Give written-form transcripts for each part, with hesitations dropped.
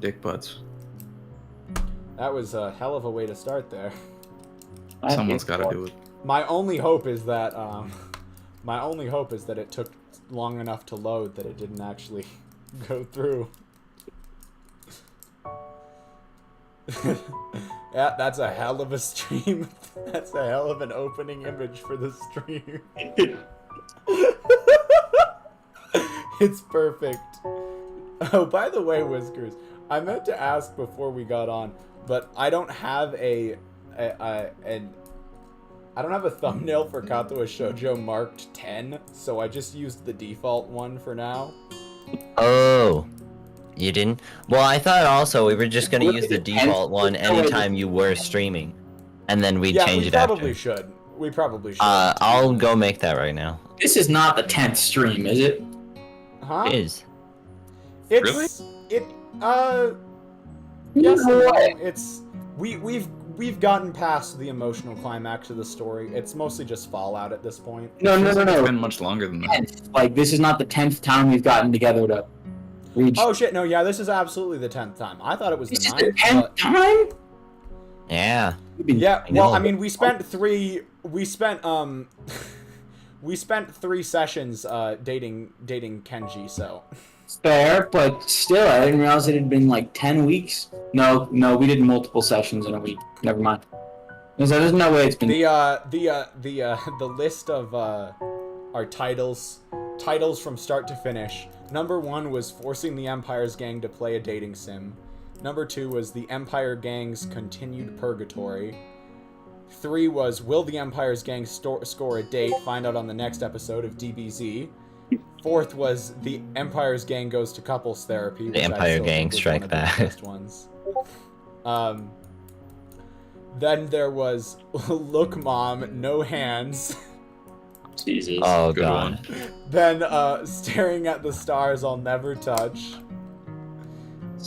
dick butts. That was a hell of a way to start there. Someone's got to do it. My only hope is that it took long enough to load that it didn't actually go through. Yeah, that's a hell of a stream. That's a hell of an opening image for the stream. It's perfect. Oh, by the way, Whiskers, I meant to ask before we got on, but I don't have a thumbnail for Katawa Shoujo marked 10, so I just used the default one for now. Oh, you didn't? Well, I thought also we were just gonna use the default one anytime you were streaming, and then we'd change it after. We probably should. I'll go make that right now. This is not the 10th stream, is it? Huh? It is. Yes and no. It's we've gotten past the emotional climax of the story. It's mostly just Fallout at this point. No. It's been much longer than that. Like, this is not the 10th time we've gotten together to reach. Oh shit! No, yeah, this is absolutely the 10th time. I thought it was the 9th. This is the 10th time? Yeah. Yeah. Well, I mean, we spent 3 sessions dating Kenji. So. Fair, but still, I didn't realize it had been like 10 weeks. No, we did multiple sessions in a week. Never mind. There's no way it's been. The list of our titles from start to finish. Number 1 was forcing the Empire's gang to play a dating sim. Number 2 was the Empire gang's continued purgatory. 3 was will the Empire's gang score a date? Find out on the next episode of DBZ. 4th was the Empire's gang goes to couples therapy. The Empire gang strike back. Then there was look mom, no hands. Jesus. Oh Good god. one. Then staring at the stars I'll never touch.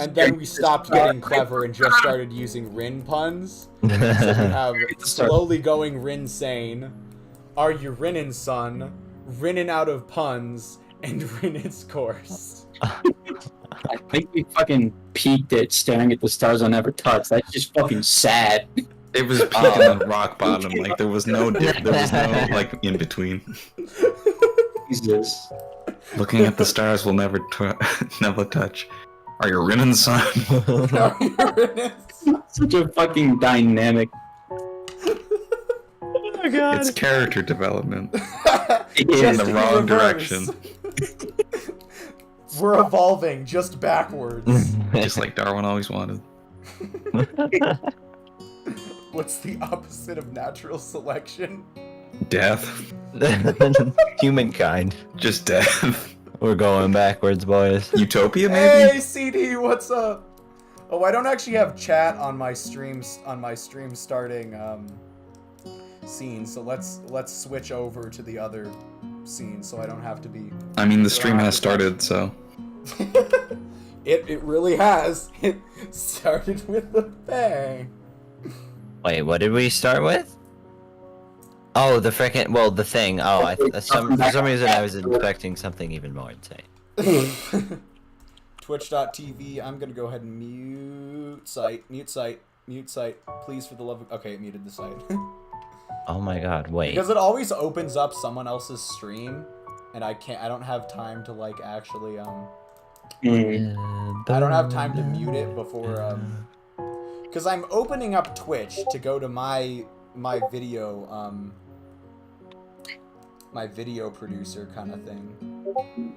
And then we stopped getting clever and just started using Rin puns. So we have slowly going Rin sane. Are you Rinnin' son? Rinnin' out of puns. And rin its course. I think we fucking peaked at staring at the stars I'll never touch. That's just fucking sad. It was peaking on rock bottom. Like there was no like in between. Jesus. Looking at the stars will never touch. Are you Rinnin' son? Such a fucking dynamic. Oh my god. It's character development. It In is. the wrong direction. We're evolving just backwards. Just like Darwin always wanted. What's the opposite of natural selection? Death. Humankind. Just death. We're going backwards, boys. Utopia, maybe? Hey, CD, what's up? Oh, I don't actually have chat on my stream starting scene, so let's switch over to the other scene so I don't have to be. I mean, the stream has started, so. It really has. It started with a bang. Wait, what did we start with? Oh, the frickin', well, the thing. Oh, for some reason I was expecting something even more insane. Twitch.tv, I'm gonna go ahead and mute site, please for the love of... Okay, it muted the site. Oh my god, wait. Because it always opens up someone else's stream, and I don't have time to, like, actually, I don't have time to mute it before, because I'm opening up Twitch to go to my video, my video producer kind of thing.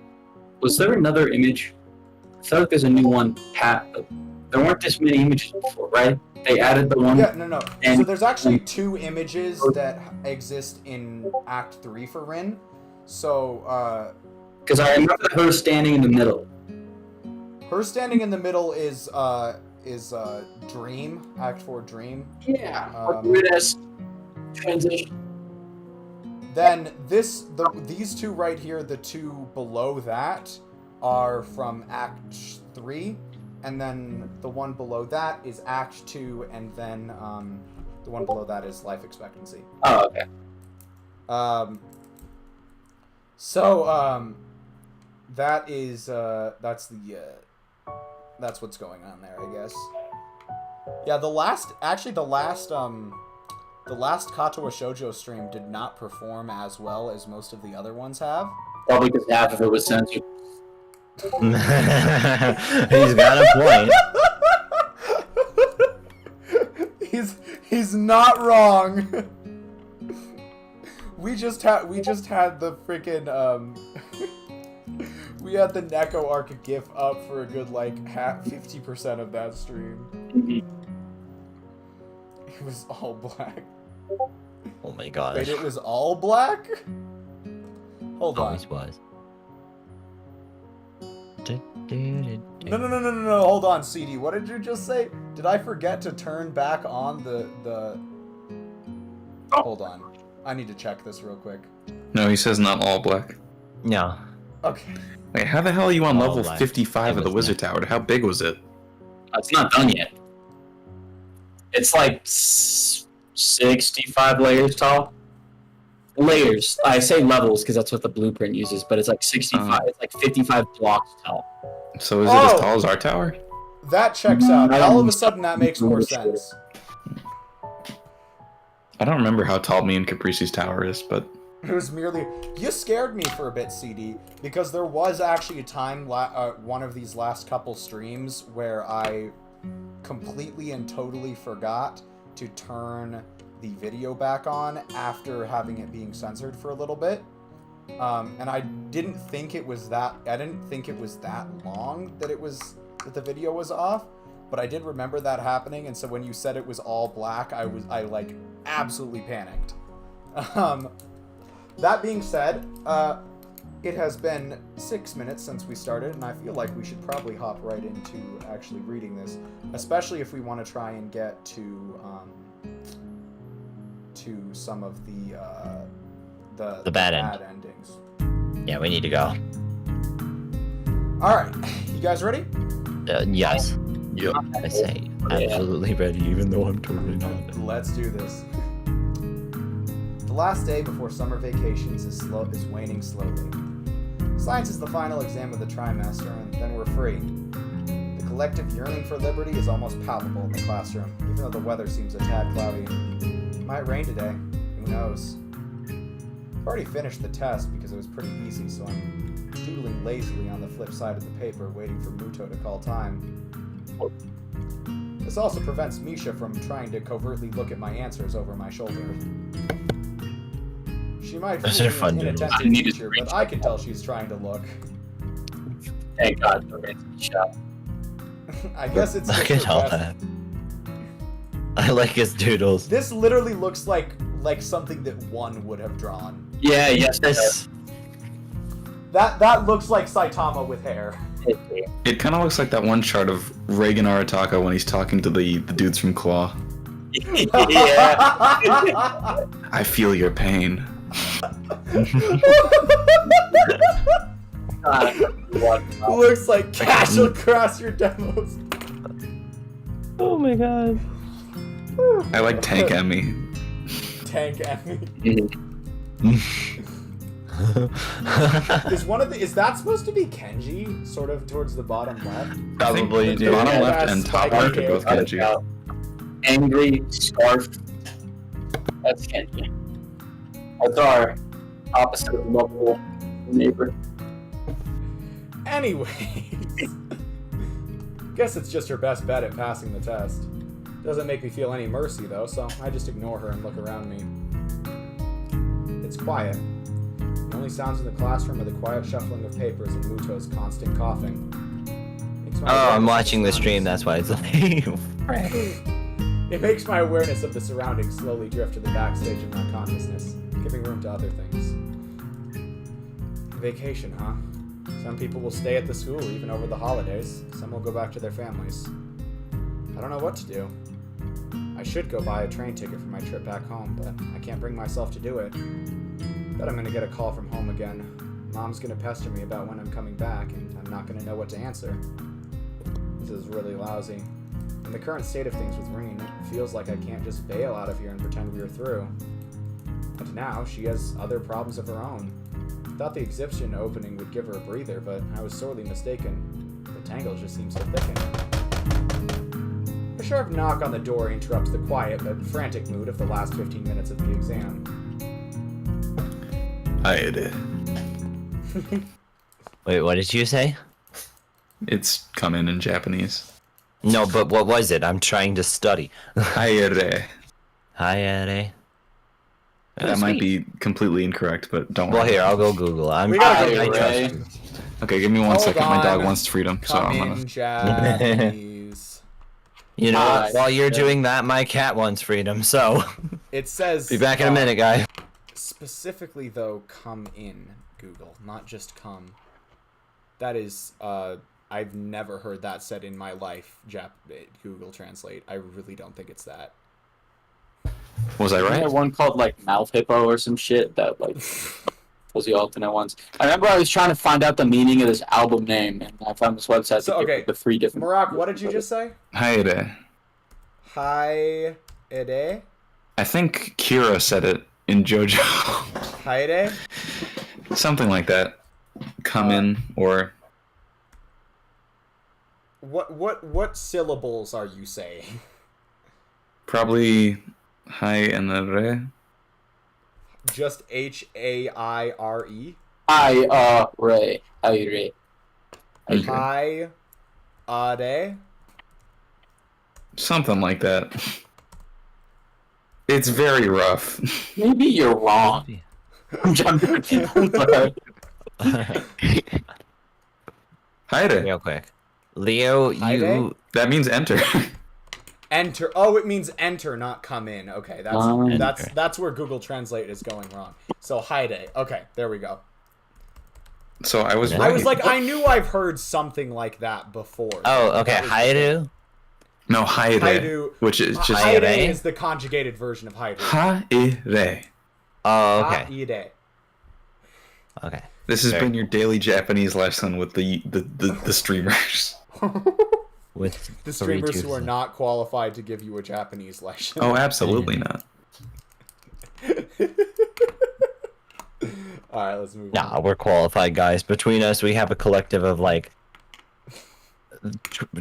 Was there another image? I feel like there's a new one. There weren't this many images before, right? They added the one. Yeah, no. So there's actually 2 images that exist in Act 3 for Rin. So, because I remember her standing in the middle. Her standing in the middle is Dream, Act 4 Dream. Yeah. Weird ass transition. Then these 2 right here, the 2 below that, are from Act 3, and then the one below that is Act 2, and then the one below that is life expectancy. Oh, okay. So that is that's the that's what's going on there, I guess. Yeah, the last Katawa Shoujo stream did not perform as well as most of the other ones have. Probably because half of it was censored. He's got a point. He's not wrong. We just had the freaking we had the Neko Arc GIF up for a good like 50% of that stream. It was all black. Oh my god. Wait, it was all black? Hold on. Always was. No. Hold on, CD. What did you just say? Did I forget to turn back on the... Hold on. I need to check this real quick. No, he says not all black. No. Okay. Wait, how the hell are you on All level black. 55 of the It was Wizard Tower? How big was it? It's not done yet. It's like 65 layers tall. Layers. I say levels because that's what the blueprint uses, but it's like 65. It's like 55 blocks tall. So is it as tall as our tower? That checks out. All of a sudden, that makes more sense. I don't remember how tall me and Caprici's tower is, but... It was merely... You scared me for a bit, CD, because there was actually a time, one of these last couple streams, where I completely and totally forgot to turn the video back on after having it being censored for a little bit. And I didn't think it was that... I didn't think it was that long that that the video was off. But I did remember that happening, and so when you said it was all black, I like absolutely panicked. That being said, it has been 6 minutes since we started, and I feel like we should probably hop right into actually reading this, especially if we want to try and get to some of the bad endings. Yeah, we need to go. All right, you guys ready? Yes. Yep. I say absolutely ready, even though I'm totally not. Let's do this. The last day before summer vacations is waning slowly. Science is the final exam of the trimester, and then we're free. The collective yearning for liberty is almost palpable in the classroom, even though the weather seems a tad cloudy. It might rain today. Who knows? I've already finished the test because it was pretty easy, so I'm doodling lazily on the flip side of the paper, waiting for Muto to call time. This also prevents Misha from trying to covertly look at my answers over my shoulder. She might Those fool are me fun an doodles. inattentive teacher, but I can tell she's trying to look. Thank God for the shot. I guess it's Look just at her all best. that. I like his doodles. This literally looks like something that one would have drawn. Yeah, yes, it does. This. That looks like Saitama with hair. It kind of looks like that one chart of Reagan Arataka when he's talking to the dudes from Claw. Yeah. I feel your pain. Looks like cash across your demos. Oh my god. I like Tank Emmy. Tank Emmy. Is that supposed to be Kenji? Sort of towards the bottom left? Probably, I think dude. bottom Yeah, left that's and top spiky left are hair. both Kenji. Angry scarf. That's Kenji. That's our opposite of lovable neighbor. Anyways. Guess it's just her best bet at passing the test. Doesn't make me feel any mercy though, so I just ignore her and look around me. It's quiet. The only sounds in the classroom are the quiet shuffling of papers and Muto's constant coughing. Makes my Oh, I'm awareness watching of the stream, that's why it's like... It makes my awareness of the surroundings slowly drift to the backstage of my consciousness, giving room to other things. Vacation, huh? Some people will stay at the school even over the holidays. Some will go back to their families. I don't know what to do. I should go buy a train ticket for my trip back home, but I can't bring myself to do it. Bet I'm gonna get a call from home again. Mom's gonna pester me about when I'm coming back, and I'm not gonna know what to answer. This is really lousy. In the current state of things with Reen, it feels like I can't just bail out of here and pretend we were through. And now, she has other problems of her own. I thought the exhibition opening would give her a breather, but I was sorely mistaken. The tangle just seems to thicken. sharp knock on the door interrupts the quiet but frantic mood of the last 15 minutes of the exam. Haere. Wait, what did you say? It's come in Japanese. No, but what was it? I'm trying to study. Haere. Haere. That might be completely incorrect, but don't Well, worry. here, I'll go Google. We gotta go I Google trust it. you. Okay, give me 1 Hold second. My dog on. wants freedom, so Come I'm in gonna. Japanese. You know, Hi. while you're doing that, my cat wants freedom, so It says... be back in a minute, guy. Specifically, though, come in, Google, not just come. That is, I've never heard that said in my life, Google Translate. I really don't think it's that. Was I I right? had one called like Mouth Hippo or some shit that like was the alternate ones. I remember I was trying to find out the meaning of this album name, and I found this website So, that gave okay, me the 3 different. Marak, what did you just say? Haere. Haere? I think Kira said it in JoJo. Haere? Something like that. Come in, or What syllables are you saying? probably Hai and the Re. Just Haire? Ray. Ray. Okay. Hi are? Something like that. It's very rough. Maybe you're wrong. I'm sorry. Haere. Real quick. Leo, you... That means enter. Enter. Oh, it means enter, not come in. Okay, Enter. that's where Google Translate is going wrong. So Haide. Okay, there we go. So I was I right. I was like, I knew I've heard something like that before. Oh, okay, That was- Hairu? No, Haere. Haidu. Which is just Haide Haide? is the conjugated version of Haide. Haere. Oh, okay. Haide. Okay. This has Very been your daily Japanese lesson with the streamers. With The three streamers who are twos. not qualified to give you a Japanese lesson. Oh, absolutely not. All right, let's move on. Nah, we're qualified, guys. Between us, we have a collective of like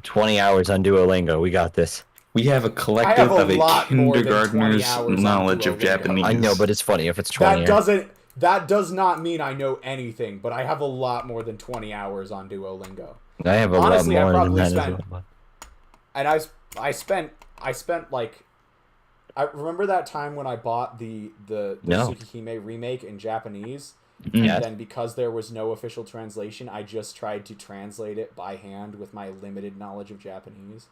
20 hours on Duolingo. We got this. We have a I collective have of a lot more than 20 kindergartner's hours on knowledge of Duolingo. Japanese. I know, but it's funny if it's 20. That does not mean I know anything, but I have a lot more than 20 hours on Duolingo. I have a Honestly, I lot more than probably that spent- as well. And I spent like, I remember that time when I bought the No. Tsukihime remake in Japanese. Yes. And then because there was no official translation, I just tried to translate it by hand with my limited knowledge of Japanese.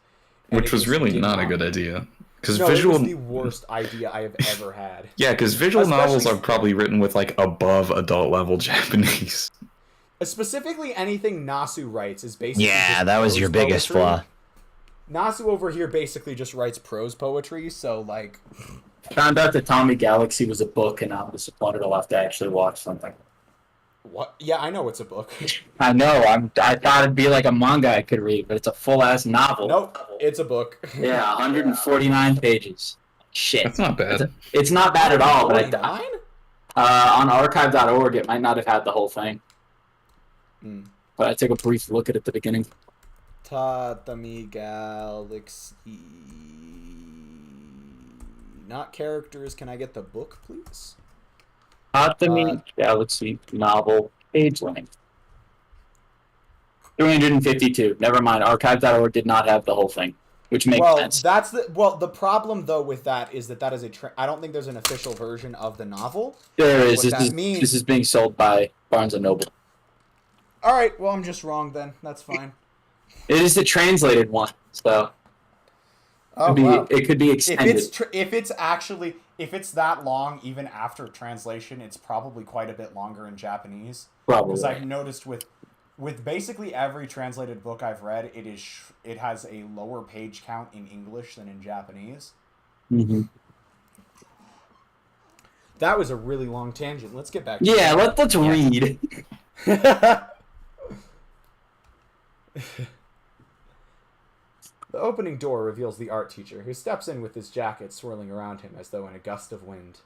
And Which it was just really did not a good idea. Because No, visual, it was the worst idea I have ever had. yeah, because visual Especially- novels are probably written with like above adult level Japanese. Specifically, anything Nasu writes is basically Yeah, just that was prose your biggest poetry. flaw. Nasu over here basically just writes prose poetry, so like, Found out that Tommy Galaxy was a book, and I'm disappointed I'll have to actually watch something. what? Yeah, I know it's a book. I know. I thought it'd be like a manga I could read, but it's a full ass novel. Nope, it's a book. Yeah, 149 pages. Shit. That's not bad. It's not bad at all, but 49? on archive.org it might not have had the whole thing. Hmm. But I took a brief look at it at the beginning. Tatami Galaxy. Not characters. Can I get the book, please? Tatami Galaxy novel page length. 352. Never mind. Archive.org did not have the whole thing, which makes sense. That's the problem though with that is that is a I don't think there's an official version of the novel. There is. What that means- This is being sold by Barnes and Noble. All right, well I'm just wrong then. That's fine. It is the translated one, so Oh wow. it could be extended. If it's that long, even after translation, it's probably quite a bit longer in Japanese. Probably. Because I've noticed with basically every translated book I've read, it has a lower page count in English than in Japanese. Mm-hmm. That was a really long tangent. Let's get back. Yeah, let's read. The opening door reveals the art teacher, who steps in with his jacket swirling around him as though in a gust of wind.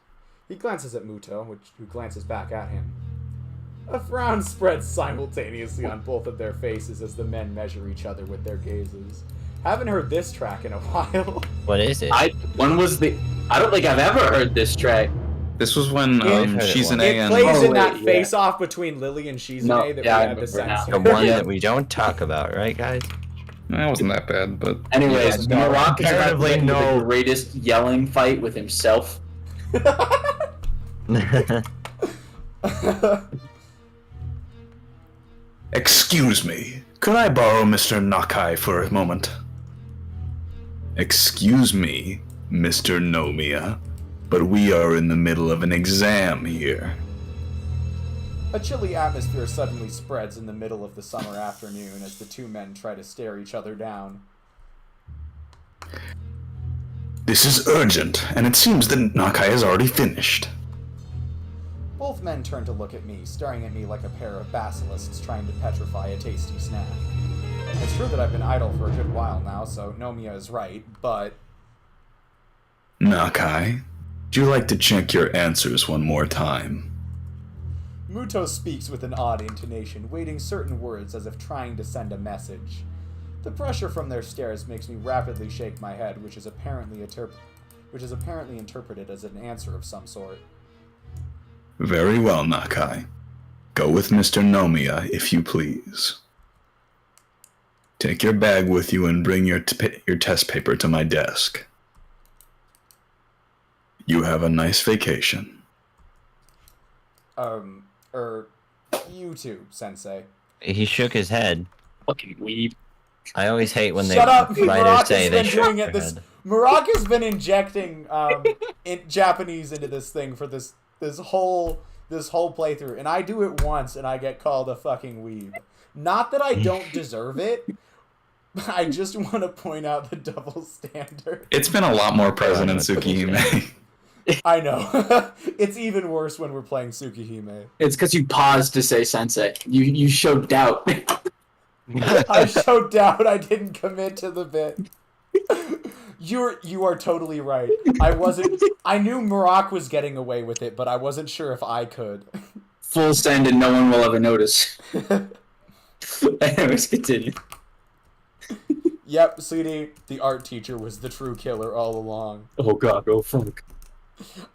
He glances at Muto, who glances back at him. A frown spreads simultaneously on both of their faces as the men measure each other with their gazes. Haven't heard this track in a while. What is it? When was the? I don't think I've ever heard this track. This was when It- Shizune It and plays Oh, in that wait, yeah. face-off between Lily and Shizune No, that yeah, I we had to remember now. censor. The one that we don't talk about, right, guys? that wasn't that bad, but Anyways, Yeah, no, Morocco is about to comparatively, get into no. the greatest yelling fight with himself. excuse me. Could I borrow Mr. Nakai for a moment? Excuse me, Mr. Nomiya, but we are in the middle of an exam here. A chilly atmosphere suddenly spreads in the middle of the summer afternoon as the two men try to stare each other down. This is urgent, and it seems that Nakai has already finished. Both men turn to look at me, staring at me like a pair of basilisks trying to petrify a tasty snack. It's true that I've been idle for a good while now, so Nomiya is right, but... Nakai, would you like to check your answers one more time? Muto speaks with an odd intonation, weighting certain words as if trying to send a message. The pressure from their stares makes me rapidly shake my head, which is apparently interpreted as an answer of some sort. Very well, Nakai. Go with Mr. Nomiya, if you please. Take your bag with you and bring your test paper to my desk. You have a nice vacation. You too, Sensei. He shook his head. Fucking weeb. I always hate when Shut up! writers say Murak's they been shook doing their it this... head. Murak's been injecting Japanese into this thing for this whole playthrough, and I do it once and I get called a fucking weeb. Not that I don't deserve it, but I just want to point out the double standard. It's been a lot more present in Tsukihime. I know. It's even worse when we're playing Tsukihime. It's because you paused to say sensei. You showed doubt. I showed doubt I didn't commit to the bit. You are totally right. I knew Murak was getting away with it, but I wasn't sure if I could. Full send and no one will ever notice. Anyways, continue. Yep, sweetie, the art teacher was the true killer all along. Oh god, oh fuck.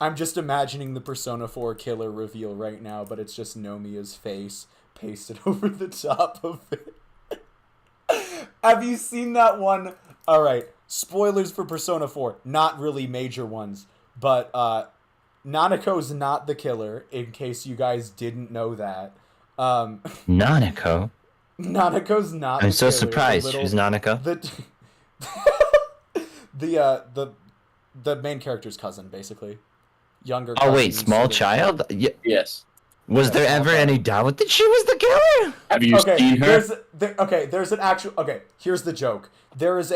I'm just imagining the Persona 4 killer reveal right now, but it's just Nomiya's face pasted over the top of it. Have you seen that one? Alright, spoilers for Persona 4. Not really major ones, but Nanako's not the killer, in case you guys didn't know that. Nanako? Nanako's not I'm the so killer. surprised. Who's Nanako? The main character's cousin, basically. Younger Oh wait, cousin, small sort of- child? Yes. Was there small ever child. any doubt that she was the killer? Have you seen her? There's an actual. Okay, here's the joke. There in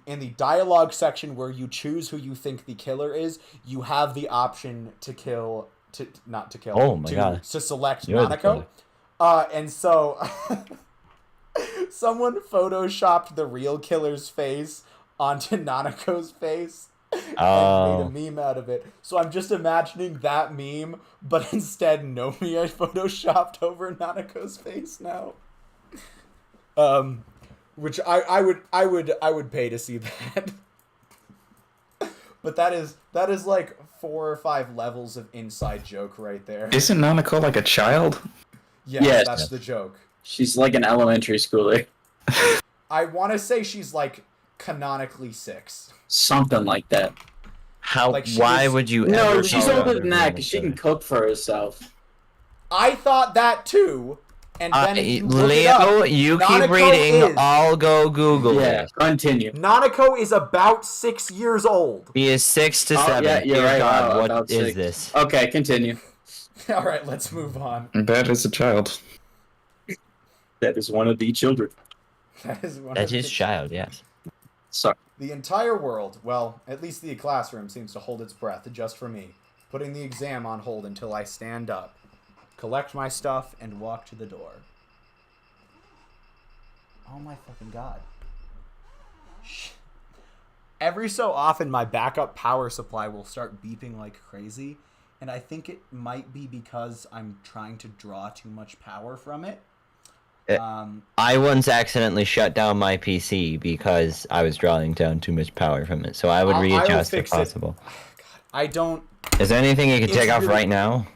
the dialogue section where you choose who you think the killer is. You have the option to not to kill. Oh my God. To select You're the Nanako. killer. And so someone photoshopped the real killer's face onto Nanako's face. Oh. And made a meme out of it. So I'm just imagining that meme, but instead Nomiya photoshopped over Nanako's face now. Which I would pay to see that. But that is like 4 or 5 levels of inside joke right there. Isn't Nanako like a child? Yes, Yes. that's the joke. She's like an elementary schooler. I want to say she's like canonically 6. Something like that. How? Like, she why was- would you No, ever she's call her older than that being because a she can killer? cook for herself. I thought that too. And then if you look it Leo, up, you keep Nanako reading. is- I'll go Google Yeah, it. continue. Nanako is about 6 years old. He is 6 to Oh, 7. yeah, you're Dear right. God, Wow, what about is 6. this? Okay, continue. All right, let's move on. That is a child. That is one of the children. That is one That's of his the- child, yes. Sorry. The entire world, well, at least the classroom, seems to hold its breath just for me, putting the exam on hold until I stand up, collect my stuff, and walk to the door. Oh my fucking god. Every so often, my backup power supply will start beeping like crazy, and I think it might be because I'm trying to draw too much power from it. I once accidentally shut down my PC because I was drawing down too much power from it, so I would I will readjust if fix it. possible. I don't. Is there anything you can It's take off really- right now?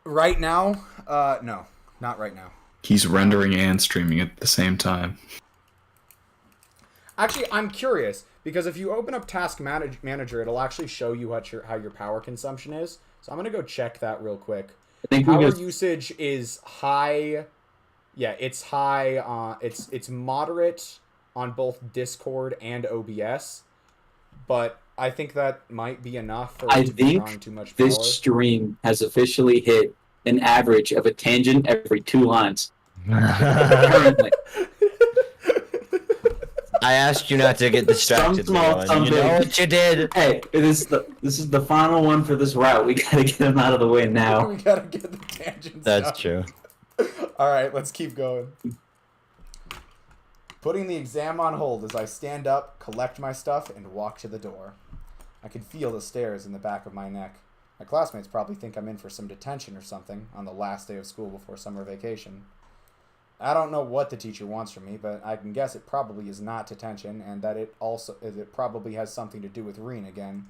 Right now? No, not right now. He's rendering and streaming at the same time. Actually, I'm curious because if you open up Task Manager, it'll actually show you how your power consumption is. So I'm gonna go check that real quick. I think we Power just usage is high. Yeah, it's high. It's moderate on both Discord and OBS, but I think that might be enough for I it to be think drawing too much power. this stream has officially hit an average of a tangent every 2 lines. Currently. I asked you not to get distracted. Some small, Leon. some You know big. what you did. Hey, this is the final one for this route. We gotta get him out of the way now. We gotta get the tangents. That's out. true. All right, let's keep going. Putting the exam on hold as I stand up, collect my stuff, and walk to the door. I can feel the stares in the back of my neck. My classmates probably think I'm in for some detention or something on the last day of school before summer vacation. I don't know what the teacher wants from me, but I can guess it probably is not detention, and that it probably has something to do with Reen again.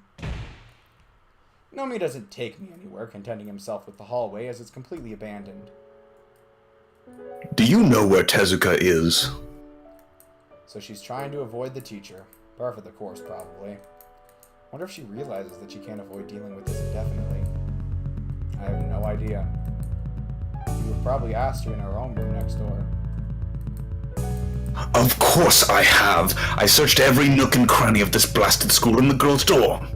Nomi doesn't take me anywhere, contenting himself with the hallway as it's completely abandoned. Do you know where Tezuka is? So she's trying to avoid the teacher. Par for the course, probably. Wonder if she realizes that she can't avoid dealing with this indefinitely. I have no idea. You have probably asked her in her own room next door. Of course I have. I searched every nook and cranny of this blasted school and the girl's dorm.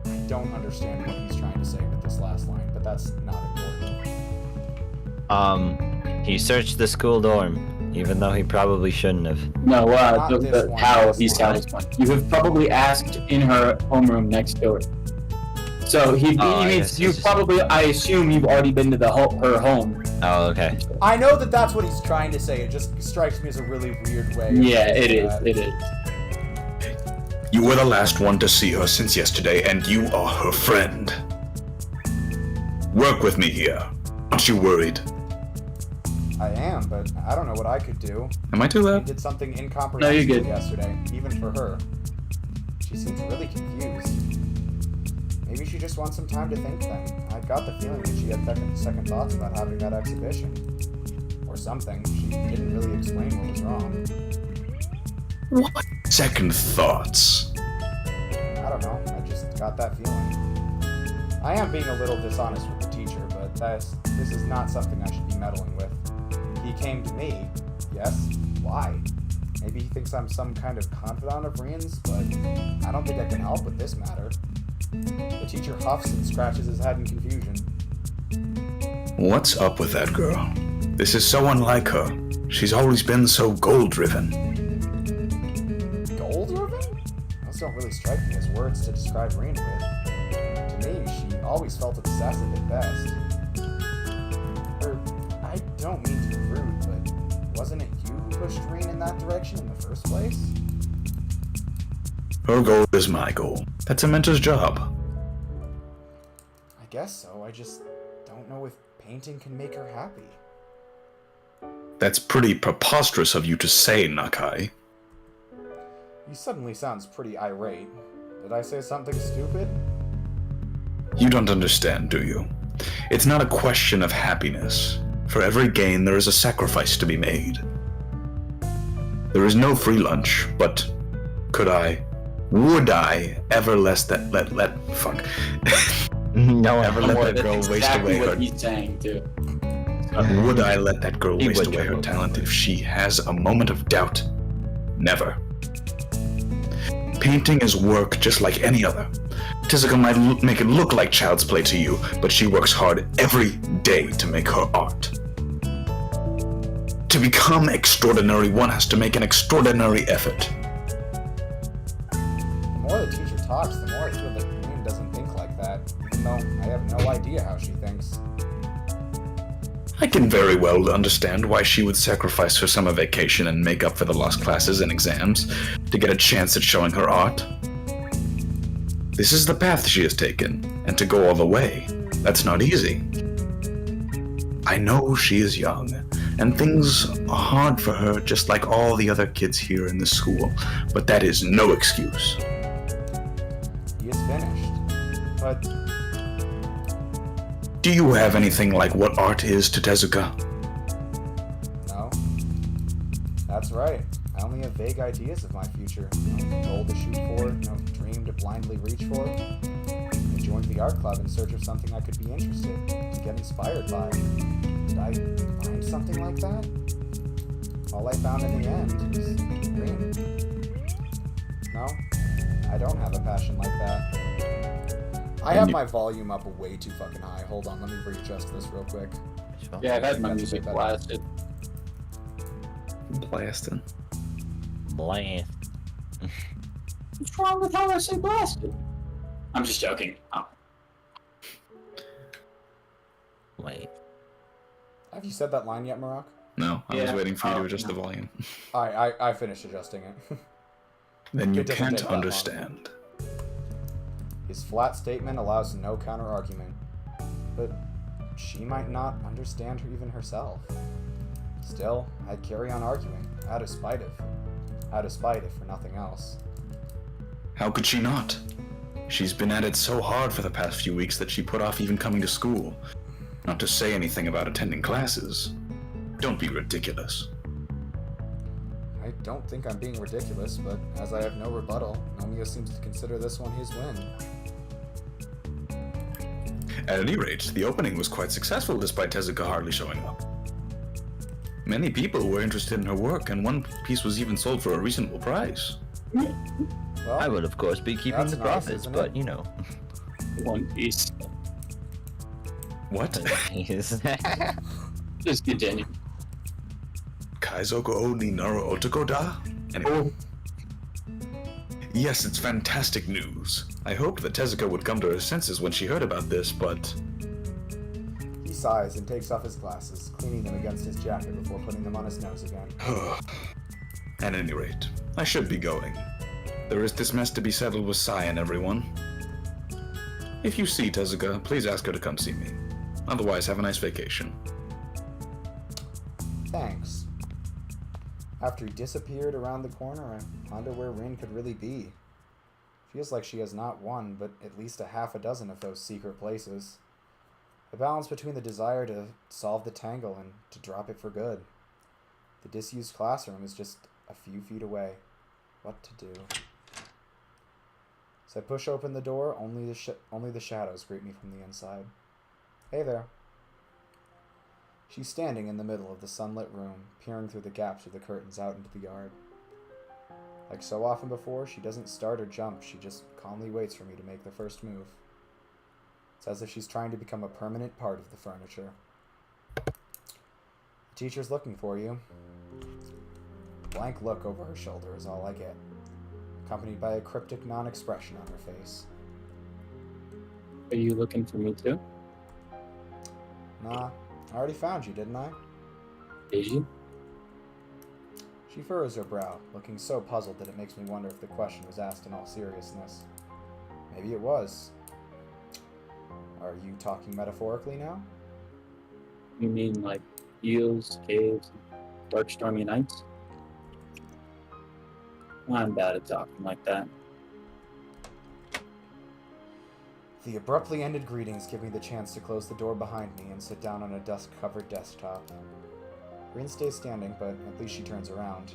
I don't understand what he's trying to say with this last line, but that's not important. He searched the school dorm, even though he probably shouldn't have. No, Not this one, how this he one. sounds one. You have probably asked in her homeroom next door. So he Oh, I means guess you it's just- probably. I assume you've already been to her home. Oh, okay. I know that that's what he's trying to say. It just strikes me as a really weird way. of Yeah, it saying is. that. It is. You were the last one to see her since yesterday, and you are her friend. Work with me here. Aren't you worried? I am, but I don't know what I could do. Am I too He loud? did something No, incomprehensible you're good. yesterday, even for her. She seems really confused. Maybe she just wants some time to think then. I got the feeling that she had second thoughts about having that exhibition. Or something. She didn't really explain what was wrong. What? Second thoughts. I don't know. I just got that feeling. I am being a little dishonest with the teacher, but this is not something I should be meddling with. He came to me. Yes. Why? Maybe he thinks I'm some kind of confidant of Rian's, but I don't think I can help with this matter. The teacher huffs and scratches his head in confusion. What's up with that girl? This is so unlike her. She's always been so goal-driven. Goal-driven? Those don't really strike me as words to describe Rian with. To me, she always felt obsessive at best. I don't mean to be rude, but wasn't it you who pushed Rian in that direction in the first place? Her goal is my goal. That's a mentor's job. I guess so. I just don't know if painting can make her happy. That's pretty preposterous of you to say, Nakai. He suddenly sounds pretty irate. Did I say something stupid? You don't understand, do you? It's not a question of happiness. For every gain, there is a sacrifice to be made. There is no free lunch, but would I ever fuck. No, Ever let that That's girl waste exactly away what her... he's saying too. Would I let that girl He waste would away her trouble. talent if she has a moment of doubt? Never. Painting is work just like any other. Tezuka might make it look like child's play to you, but she works hard every day to make her art. To become extraordinary, one has to make an extraordinary effort. The more the teacher talks, the more I feel that Rian doesn't think like that, even though I have no idea how she thinks. I can very well understand why she would sacrifice her summer vacation and make up for the lost classes and exams to get a chance at showing her art. This is the path she has taken, and to go all the way, that's not easy. I know she is young, and things are hard for her just like all the other kids here in the school, but that is no excuse. He is finished. But Do you have anything like what art is to Tezuka? no. That's right. I only have vague ideas of my future. No goal to shoot for, no dream to blindly reach for. I joined the art club in search of something I could be interested, to get inspired by. Did I find something like that? All I found in the end was dream. No, I don't have a passion like that. I have my volume up way too fucking high. Hold on, let me readjust this real quick. Yeah, I've had my That's a music bit better. blasted. Blasting. Blast. What's wrong with how I say blasted? I'm just joking. Oh. Wait. Have you said that line yet, Marak? No, I was Yeah. waiting for you to Oh, adjust no. the volume. I finished adjusting it. Then you It doesn't can't take that long. understand. His flat statement allows no counter-argument. But she might not understand her even herself. Still, I'd carry on arguing, out of spite if for nothing else. How could she not? She's been at it so hard for the past few weeks that she put off even coming to school. Not to say anything about attending classes. Don't be ridiculous. I don't think I'm being ridiculous, but as I have no rebuttal, Nomiya seems to consider this one his win. At any rate, the opening was quite successful despite Tezuka hardly showing up. Many people were interested in her work, and one piece was even sold for a reasonable price. Well, I would, of course, be keeping That's the nice, profits, isn't but it? you know. One Piece. What? Just continue. Kaizoko o ni naru otoko da? Anyway. Yes, it's fantastic news. I hoped that Tezuka would come to her senses when she heard about this, but... he sighs and takes off his glasses, cleaning them against his jacket before putting them on his nose again. At any rate, I should be going. There is this mess to be settled with Sai and everyone. If you see Tezuka, please ask her to come see me. Otherwise, have a nice vacation. Thanks. After he disappeared around the corner, I wonder where Rin could really be. Feels like she has not one, but at least a half a dozen of those secret places. A balance between the desire to solve the tangle and to drop it for good. The disused classroom is just a few feet away. What to do? As I push open the door, only the shadows greet me from the inside. Hey there. She's standing in the middle of the sunlit room, peering through the gaps of the curtains out into the yard. Like so often before, she doesn't start or jump, she just calmly waits for me to make the first move. It's as if she's trying to become a permanent part of the furniture. The teacher's looking for you. A blank look over her shoulder is all I get, accompanied by a cryptic non-expression on her face. Are you looking for me too? Nah, I already found you, didn't I? Did you? She furrows her brow, looking so puzzled that it makes me wonder if the question was asked in all seriousness. Maybe it was. Are you talking metaphorically now? You mean like eels, caves, dark stormy nights? I'm bad at talking like that. The abruptly ended greetings give me the chance to close the door behind me and sit down on a dust-covered desktop. Rin stays standing, but at least she turns around.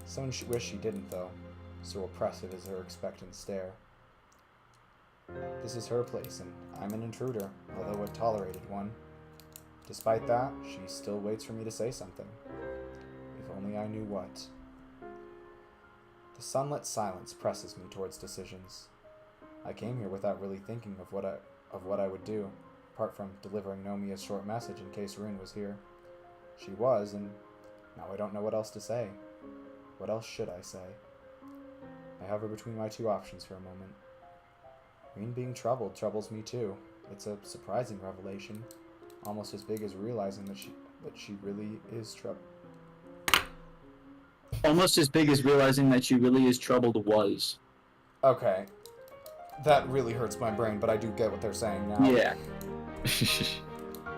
Someone wish she didn't, though. So oppressive is her expectant stare. This is her place, and I'm an intruder, although a tolerated one. Despite that, she still waits for me to say something. If only I knew what. The sunlit silence presses me towards decisions. I came here without really thinking of what I would do, apart from delivering Nomiya's short message in case Rin was here. She was, and now I don't know what else to say. What else should I say? I hover between my two options for a moment. Rin being troubled troubles me too. It's a surprising revelation, almost as big as realizing that she really is troubled. Almost as big as realizing that she really is troubled was. Okay. That really hurts my brain, but I do get what they're saying now. Yeah.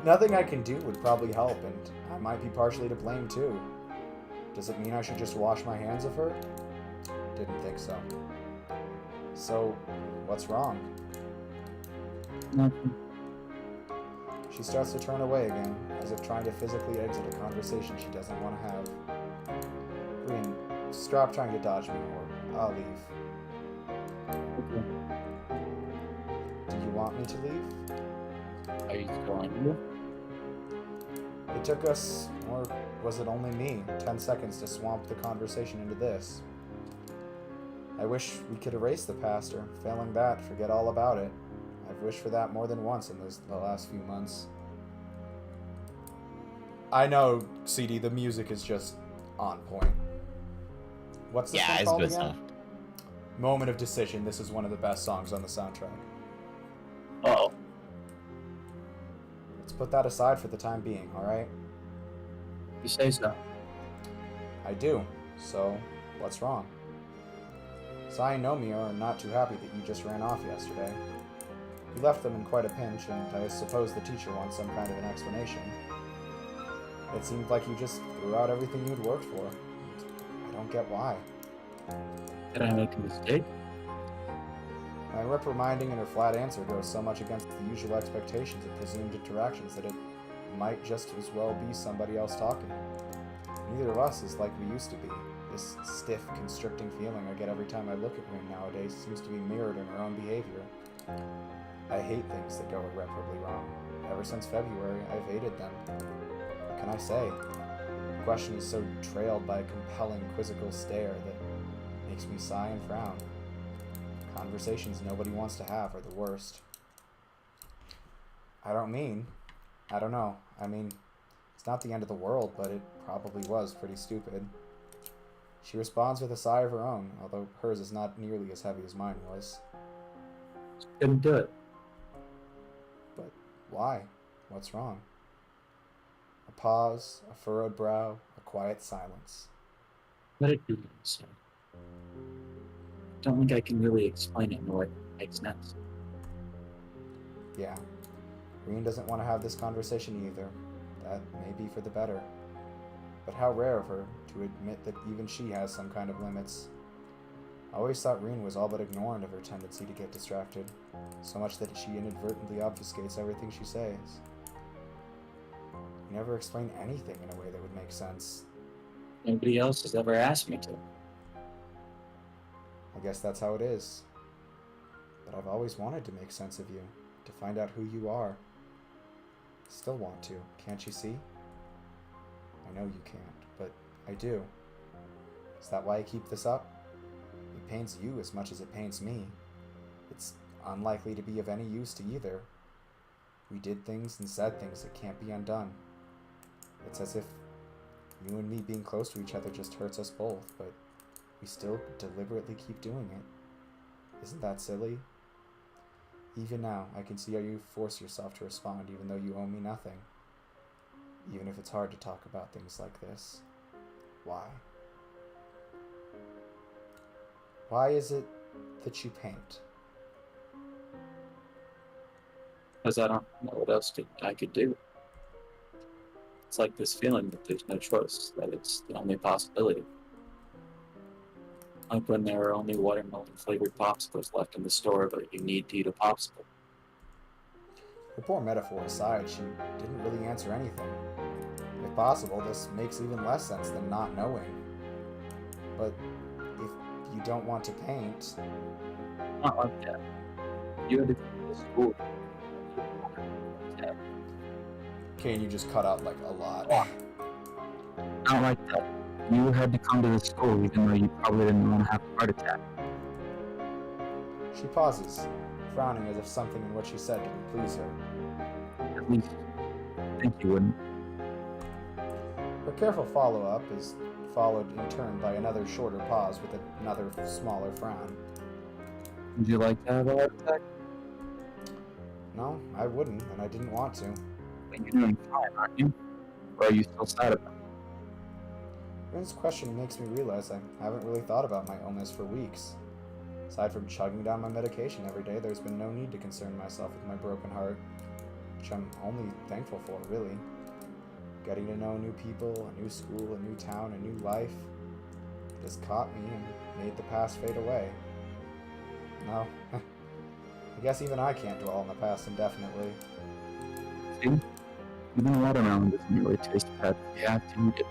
Nothing I can do would probably help, and I might be partially to blame too. Does it mean I should just wash my hands of her? Didn't think so. So, what's wrong? Nothing. She starts to turn away again, as if trying to physically exit a conversation she doesn't want to have. Green, stop trying to dodge me, or I'll leave. Okay. Do you want me to leave? Are you going to? It took us, or was it only me, 10 seconds to swamp the conversation into this. I wish we could erase the past, or failing that, forget all about it. I've wished for that more than once in the last few months. I know, CD, the music is just on point. What's the song it's called good again? stuff. Moment of Decision. This is one of the best songs on the soundtrack. Oh. Let's put that aside for the time being, alright? You say so. I do. So, what's wrong? Sai and Nomi are not too happy that you just ran off yesterday. You left them in quite a pinch, and I suppose the teacher wants some kind of an explanation. It seemed like you just threw out everything you'd worked for. I don't get why. Did I make a mistake? My reprimanding and her flat answer goes so much against the usual expectations of presumed interactions that it might just as well be somebody else talking. Neither of us is like we used to be. This stiff, constricting feeling I get every time I look at Rin nowadays seems to be mirrored in her own behavior. I hate things that go irreparably wrong. Ever since February, I've hated them. What can I say? The question is so trailed by a compelling, quizzical stare that makes me sigh and frown. Conversations nobody wants to have are the worst. I don't know. I mean, it's not the end of the world, but it probably was pretty stupid. She responds with a sigh of her own, although hers is not nearly as heavy as mine was. Couldn't do it. But why? What's wrong? A pause, a furrowed brow, a quiet silence. Let it be, sir. Don't think I can really explain it in a way that makes sense. Yeah. Green doesn't want to have this conversation either. That may be for the better. But how rare of her to admit that even she has some kind of limits. I always thought Reen was all but ignorant of her tendency to get distracted, so much that she inadvertently obfuscates everything she says. You never explain anything in a way that would make sense. Nobody else has ever asked me to. I guess that's how it is. But I've always wanted to make sense of you, to find out who you are. Still want to, can't you see? I know you can't, but I do. Is that why I keep this up? It pains you as much as it pains me. It's unlikely to be of any use to either. We did things and said things that can't be undone. It's as if you and me being close to each other just hurts us both, but we still deliberately keep doing it. Isn't that silly? Even now, I can see how you force yourself to respond even though you owe me nothing. Even if it's hard to talk about things like this. Why? Why is it that you paint? Because I don't know what else I could do. It's like this feeling that there's no choice, that it's the only possibility. Like when there are only watermelon flavored popsicles left in the store, but you need to eat a popsicle. Her poor metaphor aside, she didn't really answer anything. If possible, this makes even less sense than not knowing. But if you don't want to paint... Not like that. You had to go to school. Okay, and you just cut out like a lot. Not like that. You had to come to the school even though you probably didn't want to have a heart attack. She pauses, frowning as if something in what she said didn't please her. At least, I think you wouldn't. Her careful follow-up is followed in turn by another shorter pause with another smaller frown. Would you like to have a heart attack? No, I wouldn't, and I didn't want to. But you're doing fine, aren't you? Or are you still sad about it? Rin's question makes me realize I haven't really thought about my illness for weeks. Aside from chugging down my medication every day, there's been no need to concern myself with my broken heart. which I'm only thankful for, really. Getting to know new people, a new school, a new town, a new life. It has caught me and made the past fade away. No, I guess even I can't dwell on the past indefinitely. See? Even a watermelon doesn't really taste bad. You have to eat it.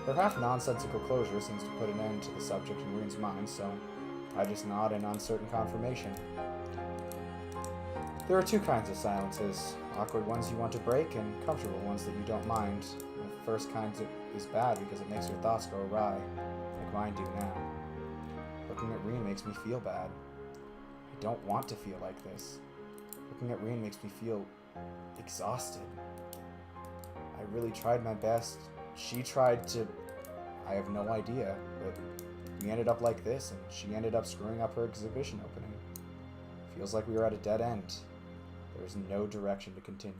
Her half-nonsensical closure seems to put an end to the subject in Reen's mind, so I just nod in uncertain confirmation. There are two kinds of silences. Awkward ones you want to break, and comfortable ones that you don't mind. The first kind is bad because it makes your thoughts go awry, like mine do now. Looking at Reen makes me feel bad. I don't want to feel like this. Looking at Reen makes me feel exhausted. I really tried my best. She tried to... I have no idea, but we ended up like this, and she ended up screwing up her exhibition opening. Feels like we were at a dead end. There is no direction to continue.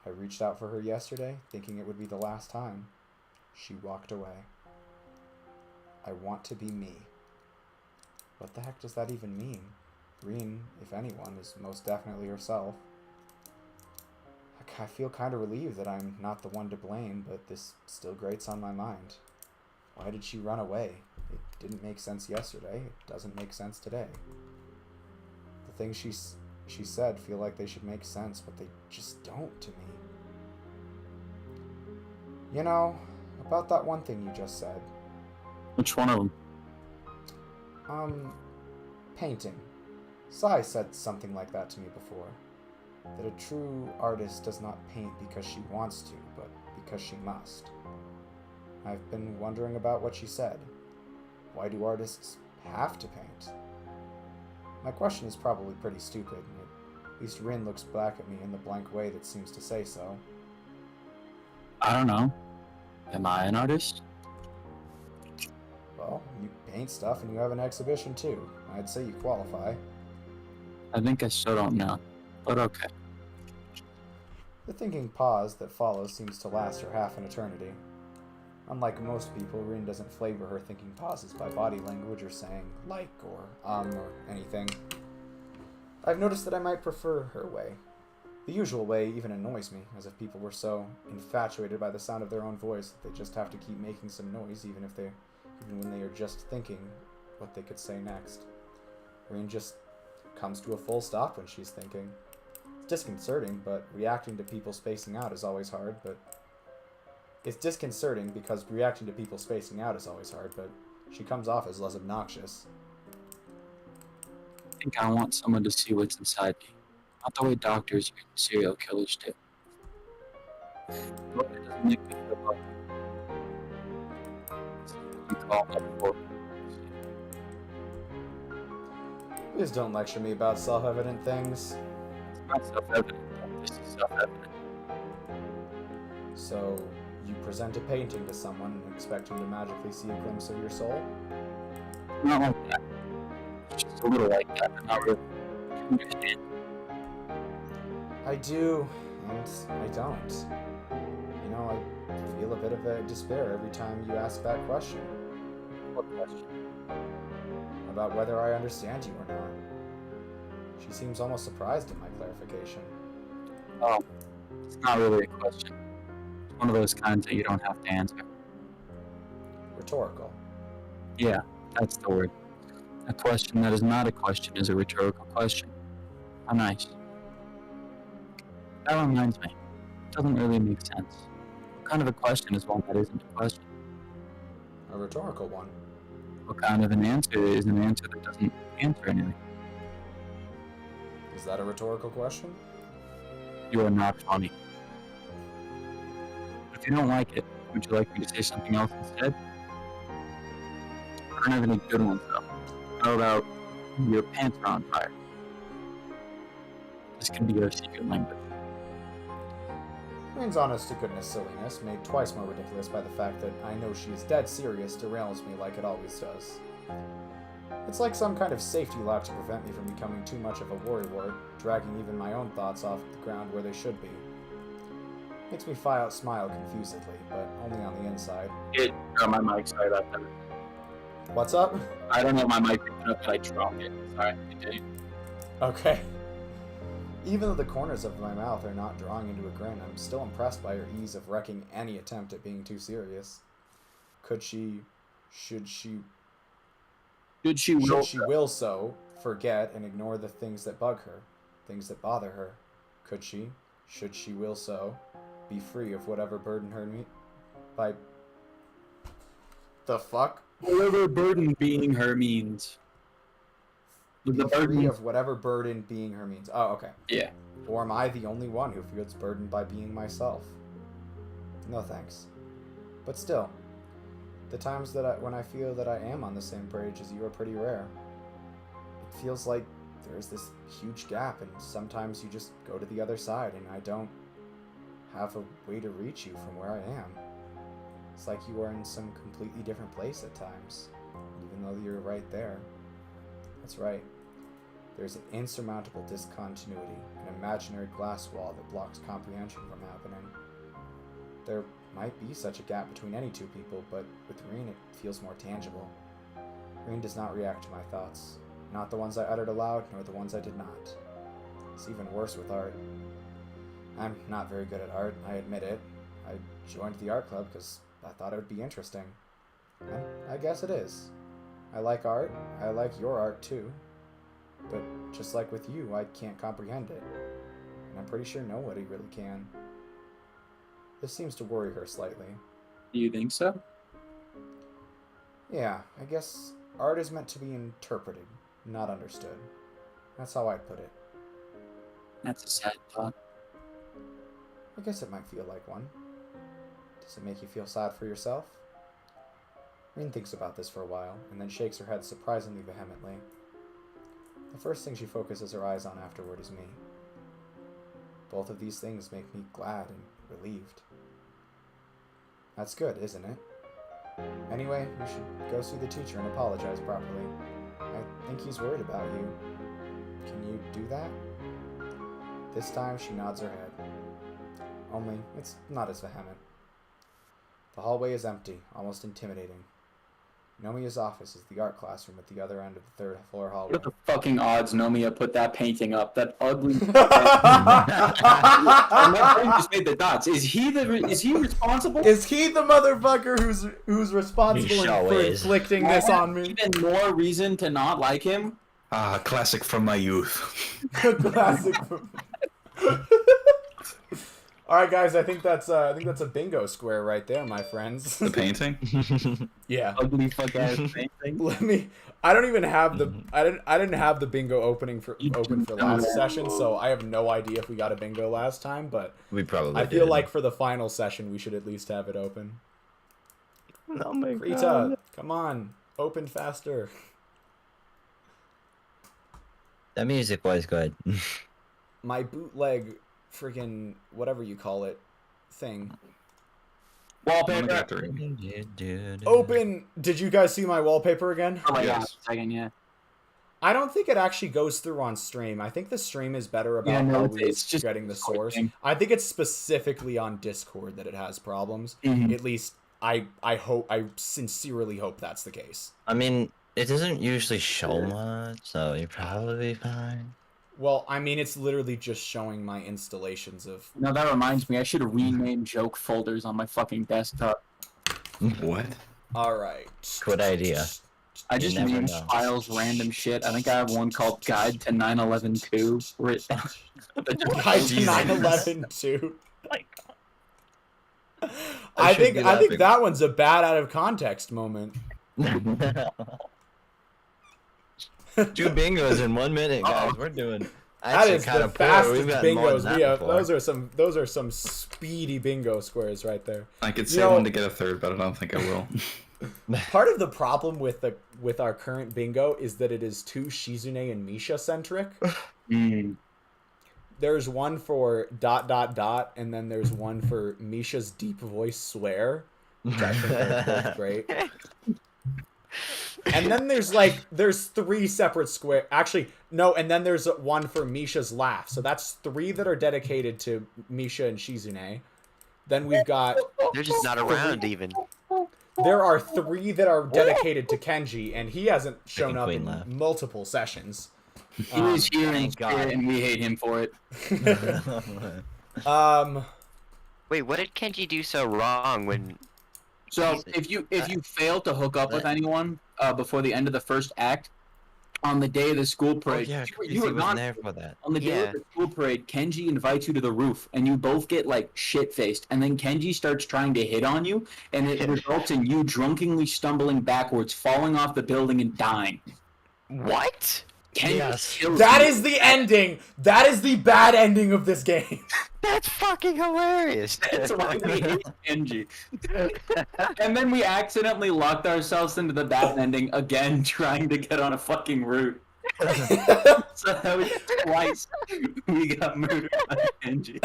I reached out for her yesterday, thinking it would be the last time. She walked away. I want to be me. What the heck does that even mean? Reen, if anyone, is most definitely herself. I feel kind of relieved that I'm not the one to blame, but this still grates on my mind. Why did she run away? It didn't make sense yesterday. It doesn't make sense today. The things she said feel like they should make sense, but they just don't to me. You know, about that one thing you just said. Which one of them? Painting. Sai said something like that to me before. That a true artist does not paint because she wants to, but because she must. I've been wondering about what she said. Why do artists have to paint? My question is probably pretty stupid. At least Rin looks back at me in the blank way that seems to say so. I don't know. Am I an artist? Well, you paint stuff and you have an exhibition too. I'd say you qualify. I think I still don't know. But okay. The thinking pause that follows seems to last for half an eternity. Unlike most people, Rin doesn't flavor her thinking pauses by body language or saying like or anything. I've noticed that I might prefer her way. The usual way even annoys me, as if people were so infatuated by the sound of their own voice that they just have to keep making some noise even when they are just thinking what they could say next. Rin just comes to a full stop when she's thinking. It's disconcerting, but reacting to people spacing out is always hard, but... It's disconcerting because reacting to people spacing out is always hard, but she comes off as less obnoxious. I think I want someone to see what's inside me. Not the way doctors or serial killers do. But it doesn't make me feel loved. You call that for. Please don't lecture me about self-evident things. It's not self-evident. This is self-evident. So, you present a painting to someone and expect him to magically see a glimpse of your soul? Not like that. It's just a little like that, but not really. You understand? I do, and I don't. You know, I feel a bit of a despair every time you ask that question. What question? About whether I understand you or not. She seems almost surprised at my clarification. Oh, it's not really a question. It's one of those kinds that you don't have to answer. Rhetorical. Yeah, that's the word. A question that is not a question is a rhetorical question. How nice. That reminds me. It doesn't really make sense. What kind of a question is one that isn't a question? A rhetorical one. What kind of an answer is an answer that doesn't answer anything? Is that a rhetorical question? You are not funny. If you don't like it, would you like me to say something else instead? I don't have any good ones though. How about your pants are on fire? This could be our secret language. Rain's honest-to-goodness silliness, made twice more ridiculous by the fact that I know she is dead serious, derails me like it always does. It's like some kind of safety lock to prevent me from becoming too much of a worrywart, dragging even my own thoughts off the ground where they should be. Makes me smile confusedly, but only on the inside. My mic, sorry about that. What's up? I don't know if my mic picked it up, but I dropped it. Sorry, continue. Okay. Even though the corners of my mouth are not drawing into a grin, I'm still impressed by her ease of wrecking any attempt at being too serious. Should she will so, forget and ignore the things that bug her, things that bother her? Should she will so, be free of whatever burden her by... The fuck? Whatever burden being her means. Be free of whatever burden being her means. Oh, okay. Yeah. Or am I the only one who feels burdened by being myself? No thanks. But still, the times when I feel that I am on the same page as you are pretty rare. It feels like there's this huge gap, and sometimes you just go to the other side, and I don't have a way to reach you from where I am. It's like you are in some completely different place at times, even though you're right there. That's right. There's an insurmountable discontinuity, an imaginary glass wall that blocks comprehension from happening. There might be such a gap between any two people, but with Reen it feels more tangible. Reen does not react to my thoughts, not the ones I uttered aloud, nor the ones I did not. It's even worse with art. I'm not very good at art, I admit it. I joined the art club because I thought it would be interesting. And I guess it is. I like art, I like your art too. But just like with you, I can't comprehend it. And I'm pretty sure nobody really can. This seems to worry her slightly. Do you think so? Yeah, I guess art is meant to be interpreted, not understood. That's how I'd put it. That's a sad thought. I guess it might feel like one. Does it make you feel sad for yourself? Reen thinks about this for a while, and then shakes her head surprisingly vehemently. The first thing she focuses her eyes on afterward is me. Both of these things make me glad and relieved. That's good, isn't it? Anyway, you should go see the teacher and apologize properly. I think he's worried about you. Can you do that? This time she nods her head. Only, it's not as vehement. The hallway is empty, almost intimidating. Nomiya's office is the art classroom at the other end of the third floor hallway. What the fucking odds Nomiya put that painting up? That ugly. My brain just made the dots. Is he responsible? Is he the motherfucker who's responsible for inflicting this on me? Even more reason to not like him. Ah, classic from my youth. Classic. All right, guys. I think that's a bingo square right there, my friends. The painting? Yeah. Ugly fuck ass painting. I don't even have the. I didn't have the bingo open for last session, so I have no idea if we got a bingo last time. But We probably I feel did. like for the final session, we should at least have it open. Oh my Rita, god. come on, open faster. That music was good. My bootleg, friggin' whatever you call it, thing. Wallpaper. Open. Did you guys see my wallpaper again? Oh my Yes. god, second, yeah. I don't think it actually goes through on stream. I think the stream is better about Yeah, no, always it's just getting the source. thing. I think it's specifically on Discord that it has problems. Mhm. At least I sincerely hope that's the case. I mean, it doesn't usually show much, so you're probably fine. Well, I mean, it's literally just showing my installations of. No, that reminds me. I should have renamed joke folders on my fucking desktop. What? All right. Good idea. I just never named know. files random shit. I think I have one called Guide to 9/11/2. Guide to 9/11 too. I think that one's a bad out of context moment. 2 bingos in 1 minute, guys. We're doing. That is kinda the poor. fastest We've gotten more bingos than we that have. before. Those are some speedy bingo squares right there. I could You say know- one to get a third, but I don't think I will. Part of the problem with our current bingo is that it is too Shizune and Misha centric. There's one for ... and then there's one for Misha's deep voice swear, which I think are both great. And then there's 3 separate square. Actually, no, and then there's one for Misha's laugh. So that's 3 that are dedicated to Misha and Shizune. Then we've got They're just not around even. there are 3 that are dedicated to Kenji, and he hasn't shown up Queen in laugh. multiple sessions. He is here in God. spirit, and we hate him for it. Wait, what did Kenji do so wrong when? So if you fail to hook up with anyone before the end of the first act, on the day of the school Oh parade, yeah, you Chrissy were was not there for that. on the day Yeah. of the school parade. Kenji invites you to the roof, and you both get like shit faced, and then Kenji starts trying to hit on you, and it results in you drunkenly stumbling backwards, falling off the building, and dying. What? Kenji Yes. kills That you. is the ending. That is the bad ending of this game. That's fucking hilarious. That's why we hate Kenji. And then we accidentally locked ourselves into the bad ending again, trying to get on a fucking route. So that was twice we got murdered by Kenji.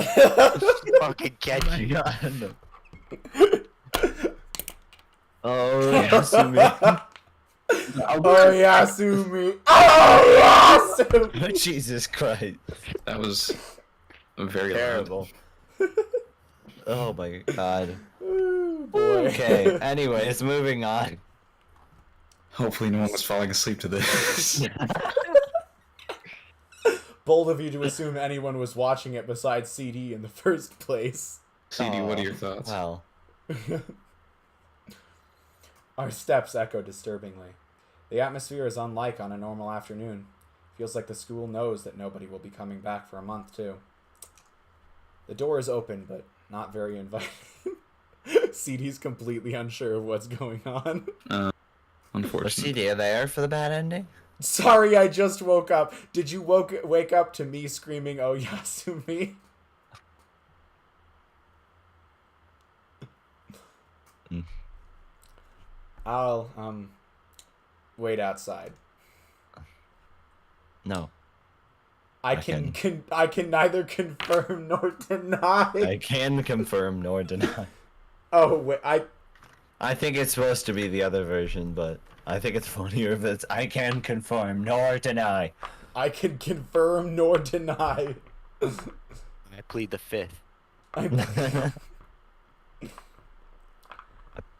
Fucking Kenji. God. Oh, Yasumi. Oh Yasumi. Oh Yasumi. Jesus Christ. That was very Terrible. Oh my god. Ooh, boy. Okay, anyways, moving on. Hopefully no one was falling asleep to this. Bold of you to assume anyone was watching it besides CD in the first place. CD, what are your Oh, thoughts? Well, Our steps echo disturbingly. The atmosphere is unlike on a normal afternoon. Feels like the school knows that nobody will be coming back for a month, too. The door is open, but not very inviting. CD's completely unsure of what's going on. was Unfortunately. CD there for the bad ending? Sorry, I just woke up. Did you wake up to me screaming, "Oh Yasumi"? Mm. I'll wait outside. No. I can neither confirm nor deny. I can confirm nor deny. Oh wait, I think it's supposed to be the other version, but I think it's funnier if it's I can confirm nor deny. I can confirm nor deny. I plead the fifth. I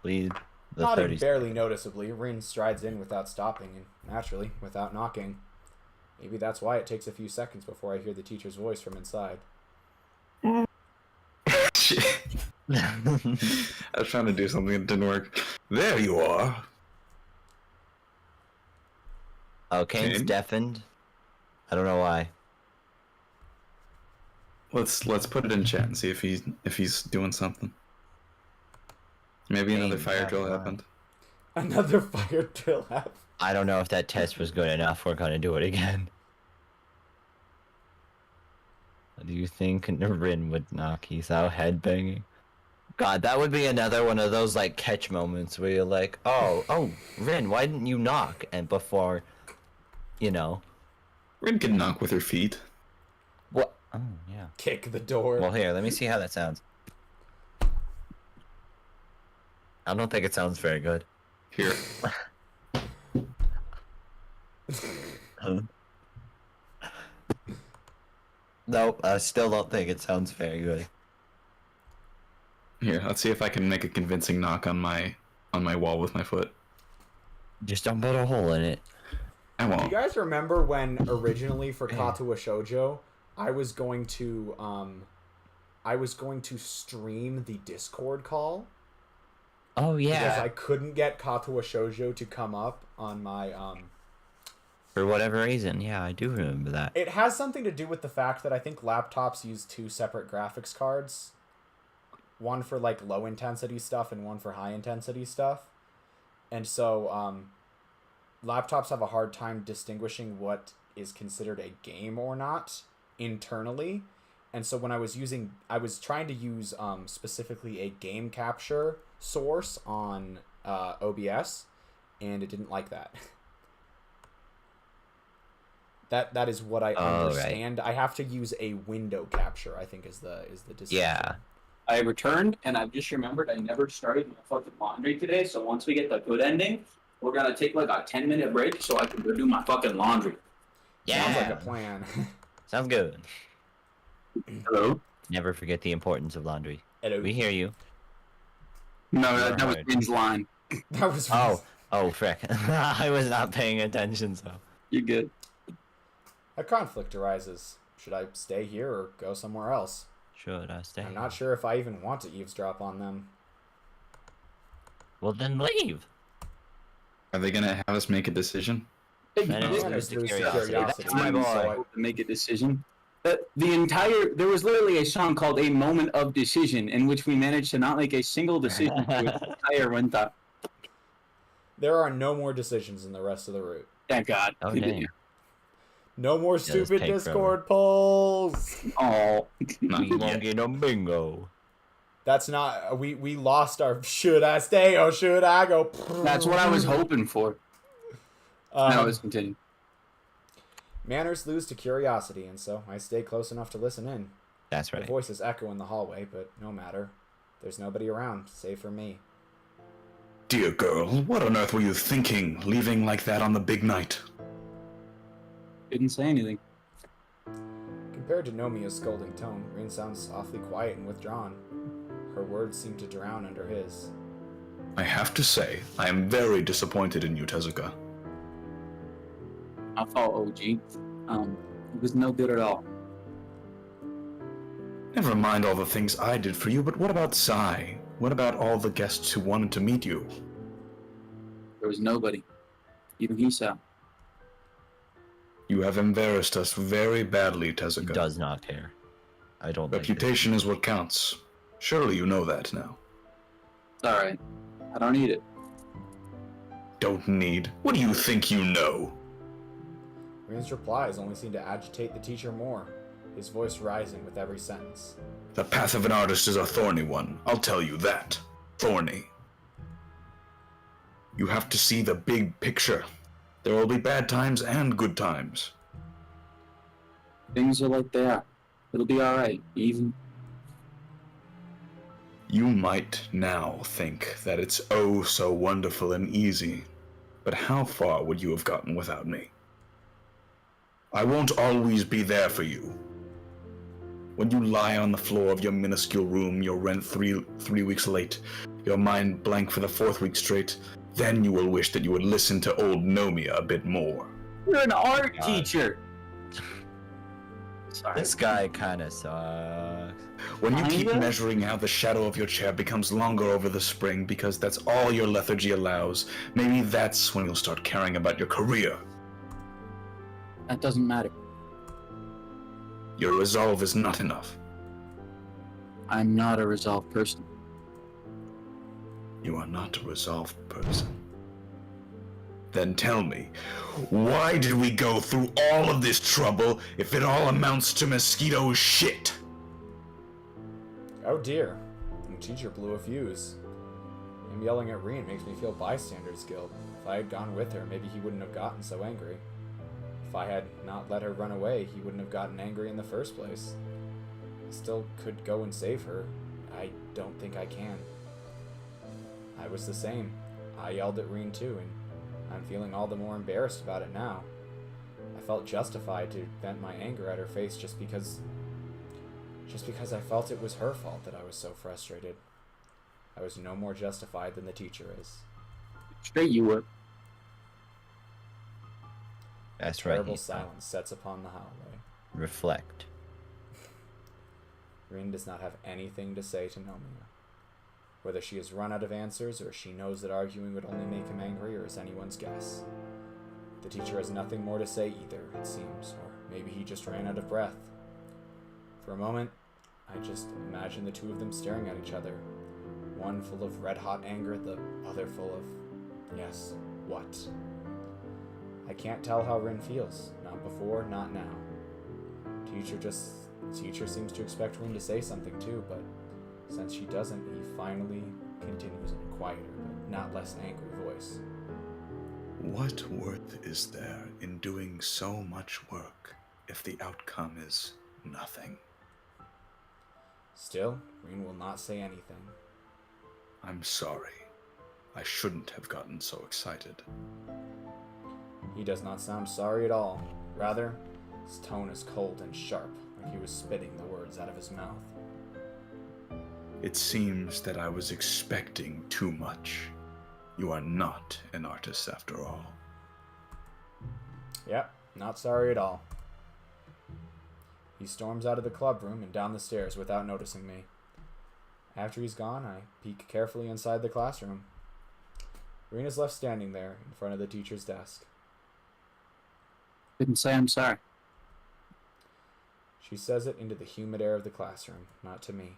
plead the Nodding 30s. barely noticeably, Rin strides in without stopping and, naturally, without knocking. Maybe that's why it takes a few seconds before I hear the teacher's voice from inside. Shit. I was trying to do something that didn't work. There you are. Oh, Kane's Kane? deafened. I don't know why. Let's put it in chat and see if he's doing something. Maybe another Kane, fire yeah, drill fine. happened. Another fire drill app. I don't know if that test was good enough. We're gonna do it again. Do you think Rin would knock Hisao headbanging? God, that would be another one of those like catch moments where you're like, oh, Rin, why didn't you knock? And before, you know, Rin can knock with her feet. what? Oh yeah. Kick the door. Well, here, let me see how that sounds. I don't think it sounds very good. Here. Nope, I still don't think it sounds very good. Here, let's see if I can make a convincing knock on my wall with my foot. Just don't put a hole in it. I Do you won't. guys remember when originally for Katawa Shoujo, I was going to stream the Discord call? Oh Because yeah. I couldn't get Katawa Shoujo to come up on my For whatever reason, yeah, I do remember that. It has something to do with the fact that I think laptops use two separate graphics cards. One for like low intensity stuff and one for high intensity stuff. And so laptops have a hard time distinguishing what is considered a game or not internally. And so when I was trying to use specifically a game capture source on OBS, and it didn't like that. That is what I understand. Right. I have to use a window capture, I think is the distinction. Yeah. I returned, and I've just remembered I never started my fucking laundry today, so once we get the good ending, we're gonna take like a 10-minute break so I can go do my fucking laundry. Yeah. Sounds like a plan. Sounds good. Hello? Never forget the importance of laundry. Hello. We hear you. No, that was Alright. Ben's line. That was Oh, frick. I was not paying attention, so. You're good. A conflict arises. Should I stay here or go somewhere else? Should I stay? I'm not sure if I even want to eavesdrop on them. Well, then leave. Are they gonna have us make a decision? Manners Manners lose lose to to curiosity. curiosity. That's my Time boy. to make a decision. There was literally a song called "A Moment of Decision" in which we managed to not make a single decision to the entire winter. There are no more decisions in the rest of the route. Thank God. Oh, dang. No more this stupid take Discord polls. Oh, Not We won't yet. get no bingo. That's not. We lost our. Should I stay or should I go? that's what I was hoping for. Now let's continue. Manners lose to curiosity, and so I stay close enough to listen in. That's The right. voices echo in the hallway, but no matter. There's nobody around, save for me. Dear girl, what on earth were you thinking, leaving like that on the big night? Didn't say anything. Compared to Nomiya's scolding tone, Rin sounds awfully quiet and withdrawn. Her words seem to drown under his. I have to say, I am very disappointed in you, Tezuka. I fought OG. It was no good at all. Never mind all the things I did for you, but what about Sai? What about all the guests who wanted to meet you? There was nobody. Even Hisao. You have embarrassed us very badly, He Tezuka. does not care. I don't like this. Reputation is what counts. Surely you know that now. It's alright. I don't need it. Don't need. What do you think you know? Rin's replies only seem to agitate the teacher more, his voice rising with every sentence. The path of an artist is a thorny one, I'll tell you that. Thorny. You have to see the big picture. There will be bad times and good times. Things are like they are. It'll be alright. Even. You might now think that it's oh so wonderful and easy, but how far would you have gotten without me? I won't always be there for you. When you lie on the floor of your minuscule room, your rent three weeks late, your mind blank for the 4th week straight, then you will wish that you would listen to old Nomiya a bit more. You're an art God. teacher! Sorry. This guy kind of sucks. When you keep Kinda? measuring how the shadow of your chair becomes longer over the spring because that's all your lethargy allows, maybe that's when you'll start caring about your career. That doesn't matter. Your resolve is not enough. I'm not a resolved person. You are not a resolved person. Then tell me, why did we go through all of this trouble if it all amounts to mosquito shit? Oh dear, the teacher blew a fuse. Him yelling at Rin makes me feel bystander's guilt. If I had gone with her, maybe he wouldn't have gotten so angry. If I had not let her run away, he wouldn't have gotten angry in the first place. I still could go and save her. I don't think I can. I was the same. I yelled at Rin too, and I'm feeling all the more embarrassed about it now. I felt justified to vent my anger at her face just because I felt it was her fault that I was so frustrated. I was no more justified than the teacher is. Straight you were. That's right. Terrible Hisao. silence sets upon the hallway. Reflect. Rin does not have anything to say to Nomiya. Whether she has run out of answers or she knows that arguing would only make him angrier is anyone's guess. The teacher has nothing more to say either, it seems, or maybe he just ran out of breath. For a moment, I just imagine the two of them staring at each other, one full of red-hot anger, the other full of, yes, what? I can't tell how Rin feels, not before, not now. Teacher seems to expect Rin to say something too, but since she doesn't, he finally continues in a quieter, but not less angry voice. What worth is there in doing so much work if the outcome is nothing? Still, Rin will not say anything. I'm sorry. I shouldn't have gotten so excited. He does not sound sorry at all. Rather, his tone is cold and sharp, like he was spitting the words out of his mouth. It seems that I was expecting too much. You are not an artist after all. Yep, not sorry at all. He storms out of the club room and down the stairs without noticing me. After he's gone, I peek carefully inside the classroom. Rin is left standing there in front of the teacher's desk. Didn't say I'm sorry. She says it into the humid air of the classroom, not to me.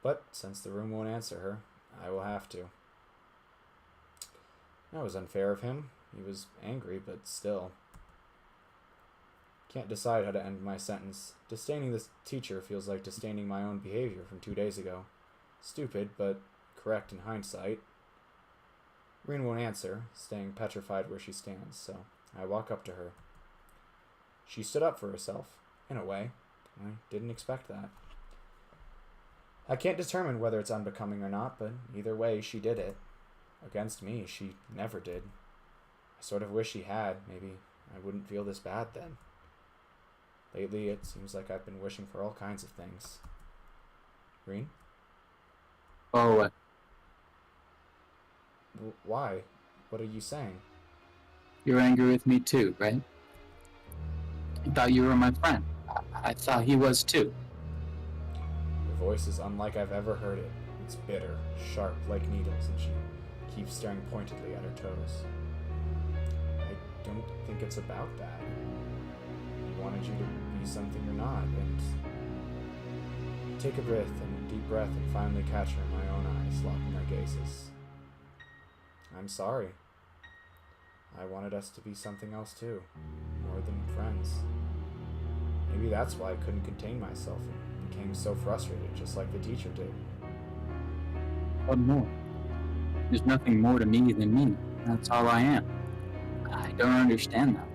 But since the room won't answer her, I will have to. That was unfair of him. He was angry, but still. Can't decide how to end my sentence. Disdaining this teacher feels like disdaining my own behavior from 2 days ago. Stupid, but correct in hindsight. Rin won't answer, staying petrified where she stands, so I walk up to her. She stood up for herself, in a way. I didn't expect that. I can't determine whether it's unbecoming or not, but either way, she did it. Against me, she never did. I sort of wish she had. Maybe I wouldn't feel this bad then. Lately, it seems like I've been wishing for all kinds of things. Rin? Oh, Why? What are you saying? you're angry with me too, right? I thought you were my friend. I thought he was too. Her voice is unlike I've ever heard it. It's bitter, sharp like needles, and she keeps staring pointedly at her toes. I don't think it's about that. He wanted you to be something you're not, and take a breath and a deep breath and finally catch her in my own eyes, locking our gazes. I'm sorry. I wanted us to be something else too, more than friends. Maybe that's why I couldn't contain myself and became so frustrated, just like the teacher did. What more? There's nothing more to me than me. That's all I am. I don't understand that.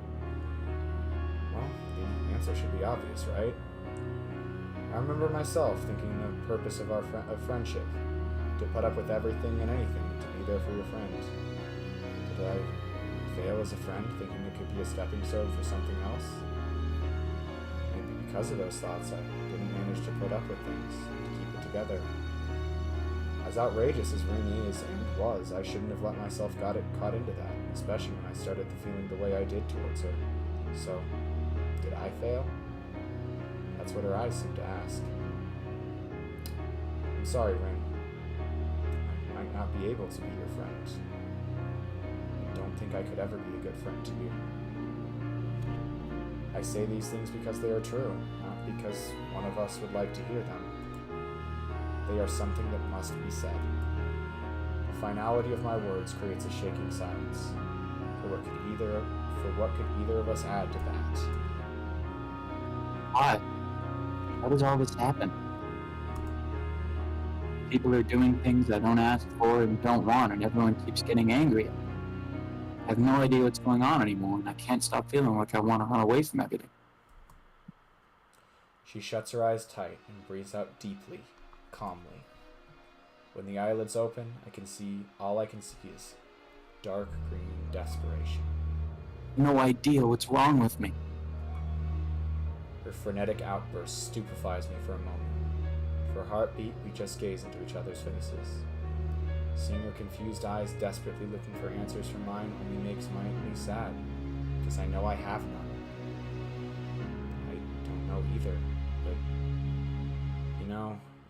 Well, the answer should be obvious, right? I remember myself thinking the purpose of our friendship, to put up with everything and anything, to be there for your friend. Did I fail as a friend, thinking it could be a stepping stone for something else? Maybe because of those thoughts, I didn't manage to put up with things, to keep it together. As outrageous as Rin is and was, I shouldn't have let myself caught into that, especially when I started feeling the way I did towards her. So, did I fail? That's what her eyes seemed to ask. I'm sorry, Rin. I might not be able to be your friend. I don't think I could ever be a good friend to you. I say these things because they are true, not because one of us would like to hear them. They are something that must be said. The finality of my words creates a shaking silence. For what could either of us add to that? Why? How does all this happen? People are doing things I don't ask for and don't want, and everyone keeps getting angry. I have no idea what's going on anymore, and I can't stop feeling like I want to run away from everything. She shuts her eyes tight and breathes out deeply, calmly. When the eyelids open, all I can see is dark green desperation. No idea what's wrong with me. Her frenetic outburst stupefies me for a moment. For a heartbeat, we just gaze into each other's faces. Seeing her confused eyes desperately looking for answers from mine only makes me sad, because I know I have none. I don't know either, but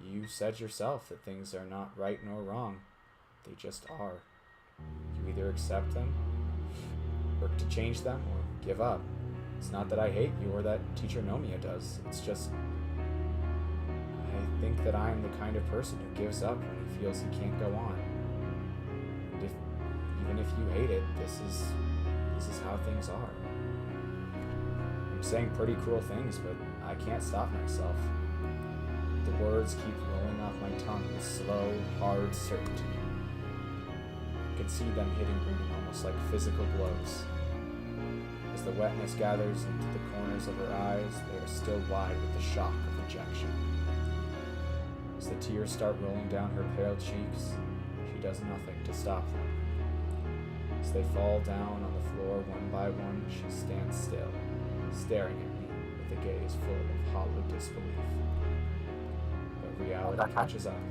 you said yourself that things are not right nor wrong. They just are. You either accept them, work to change them, or give up. It's not that I hate you or that Teacher Nomiya does. It's just I think that I am the kind of person who gives up when he feels he can't go on. And even if you hate it, this is how things are. I'm saying pretty cruel things, but I can't stop myself. The words keep rolling off my tongue with slow, hard certainty. I can see them hitting Rin almost like physical blows. As the wetness gathers into the corners of her eyes, they are still wide with the shock of rejection. As the tears start rolling down her pale cheeks, she does nothing to stop them. As they fall down on the floor one by one, she stands still, staring at me with a gaze full of hollow disbelief. But reality catches up.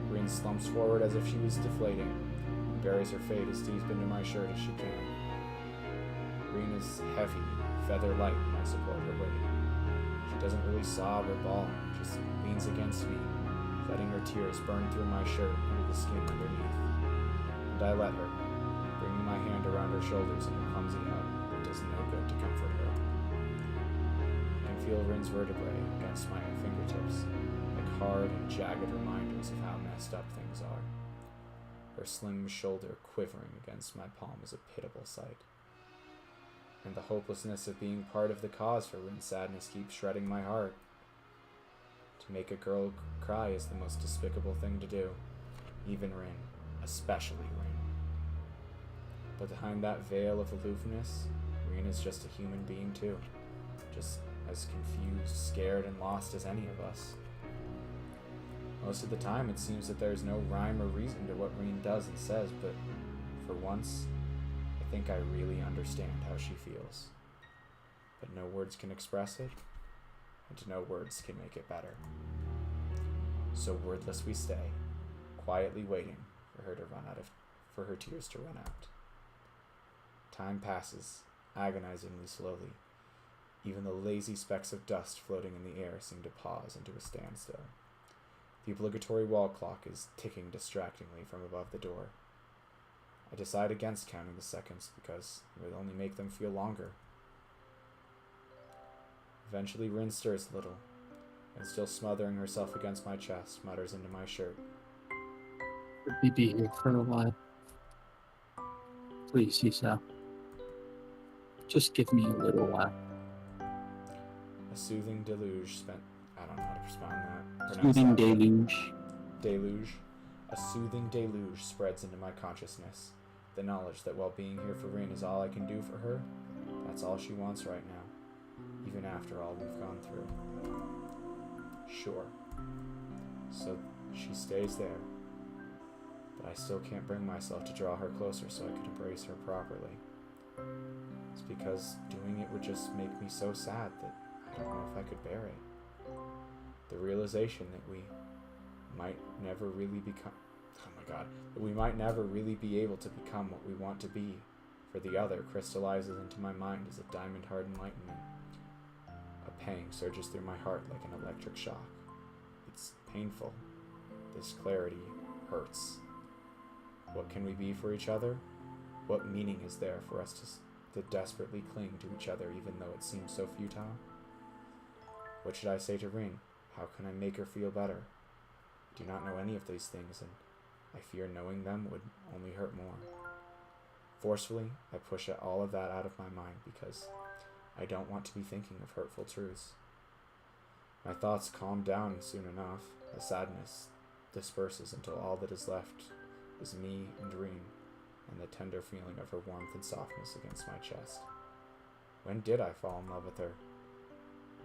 Rin slumps forward as if she was deflating, and buries her face as deep into my shirt as she can. Rin is heavy, feather-light when I support her weight. She doesn't really sob or bawl, just leans against me, letting her tears burn through my shirt into the skin underneath. And I let her, bringing my hand around her shoulders in a clumsy hug that does no good to comfort her. I can feel Rin's vertebrae against my fingertips, like hard and jagged reminders of how messed up things are. Her slim shoulder quivering against my palm is a pitiable sight. And the hopelessness of being part of the cause for Rin's sadness keeps shredding my heart. To make a girl cry is the most despicable thing to do. Even Rin, especially Rin. But behind that veil of aloofness, Rin is just a human being too. Just as confused, scared, and lost as any of us. Most of the time, it seems that there's no rhyme or reason to what Rin does and says, but for once, I think I really understand how she feels. But no words can express it, and no words can make it better. So wordless we stay, quietly waiting for her tears to run out. Time passes, agonizingly slowly. Even the lazy specks of dust floating in the air seem to pause into a standstill. The obligatory wall clock is ticking distractingly from above the door. I decide against counting the seconds because it would only make them feel longer. Eventually Rin stirs a little, and still smothering herself against my chest, mutters into my shirt. Let me be here for a while. Please, Hisao. Just give me a little while. A soothing deluge spent... I don't know how to pronounce Soothing that. deluge. Deluge. A soothing deluge spreads into my consciousness. The knowledge that while being here for Rin is all I can do for her, that's all she wants right now, even after all we've gone through. Sure. So she stays there, but I still can't bring myself to draw her closer so I could embrace her properly. It's because doing it would just make me so sad that I don't know if I could bear it. The realization that we might never really become... that we might never really be able to become what we want to be for the other crystallizes into my mind as a diamond-hard enlightenment. A pang surges through my heart like an electric shock. It's painful. This clarity hurts. What can we be for each other? What meaning is there for us to desperately cling to each other even though it seems so futile? What should I say to Rin? How can I make her feel better? I do not know any of these things, and I fear knowing them would only hurt more. Forcefully, I push all of that out of my mind because I don't want to be thinking of hurtful truths. My thoughts calm down soon enough. The sadness disperses until all that is left is me and Rin, and the tender feeling of her warmth and softness against my chest. When did I fall in love with her?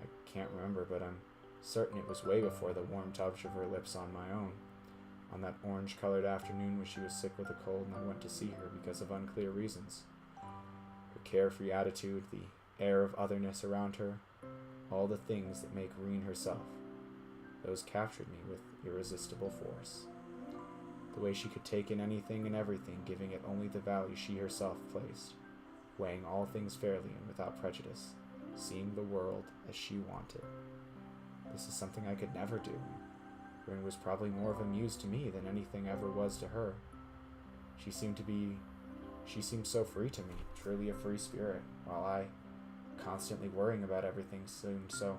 I can't remember, but I'm certain it was way before the warm touch of her lips on my own. On that orange-colored afternoon when she was sick with a cold and I went to see her because of unclear reasons. Her carefree attitude, the air of otherness around her, all the things that make Rin herself, those captured me with irresistible force. The way she could take in anything and everything, giving it only the value she herself placed, weighing all things fairly and without prejudice, seeing the world as she wanted. This is something I could never do. Rin was probably more of a muse to me than anything ever was to her. She seemed so free to me, truly a free spirit, while I, constantly worrying about everything, seemed so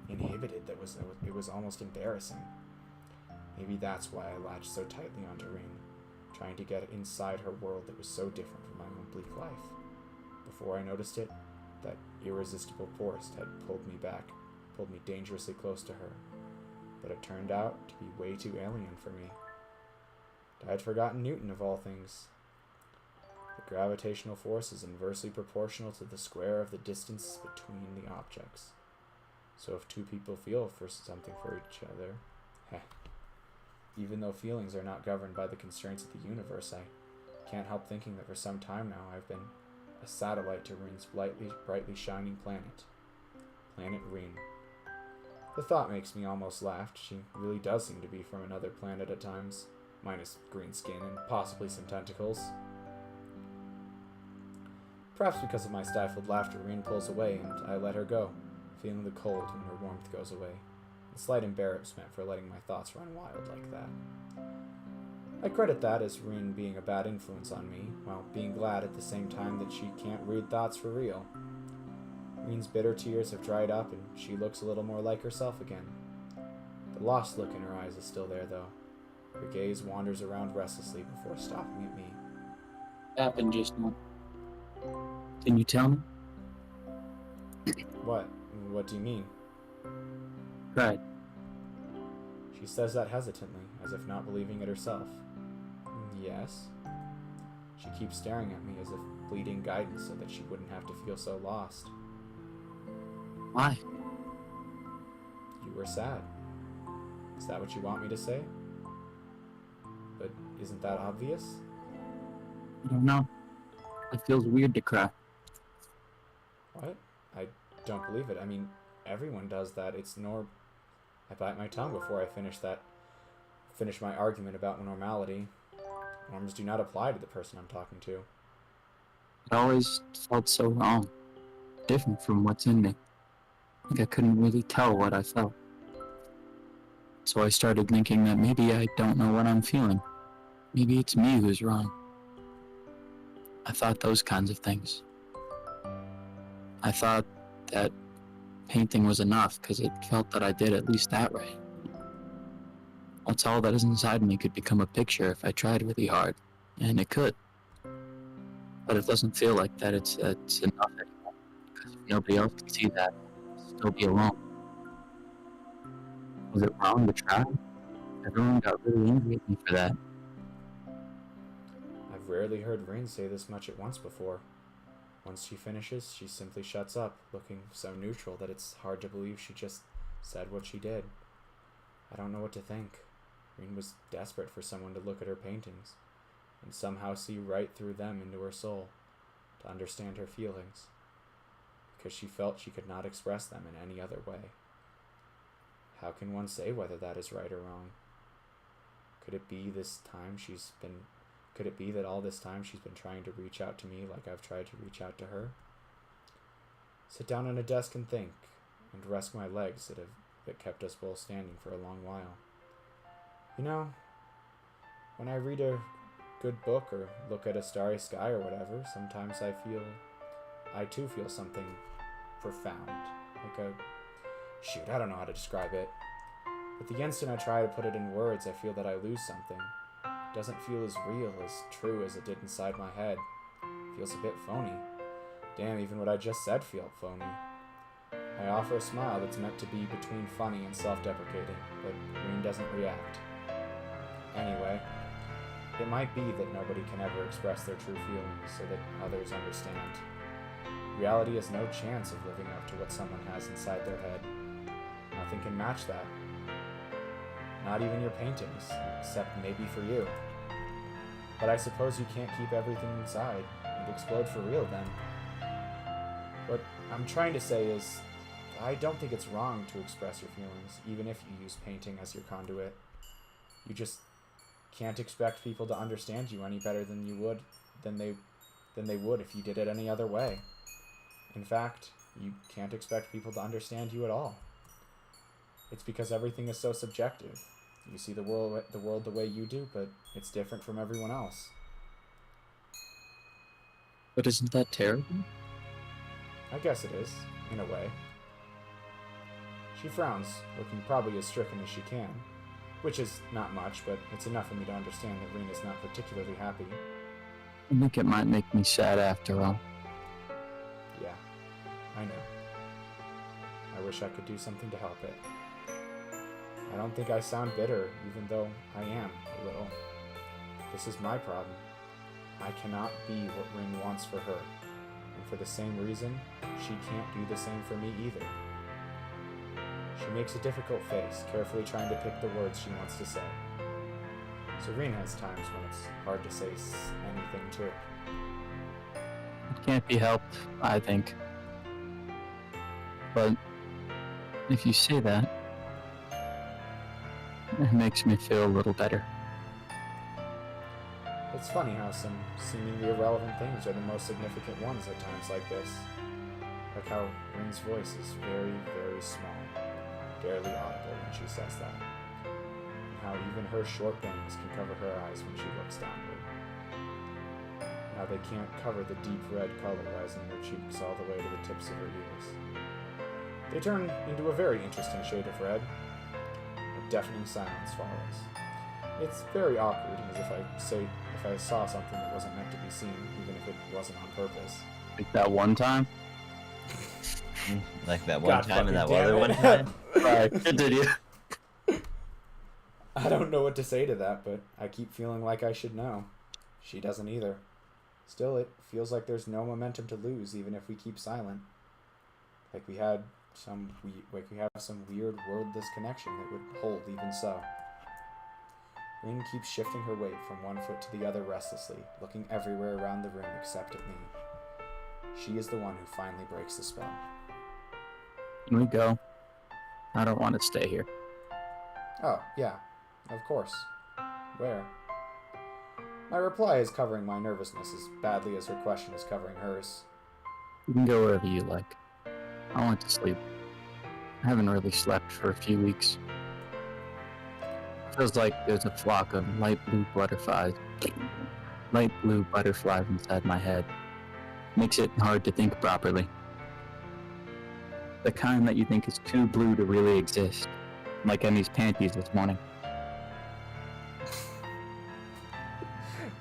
inhibited that it was almost embarrassing. Maybe that's why I latched so tightly onto Rin, trying to get inside her world that was so different from my own bleak life. Before I noticed it, that irresistible force had pulled me dangerously close to her. But it turned out to be way too alien for me. I had forgotten Newton of all things. The gravitational force is inversely proportional to the square of the distance between the objects. So if two people feel for something for each other, even though feelings are not governed by the constraints of the universe, I can't help thinking that for some time now I've been a satellite to Rin's brightly shining planet. Planet Rin. The thought makes me almost laugh. She really does seem to be from another planet at times, minus green skin and possibly some tentacles. Perhaps because of my stifled laughter, Rin pulls away, and I let her go, feeling the cold when her warmth goes away. A slight embarrassment for letting my thoughts run wild like that. I credit that as Rin being a bad influence on me, while being glad at the same time that she can't read thoughts for real. Rin's bitter tears have dried up, and she looks a little more like herself again. The lost look in her eyes is still there, though. Her gaze wanders around restlessly before stopping at me. Happened just now. Can you tell me? What? What do you mean? Right. She says that hesitantly, as if not believing it herself. Yes. She keeps staring at me as if pleading guidance so that she wouldn't have to feel so lost. Why? You were sad. Is that what you want me to say? But isn't that obvious? I don't know. It feels weird to cry. What? I don't believe it. I mean, everyone does that. I bite my tongue before I finish my argument about normality. Norms do not apply to the person I'm talking to. It always felt so wrong. Different from what's in me. Like I couldn't really tell what I felt. So I started thinking that maybe I don't know what I'm feeling. Maybe it's me who's wrong. I thought those kinds of things. I thought that painting was enough because it felt that I did at least that right. That's all that is inside me could become a picture if I tried really hard, and it could. But it doesn't feel like that. It's enough anymore because if nobody else can see that, I'll still be alone. Was it wrong to try? Everyone got really angry at me for that. I've rarely heard Rin say this much at once before. Once she finishes, she simply shuts up, looking so neutral that it's hard to believe she just said what she did. I don't know what to think. Rin was desperate for someone to look at her paintings, and somehow see right through them into her soul, to understand her feelings, because she felt she could not express them in any other way. How can one say whether that is right or wrong? Could it be that all this time she's been trying to reach out to me like I've tried to reach out to her? Sit down on a desk and think, and rest my legs that kept us both standing for a long while. You know, when I read a good book or look at a starry sky or whatever, sometimes I too feel something profound. I don't know how to describe it. But the instant I try to put it in words, I feel that I lose something. It doesn't feel as real, as true as it did inside my head. It feels a bit phony. Damn, even what I just said felt phony. I offer a smile that's meant to be between funny and self-deprecating, but Rin doesn't react. Anyway, it might be that nobody can ever express their true feelings so that others understand. Reality has no chance of living up to what someone has inside their head. Nothing can match that. Not even your paintings, except maybe for you. But I suppose you can't keep everything inside. You'd explode for real then. What I'm trying to say is, I don't think it's wrong to express your feelings, even if you use painting as your conduit. You just can't expect people to understand you any better than they would if you did it any other way. In fact, you can't expect people to understand you at all. It's because everything is so subjective. You see the world the way you do, but it's different from everyone else. But isn't that terrible? I guess it is, in a way. She frowns, looking probably as stricken as she can, which is not much, but it's enough for me to understand that Rin is not particularly happy. I think it might make me sad after all. Yeah, I know. I wish I could do something to help it. I don't think I sound bitter, even though I am, a little. This is my problem. I cannot be what Rin wants for her, and for the same reason, she can't do the same for me either. She makes a difficult face, carefully trying to pick the words she wants to say. Serene has times when it's hard to say anything too. It can't be helped, I think. But if you say that, it makes me feel a little better. It's funny how some seemingly irrelevant things are the most significant ones at times like this. Like how Rin's voice is very, very small, barely audible when she says that. And how even her short bangs can cover her eyes when she looks downward. And how they can't cover the deep red color rising in her cheeks all the way to the tips of her ears. They turn into a very interesting shade of red. A deafening silence follows. It's very awkward, as if I saw something that wasn't meant to be seen, even if it wasn't on purpose. Like that one time? Like that one God time and that fucking other damn one it. time. Right, continue. I don't know what to say to that, but I keep feeling like I should know. She doesn't either. Still, it feels like there's no momentum to lose, even if we keep silent. Like we have some weird wordless connection that would hold even so. Rin keeps shifting her weight from one foot to the other restlessly, looking everywhere around the room except at me. She is the one who finally breaks the spell. Can we go? I don't want to stay here. Oh, yeah, of course. Where? My reply is covering my nervousness as badly as her question is covering hers. You can go wherever you like. I want to sleep. I haven't really slept for a few weeks. Feels like there's a flock of light blue butterflies inside my head. Makes it hard to think properly. The kind that you think is too blue to really exist. Like Emmy's panties this morning.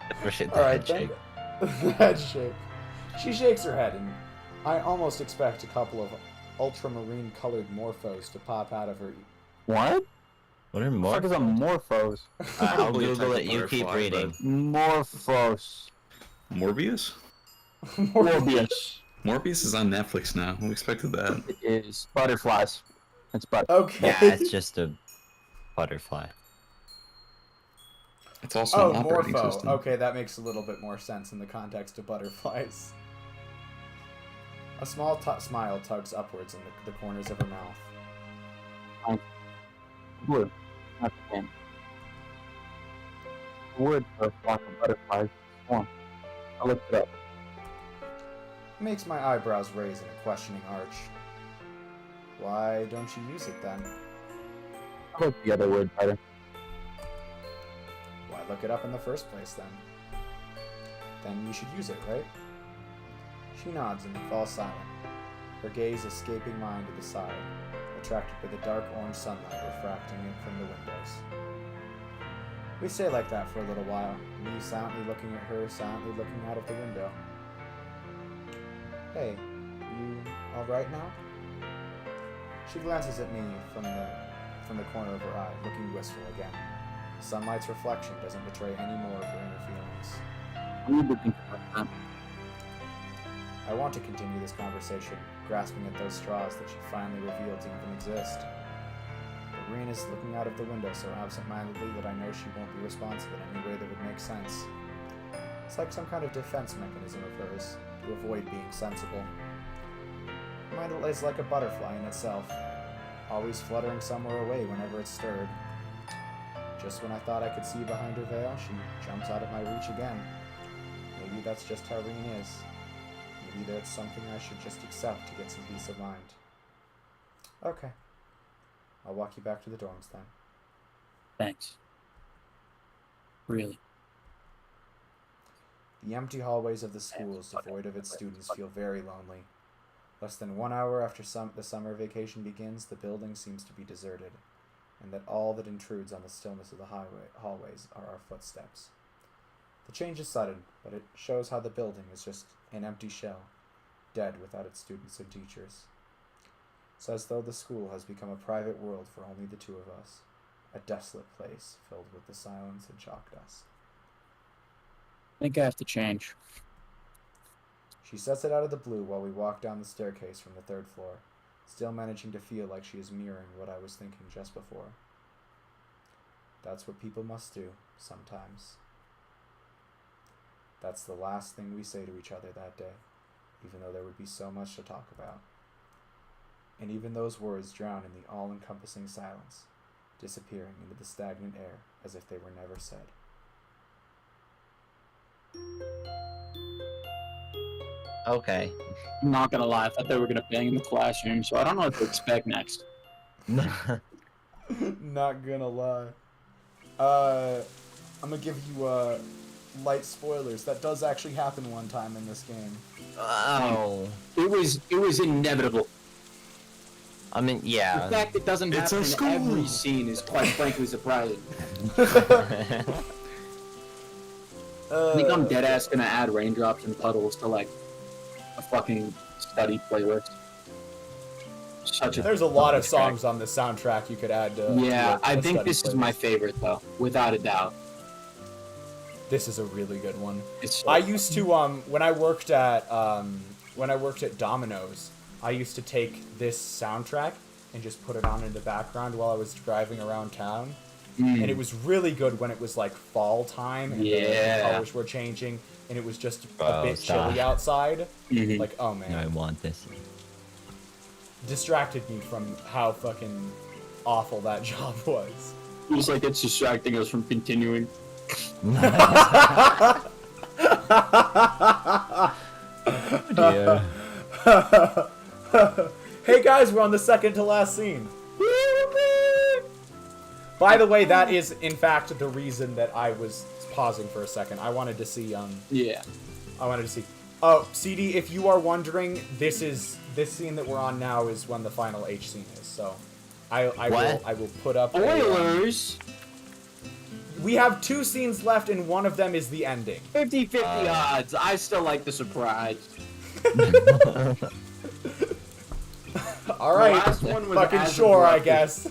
Appreciate the Alright, head shake. the head shake. She shakes her head, and I almost expect a couple of ultramarine colored morphos to pop out of her. What? What are What more? is a morphos? I'll Probably a Google type it. of You keep butterfly, reading. Morphos. Morbius? Morbius. Morbius is on Netflix now. Who expected that? It is butterflies. It's Okay. Yeah, it's just a butterfly. It's also Oh, an operating morpho. system. Okay, that makes a little bit more sense in the context of butterflies. A small smile tugs upwards in the corners of her mouth. Blue. Not the same. Wood for a flock of butterflies. Swarm. I looked it up. Makes my eyebrows raise in a questioning arch. Why don't you use it then? I like the other word better. Why look it up in the first place then? Then you should use it, right? She nods and falls silent, her gaze escaping mine to the side, attracted by the dark orange sunlight refracting it from the windows. We stay like that for a little while, me silently looking at her, silently looking out of the window. Hey, you alright now? She glances at me from the corner of her eye, looking wistful again. The sunlight's reflection doesn't betray any more of her inner feelings. I need to think about that. I want to continue this conversation, grasping at those straws that she finally revealed to even exist. But Rin is looking out of the window so absent-mindedly that I know she won't be responsive in any way that would make sense. It's like some kind of defense mechanism of hers, to avoid being sensible. Mind is like a butterfly in itself, always fluttering somewhere away whenever it's stirred. Just when I thought I could see behind her veil, she jumps out of my reach again. Maybe that's just how Rin is. Maybe that's something I should just accept to get some peace of mind. Okay. I'll walk you back to the dorms then. Thanks. Really. The empty hallways of the schools, devoid of its students, feel very lonely. Less than 1 hour after the summer vacation begins, the building seems to be deserted, and that all that intrudes on the stillness of the hallways are our footsteps. The change is sudden, but it shows how the building is just an empty shell, dead without its students and teachers. It's as though the school has become a private world for only the two of us, a desolate place filled with the silence and chalk dust. I think I have to change. She sets it out of the blue while we walk down the staircase from the third floor, still managing to feel like she is mirroring what I was thinking just before. That's what people must do, sometimes. That's the last thing we say to each other that day, even though there would be so much to talk about. And even those words drown in the all-encompassing silence, disappearing into the stagnant air as if they were never said. Okay. I'm not gonna lie, I thought they were gonna bang in the classroom, so I don't know what to expect next. Not gonna lie. I'm gonna give you light spoilers. That does actually happen one time in this game. Oh. It was inevitable. I mean, The yeah. fact it doesn't It's happen a in school. every scene is quite frankly surprising. I think I'm dead ass gonna add raindrops and puddles to like a fucking study playlist. Such a There's a lot of fucking track. songs on the soundtrack you could add to. Yeah, to a I think study this is my playlist. favorite though, without a doubt. This is a really good one. It's so I used to when I worked at Domino's, I used to take this soundtrack and just put it on in the background while I was driving around town. And it was really good when it was like fall time and the Yeah. colors were changing and it was just a Oh, bit stop. chilly outside. Mhm. Like, oh man. I want this. Distracted me from how fucking awful that job was. It's like it's distracting us from continuing. Dear. Hey guys, we're on the second to last scene. By the way, that is in fact the reason that I was pausing for a second. I wanted to see Yeah. Oh, CD, if you are wondering, this scene that we're on now is when the final H scene is. So I will put up Spoilers! We have 2 scenes left and one of them is the ending. 50-50 odds. I still like the surprise. All right. last one was Fucking as sure, I abrupt. guess.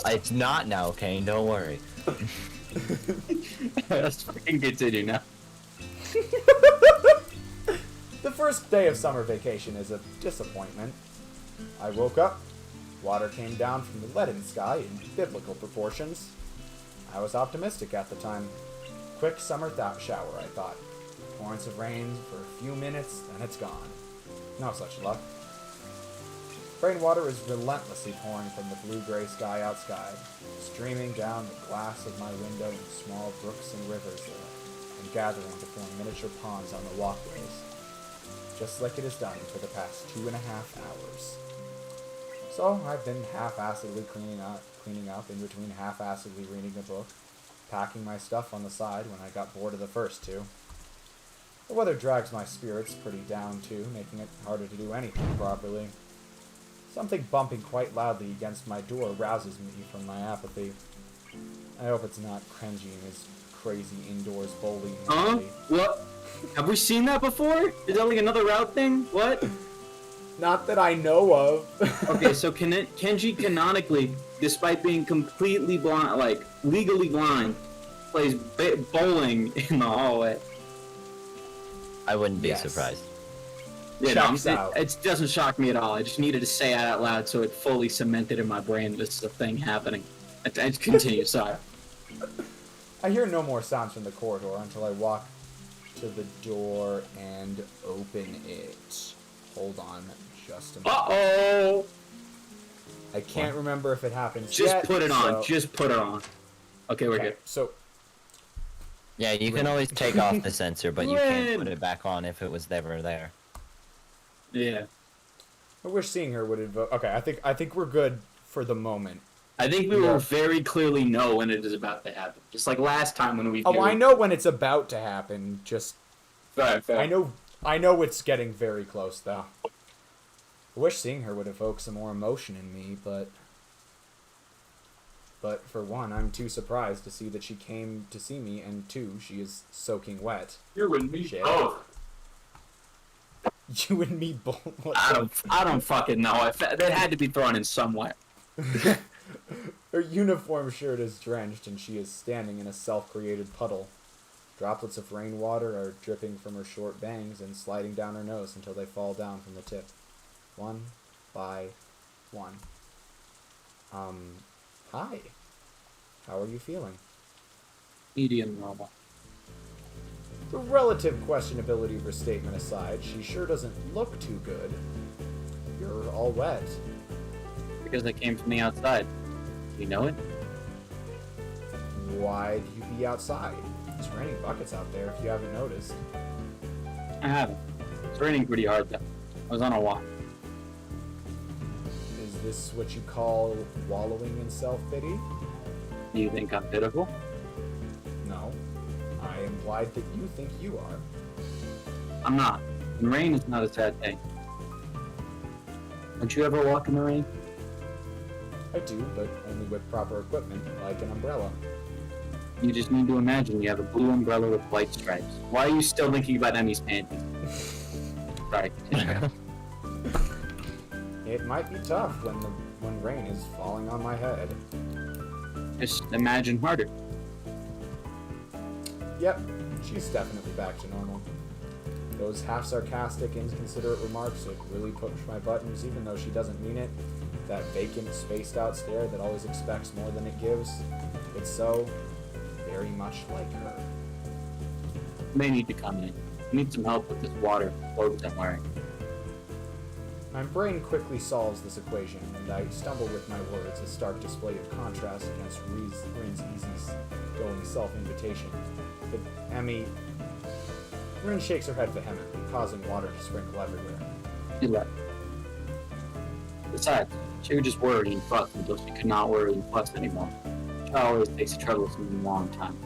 It's not now, Kane. Don't worry. Let's freaking continue now. The first day of summer vacation is a disappointment. I woke up. Water came down from the leaden sky in biblical proportions. I was optimistic at the time. Quick summer shower, I thought. Torrents of rain for a few minutes, then it's gone. No such luck. Rainwater is relentlessly pouring from the blue-gray sky outside, streaming down the glass of my window in small brooks and rivers and gathering to form miniature ponds on the walkways, just like it has done for the past 2.5 hours. So I've been half-assedly cleaning up in between half-assedly reading a book, packing my stuff on the side when I got bored of the first 2. The weather drags my spirits pretty down too, making it harder to do anything properly. Something bumping quite loudly against my door rouses me from my apathy. I hope it's not Krenji and his crazy indoors bullying. Huh? What? Have we seen that before? Is that like another route thing? What? Not that I know of. Okay, so Kenji canonically, despite being completely blind, like legally blind, plays bowling in the hallway. I wouldn't be Yes. surprised. You Checks know, out. it doesn't shock me at all. I just needed to say it out loud so it fully cemented in my brain this is a thing happening. I continue, sorry. I hear no more sounds from the corridor until I walk to the door and open it. Hold on just a minute. Uh-oh! I can't remember if it happens Just yet, put it on. so- Just put it on. Okay, we're Okay, good. so Yeah, you can always take off the sensor, but you can't Ren! put it back on if it was never there. Yeah. I wish seeing her would invoke. Okay, I think we're good for the moment. I think we Yeah. will very clearly know when it is about to happen. Just like last time when we Oh, do. I know when it's about to happen. Just Fair. I know it's getting very close though. I wish seeing her would evoke some more emotion in me, but for one, I'm too surprised to see that she came to see me, and 2, she is soaking wet. You and me Shit. both. You and me both. I don't fucking know. That had to be thrown in somewhere. Her uniform shirt is drenched, and she is standing in a self-created puddle. Droplets of rainwater are dripping from her short bangs and sliding down her nose until they fall down from the tip. One by one. Hi. How are you feeling? Medium normal. The relative questionability of her statement aside, she sure doesn't look too good. You're all wet. Because I came from the outside. You know it? Why'd you be outside? It's raining buckets out there if you haven't noticed. I haven't. It's raining pretty hard though. I was on a walk. Is this what you call wallowing in self-pity? Do you think I'm pitiful? No. I implied that you think you are. I'm not. And rain is not a sad thing. Don't you ever walk in the rain? I do, but only with proper equipment, like an umbrella. You just need to imagine you have a blue umbrella with white stripes. Why are you still thinking about Emmy's panties? Sorry. It might be tough when rain is falling on my head. Just imagine harder. Yep, she's definitely back to normal. Those half-sarcastic, inconsiderate remarks that really push my buttons, even though she doesn't mean it. That vacant, spaced-out stare that always expects more than it gives. It's so very much like her. May need to come in. I need some help with this water clothes I'm wearing. My brain quickly solves this equation, and I stumble with my words, a stark display of contrast against Rin's easy-going self-invitation. But Emmy... Rin shakes her head vehemently, causing water to sprinkle everywhere. She left. Besides, she would just worry and fuss until she could not worry and fuss anymore. Which always takes a troublesome long time.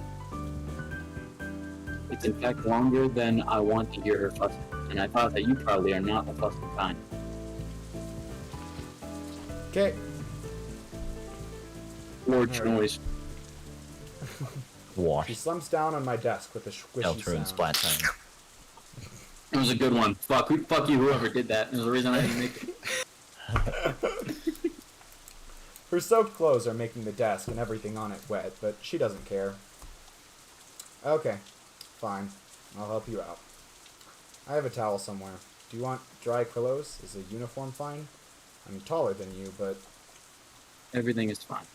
It's in fact longer than I want to hear her fussing, and I thought that you probably are not the fussing kind. Okay. Word Alright. noise. Wash. She slumps down on my desk with a squishy Shelter and sound. splat time. It was a good one. Fuck you, whoever did that. There's a reason I didn't make it. Her soaked clothes are making the desk and everything on it wet, but she doesn't care. Okay, fine. I'll help you out. I have a towel somewhere. Do you want dry clothes? Is a uniform fine? I'm taller than you, but Everything is fine.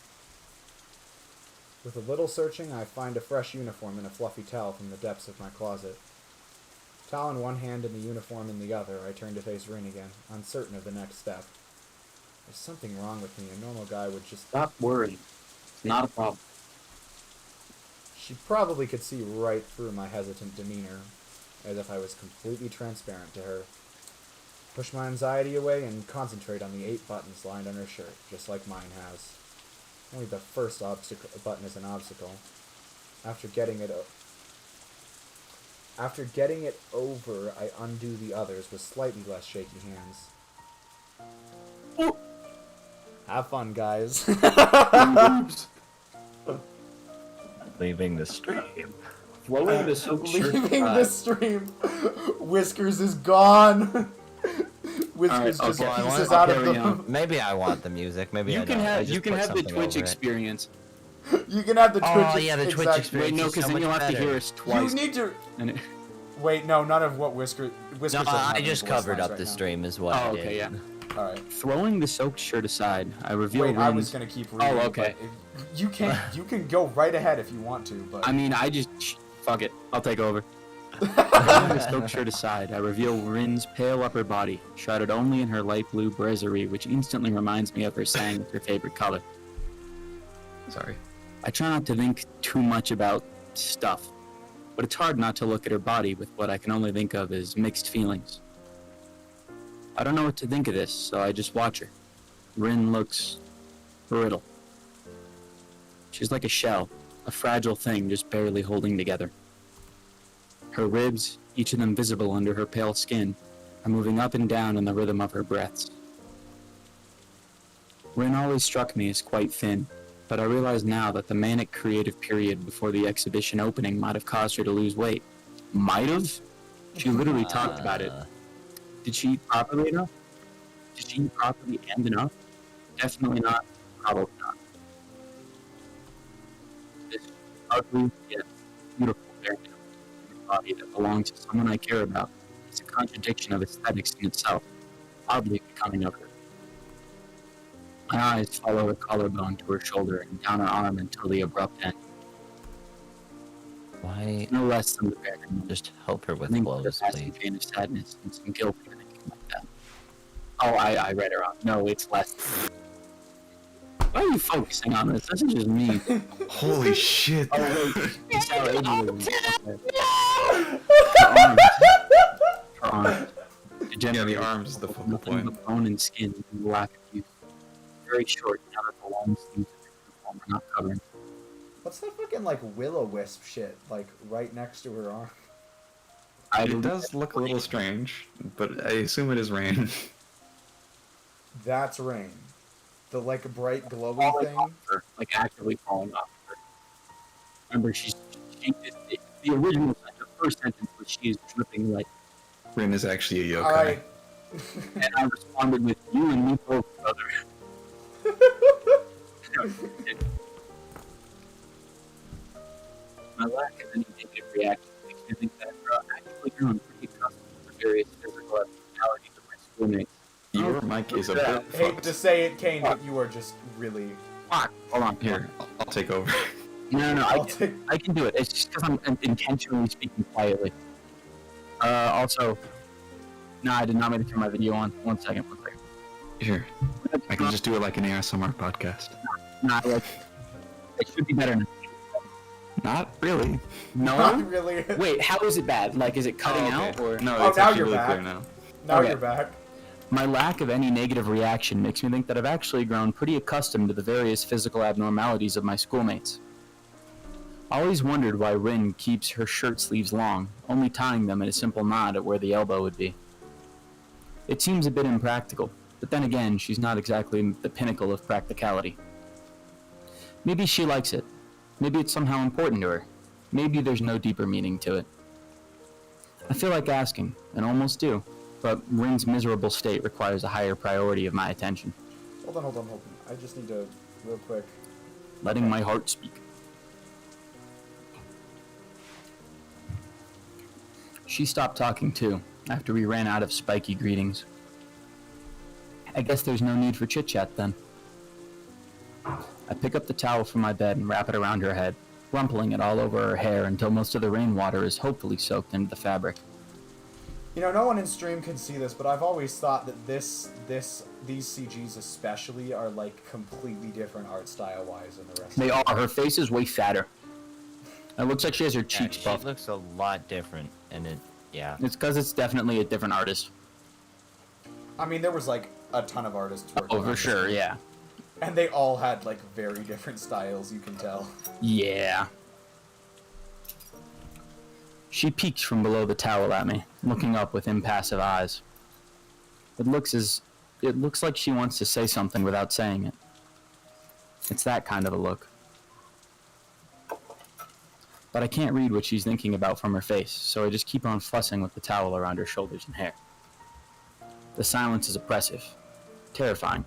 with a little searching, I find a fresh uniform and a fluffy towel from the depths of my closet. Towel in one hand and the uniform in the other, I turn to face Rin again, uncertain of the next step. There's something wrong with me. A normal guy would just... Stop worrying. It's not a problem. She probably could see right through my hesitant demeanor, as if I was completely transparent to her. Push my anxiety away and concentrate on the 8 buttons lined on her shirt, just like mine has. Only the first button is an obstacle. After getting it over, I undo the others with slightly less shaky hands. Oh. Have fun, guys. Leaving the stream. Flowing the silk shirt. Leaving the stream. Whiskers is gone. Whiskers Alright, just okay. pieces I'll out of carry them. on. Maybe I want the music. Maybe I You can don't. I have just you can put have the something Twitch over it. experience. You can have the Twitch. Oh yeah, the Twitch exact- experience. Wait, no, is because so then you'll much have to better. hear us twice. You need to. And it... Wait, no, none of what Whiskers. No, Whiskers doesn't have I any just voice covered lines up right the now. stream is what Oh, I okay, did. yeah. All right. Throwing the soaked shirt aside, I reveal Wait, I was Rin's... gonna keep reading. okay. But if, you can go right ahead if you want to, but I mean, fuck it. I'll take over. Throwing the soaked shirt aside, I reveal Rin's pale upper body, shrouded only in her light blue brazerie, which instantly reminds me of her saying it's her favorite color. Sorry. I try not to think too much about stuff, but it's hard not to look at her body with what I can only think of as mixed feelings. I don't know what to think of this, so I just watch her. Rin looks brittle. She's like a shell, a fragile thing just barely holding together. Her ribs, each of them visible under her pale skin, are moving up and down in the rhythm of her breaths. Rin always struck me as quite thin, but I realize now that the manic creative period before the exhibition opening might have caused her to lose weight. Might have? She literally talked about it. Did she eat properly enough? Did she eat properly and enough? Definitely not. Probably not. This ugly yet beautiful variant of the body that belongs to someone I care about is a contradiction of aesthetics in itself, oddly becoming of her. My eyes follow her collarbone to her shoulder and down her arm until the abrupt end. Why No less than the bare minimum. just help her I with think clothes, there's a please? vein of sadness and some guilt for thinking like that. Oh, I read it wrong. No, it's less. Why are you focusing on this? This is just me. Holy shit. Oh, wait. It's how it is. Her arms. Yeah, the arms is the focal nothing point. but bone and skin and lack of use. Very short now that the long sleeves of the uniform are not covering. What's that fucking like will-o-wisp shit like right next to her arm? It does look a little strange, but I assume it is rain. That's rain. The like bright glowy Falling thing. off her, like actively falling off her. Remember, the original, the first sentence was she is dripping wet, Rin is actually a yokai. Alright. and I responded with you and me both, brother. My lack of any negative reaction makes me think that I've actually grown pretty accustomed to the various physical abnormalities of my schoolmates. Your mic is a bit Hate fucked. to say it, Kane, but you are just really. Fuck. Hold on. Here, I'll take over. No, I'll take. I can do it. It's just because I'm intentionally speaking quietly. Also, no, I did not mean to turn my video on. 1 second. Here, I can just do it like an ASMR podcast. Not like it should be better now. Not really. No. Not really. Wait, how is it bad? Like, is it cutting out or? No, Oh, it's now actually you're really back. clear now. Now Okay. you're back. My lack of any negative reaction makes me think that I've actually grown pretty accustomed to the various physical abnormalities of my schoolmates. I always wondered why Rin keeps her shirt sleeves long, only tying them in a simple knot at where the elbow would be. It seems a bit impractical, but then again, she's not exactly the pinnacle of practicality. Maybe she likes it. Maybe it's somehow important to her. Maybe there's no deeper meaning to it. I feel like asking, and almost do, but Rin's miserable state requires a higher priority of my attention. Hold on. I just need to, real quick. Letting my heart speak. She stopped talking too, after we ran out of spiky greetings. I guess there's no need for chit-chat then. I pick up the towel from my bed and wrap it around her head, rumpling it all over her hair until most of the rainwater is hopefully soaked into the fabric. You know, no one in stream can see this, but I've always thought that these CGs especially are like completely different art style wise than the rest. They are. Her face is way fatter. It looks like she has her Yeah, cheeks she puffed. looks a lot different, and yeah. It's because it's definitely a different artist. I mean, there was like a ton of artists working Oh, on for this sure, one, yeah. and they all had like very different styles. You can tell. Yeah. She peeks from below the towel at me, looking up with impassive eyes. It looks like she wants to say something without saying it. It's that kind of a look. But I can't read what she's thinking about from her face, so I just keep on fussing with the towel around her shoulders and hair. The silence is oppressive, terrifying.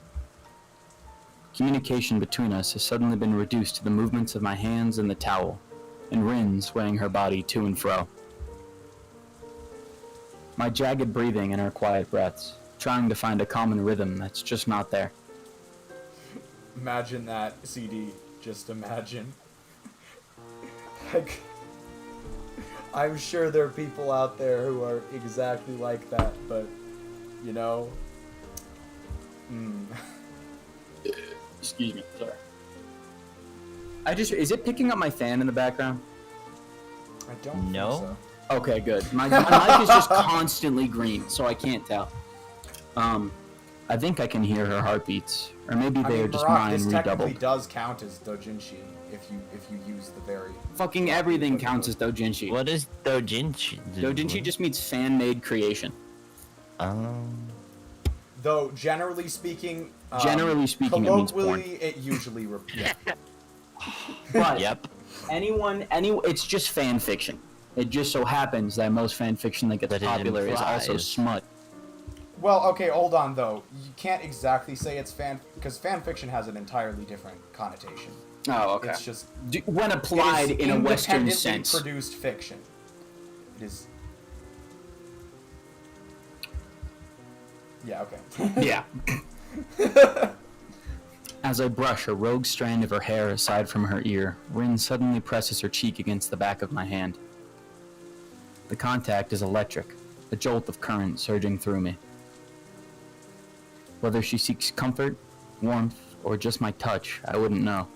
Communication between us has suddenly been reduced to the movements of my hands and the towel, and Rin swaying her body to and fro. My jagged breathing and her quiet breaths, trying to find a common rhythm that's just not there. Imagine that CD. Just imagine. Like, I'm sure there are people out there who are exactly like that, but you know. Excuse me, sorry. Is it picking up my fan in the background? I don't No. think so. Okay, good. My mic is just constantly green, so I can't tell. I think I can hear her heartbeats, or maybe I they mean, are just Marat, mine this technically redoubled. does count as doujinshi if you use the very. Fucking everything counts as doujinshi. What is doujinshi? Doujinshi just means fan-made creation. Though generally speaking, Generally speaking, it means porn. colloquially, it usually yeah. But Yep. it's just fan fiction. It just so happens that most fan fiction that gets But it popular is also implies- smut. Well, okay, hold on though. You can't exactly say it's because fan fiction has an entirely different connotation. Oh, okay. It's just When applied it is in a Western independently sense. produced fiction. It is. Yeah. Okay. Yeah. As I brush a rogue strand of her hair aside from her ear, Rin suddenly presses her cheek against the back of my hand. The contact is electric, a jolt of current surging through me. Whether she seeks comfort, warmth, or just my touch, I wouldn't know.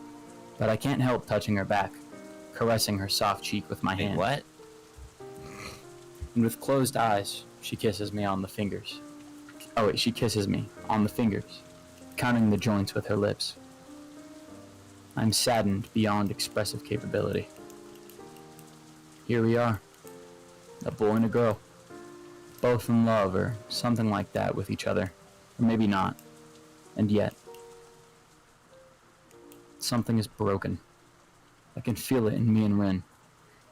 But I can't help touching her back, caressing her soft cheek with my Wait, hand. what? And with closed eyes, she kisses me on the fingers. Oh wait, she kisses me on the fingers, counting the joints with her lips. I'm saddened beyond expressive capability. Here we are, a boy and a girl, both in love or something like that with each other, or maybe not, and yet, something is broken. I can feel it in me and Rin,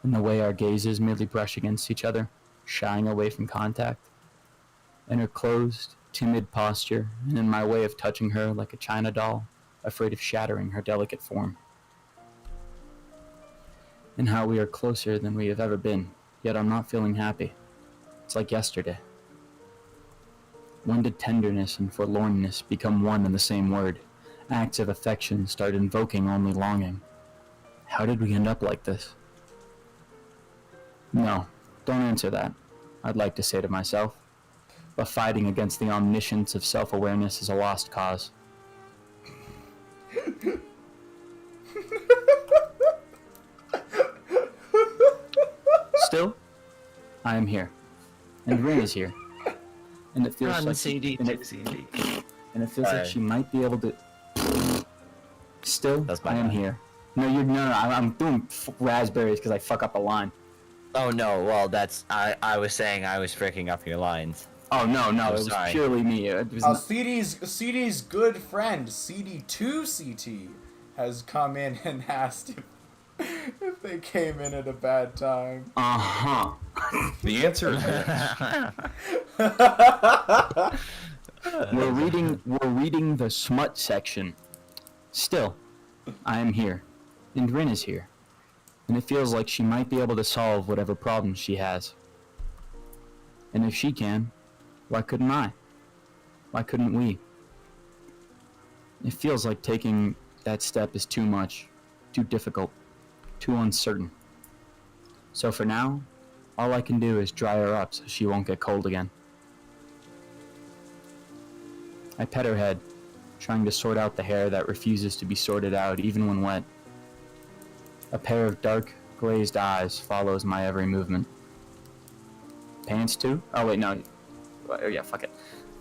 in the way our gazes merely brush against each other, shying away from contact, in her closed, timid posture, and in my way of touching her like a china doll, afraid of shattering her delicate form. And how we are closer than we have ever been, yet I'm not feeling happy. It's like yesterday. When did tenderness and forlornness become one and the same word? Acts of affection start invoking only longing. How did we end up like this? No, don't answer that, I'd like to say to myself. But fighting against the omniscience of self-awareness is a lost cause. Still, I am here, and Rin is here, and it feels like CD. and it feels like she might be able to. Still, That's my I am line. here. No, I'm doing raspberries because I fuck up a line. Oh no, well that's I was saying I was freaking up your lines. Oh no, it was sorry. purely me. It was CD's good friend, CD2CT, has come in and asked if they came in at a bad time. Uh-huh. The answer is yes. We're reading the smut section. Still, I am here, and Rin is here, and it feels like she might be able to solve whatever problems she has. And if she can, why couldn't I? Why couldn't we? It feels like taking that step is too much, too difficult, too uncertain. So for now, all I can do is dry her up so she won't get cold again. I pet her head, trying to sort out the hair that refuses to be sorted out even when wet. A pair of dark, glazed eyes follows my every movement. Pants too? Oh wait, no. Yeah, fuck it.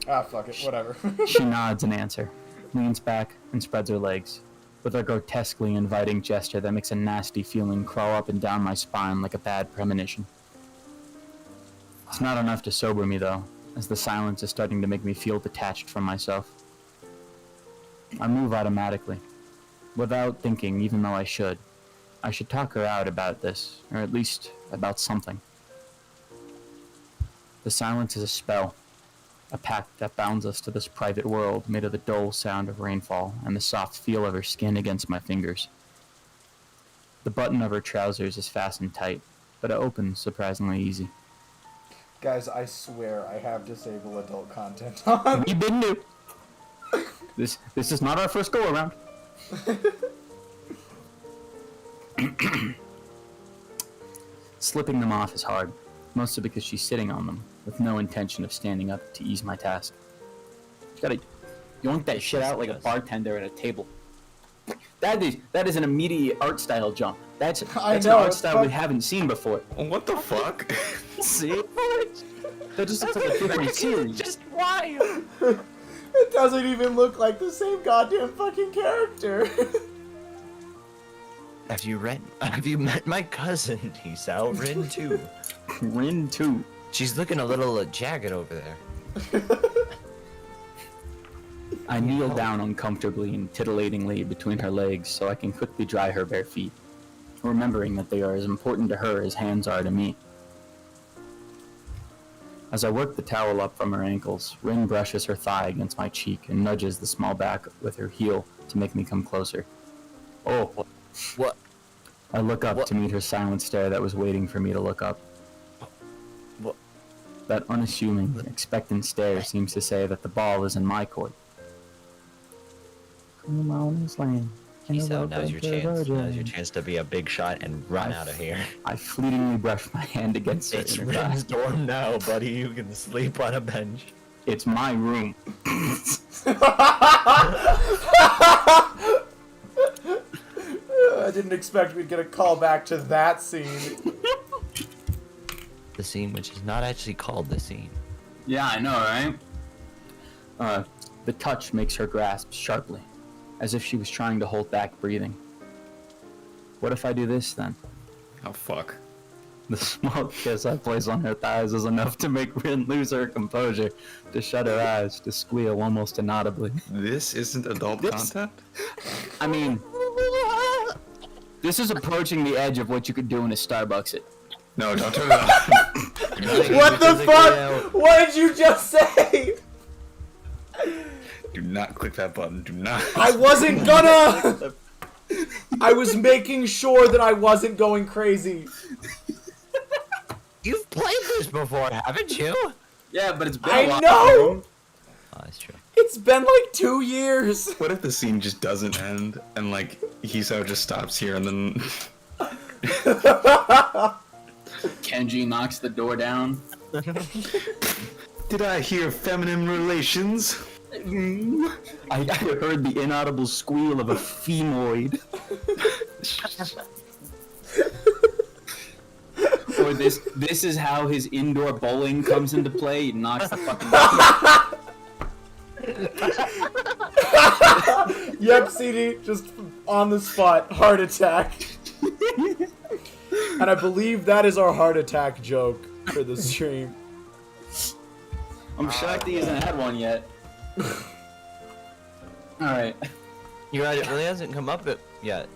Ah, fuck it, whatever. She nods in answer, leans back, and spreads her legs, with a grotesquely inviting gesture that makes a nasty feeling crawl up and down my spine like a bad premonition. It's not enough to sober me though, as the silence is starting to make me feel detached from myself. I move automatically, without thinking even though I should. I should talk her out about this, or at least about something. The silence is a spell, a pact that bounds us to this private world made of the dull sound of rainfall and the soft feel of her skin against my fingers. The button of her trousers is fastened tight, but it opens surprisingly easy. Guys, I swear I have disabled adult content on. We've been new. This is not our first go around. Slipping them off is hard, mostly because she's sitting on them, with no intention of standing up to ease my task. You gotta yoink that shit out like a bartender at a table. That is an immediate art style jump. That's an art style we haven't seen before. What the fuck? See? That just looks like a different series. Just wild. It doesn't even look like the same goddamn fucking character. Have you met my cousin? Hisao Rin too. Rin 2. She's looking a little jagged over there. I kneel down uncomfortably and titillatingly between her legs so I can quickly dry her bare feet, remembering that they are as important to her as hands are to me. As I work the towel up from her ankles, Rin brushes her thigh against my cheek and nudges the small back with her heel to make me come closer. Oh, What? I look up What? to meet her silent stare that was waiting for me to look up. What? That unassuming, expectant stare seems to say that the ball is in my court. Come on, this land. Hisao, now's your chance. Now's your chance to be a big shot and run out of here. I fleetingly brush my hand against her. It's inner thigh. Rin's dorm now, buddy. You can sleep on a bench. It's my room. I didn't expect we'd get a call back to that scene. The scene, which is not actually called the scene. Yeah, I know, right? The touch makes her grasp sharply, as if she was trying to hold back breathing. What if I do this then? Oh fuck. The small kiss I place on her thighs is enough to make Rin lose her composure, to shut her eyes, to squeal almost inaudibly. This isn't adult content? I mean, this is approaching the edge of what you could do in a Starbucks. No, don't turn it off. What the fuck? What did you just say? Do not click that button. Do not. I wasn't gonna! I was making sure that I wasn't going crazy. You've played this before, haven't you? Yeah, but it's been I a while. know! Oh, that's true. It's been like 2 years. What if the scene just doesn't end and like Hisao just stops here and then Kenji knocks the door down. did I hear feminine relations? I heard the inaudible squeal of a femoid. Or this is how his indoor bowling comes into play. He knocks the fucking Yep, CD, just on the spot, heart attack. And I believe that is our heart attack joke for the stream. I'm shocked he hasn't had one yet. Alright. You're right, it really hasn't come up yet.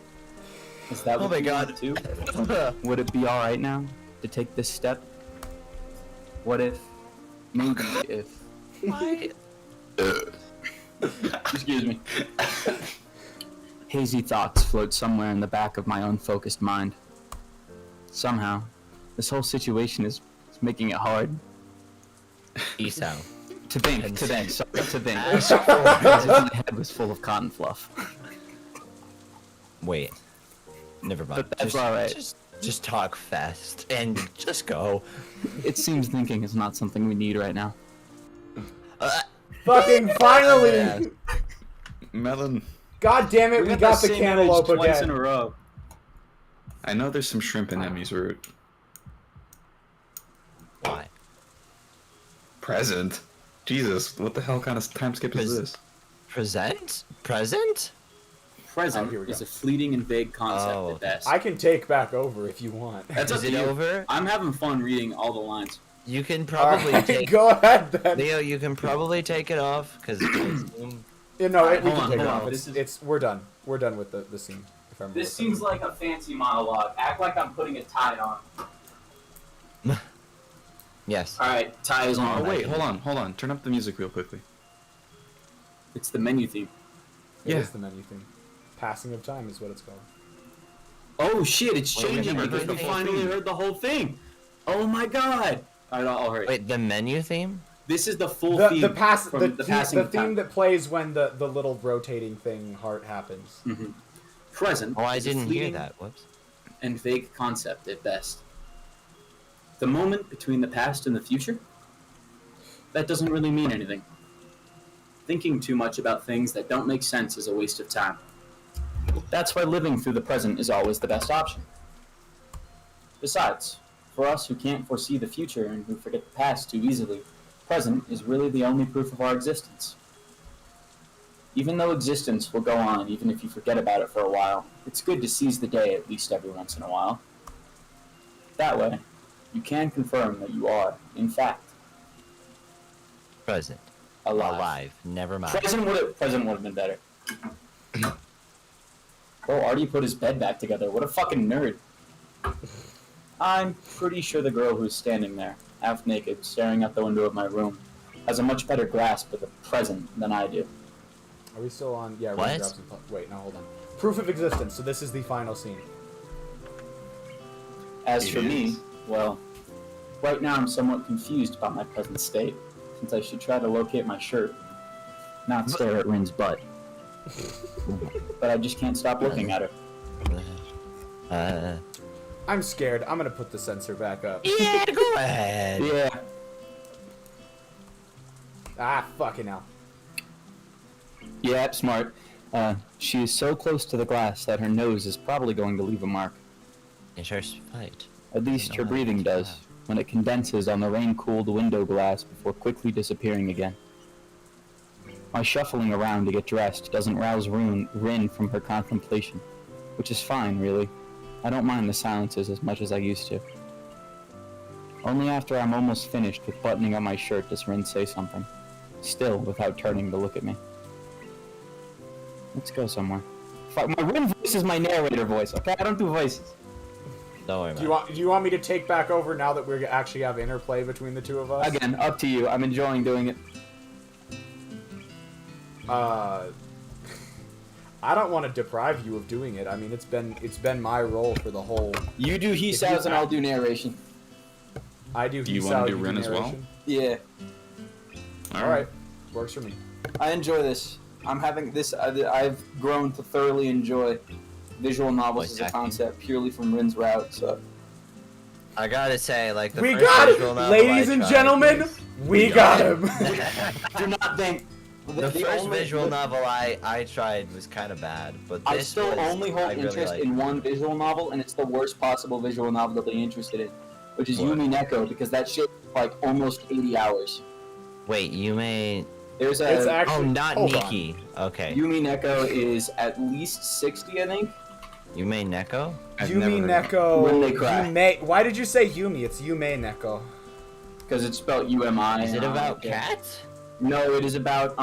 Is that Oh what my you god. want to do? Would it be alright now to take this step? What if, maybe if... Why? Excuse me. Hazy thoughts float somewhere in the back of my unfocused mind. Somehow, this whole situation is making it hard Hisao. to think. As if my head was full of cotton fluff. Wait. Never mind. But that's alright. Just talk fast and just go. It seems thinking is not something we need right now. Fucking finally! Melon. God damn it, we got the cantaloupe twice in a again. row. I know there's some shrimp in Emmy's root. Why? Present? Jesus, what the hell kind of time skip is this? Present? Present? Present Oh, here we go. is a fleeting and vague concept Oh, at best. I can take back over if you want. That's up Is to it you. over? I'm having fun reading all the lines. You can probably Alright, take... go ahead then. Leo, you can probably take it off, because... Yeah, no, Alright, we hold can on, take it hold off. on. It's we're done. We're done with the scene. If I remember This correctly. seems like a fancy monologue. Act like I'm putting a tie on. Yes. Alright, tie is on. Oh wait, hold on. Turn up the music real quickly. It's the menu theme. It Yeah. is the menu thing. Passing of time is what it's called. Oh shit, it's Wait, we changing never because heard we the whole finally heard the whole thing. Oh my god. Alright, I'll hurry. Wait, the menu theme? This is the full The theme. the pass from the passing of theme time. that plays when the little rotating thing heart happens. Present. Oh, I is a didn't hear fleeting that. Whoops. and vague concept at best. The moment between the past and the future? That doesn't really mean anything. Thinking too much about things that don't make sense is a waste of time. That's why living through the present is always the best option. Besides, for us who can't foresee the future and who forget the past too easily, present is really the only proof of our existence. Even though existence will go on even if you forget about it for a while, it's good to seize the day at least every once in a while. That way, you can confirm that you are, in fact, Present. alive. Never mind. Present would have been better. Bro, Artie put his bed back together. What a fucking nerd. I'm pretty sure the girl who's standing there, half naked, staring out the window of my room, has a much better grasp of the present than I do. Are we still on? Yeah. We're What? gonna grab some wait, no, hold on. Proof of existence. So this is the final scene. As It for me, is. well, right now I'm somewhat confused about my present state, since I should try to locate my shirt, not stare at Rin's butt. But I just can't stop looking at her. I'm scared. I'm gonna put the sensor back up. Yeah, go ahead. Yeah. Ah, fucking hell. Yeah, smart. She is so close to the glass that her nose is probably going to leave a mark. It's her fight. At least know her how breathing to does, laugh. when it condenses on the rain-cooled window glass before quickly disappearing again. My shuffling around to get dressed doesn't rouse Rin from her contemplation, which is fine, really. I don't mind the silences as much as I used to. Only after I'm almost finished with buttoning up my shirt does Rin say something, still without turning to look at me. Let's go somewhere. Fuck, my Rin voice is my narrator voice, okay? I don't do voices. Don't worry about it. Do you want me to take back over now that we actually have interplay between the two of us? Again, up to you. I'm enjoying doing it. I don't want to deprive you of doing it. I mean, it's been my role for the whole. You do Hisao's and I'll do narration. I do. Do you Hisao, want to you do Rin as well? narration. Yeah. All right, works for me. I enjoy this. I'm having this. I've grown to thoroughly enjoy visual novels as a concept purely from Rin's route. So I gotta say, like, the We first got visual it, novel ladies I and tried gentlemen. was- We got him. do not think. The first visual novel I tried was kind of bad, but this I still only hold interest in one visual novel, and it's the worst possible visual novel that they're interested in, which is What? Yumi Neko, because that shit is like almost 80 hours. Wait, you may... There's It's a actually. Oh, not hold on. Nikki. Okay. Yumi Neko is at least 60, I think. You may Neko? I've never Yumi heard of it. Neko. When they cry. Yume. Why did you say Yumi? It's Yume Neko. Because it's spelled UMI. Is it about yeah. cats? No, it is about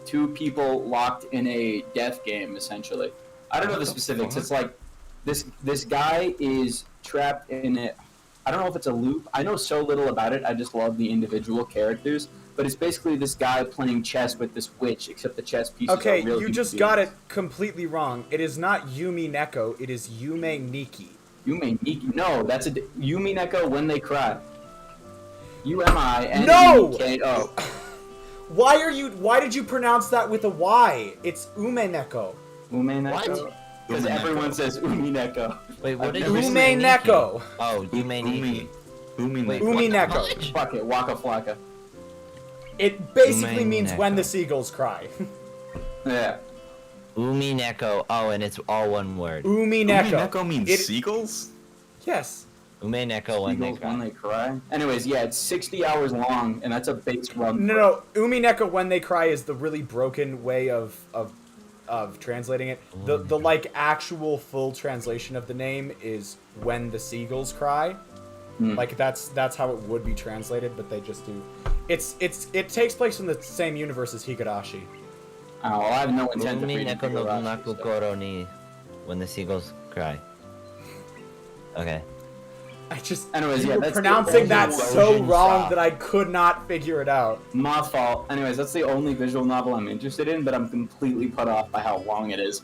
two people locked in a death game, essentially. I don't know the specifics. It's like this guy is trapped in it. I don't know if it's a loop. I know so little about it. I just love the individual characters. But it's basically this guy playing chess with this witch, except the chess pieces Okay, are real you human just got it beings. completely wrong. It is not Yumi Neko. It is Yume Niki. Yume Niki. No, that's a Yumi Neko when they cry. UMI. No! Oh. Why did you pronounce that with a Y? It's Ume Neko. Ume Neko? What? Because Ume everyone Neko. says Umi Neko. Wait, what did I've you never say? Ume Nikki? Neko. Oh, you may Nikki. Umi Wait, Neko. Umi what the Neko. fuck? Fuck it, Waka Flocka. It basically Ume means when Neko. the seagulls cry. Yeah. Umi Neko. Oh, and it's all one word. Umi Umi Neko. Neko means It- seagulls? Yes. Ume Neko when they Eagles cry. when they cry. Anyways, yeah, it's 60 hours long, and that's a base run. No, Umi Neko when they cry is the really broken way of translating it. The like actual full translation of the name is when the seagulls cry. Hmm. Like that's how it would be translated, but they just do. It takes place in the same universe as Higurashi. Oh, well, I have no intent of Umi reading Neko no Higurashi, Naku so- Koro ni when the seagulls cry. Okay. I just Anyways, you yeah, were that's the pronouncing that only so version wrong stop. that I could not figure it out. My fault. Anyways, that's the only visual novel I'm interested in, but I'm completely put off by how long it is.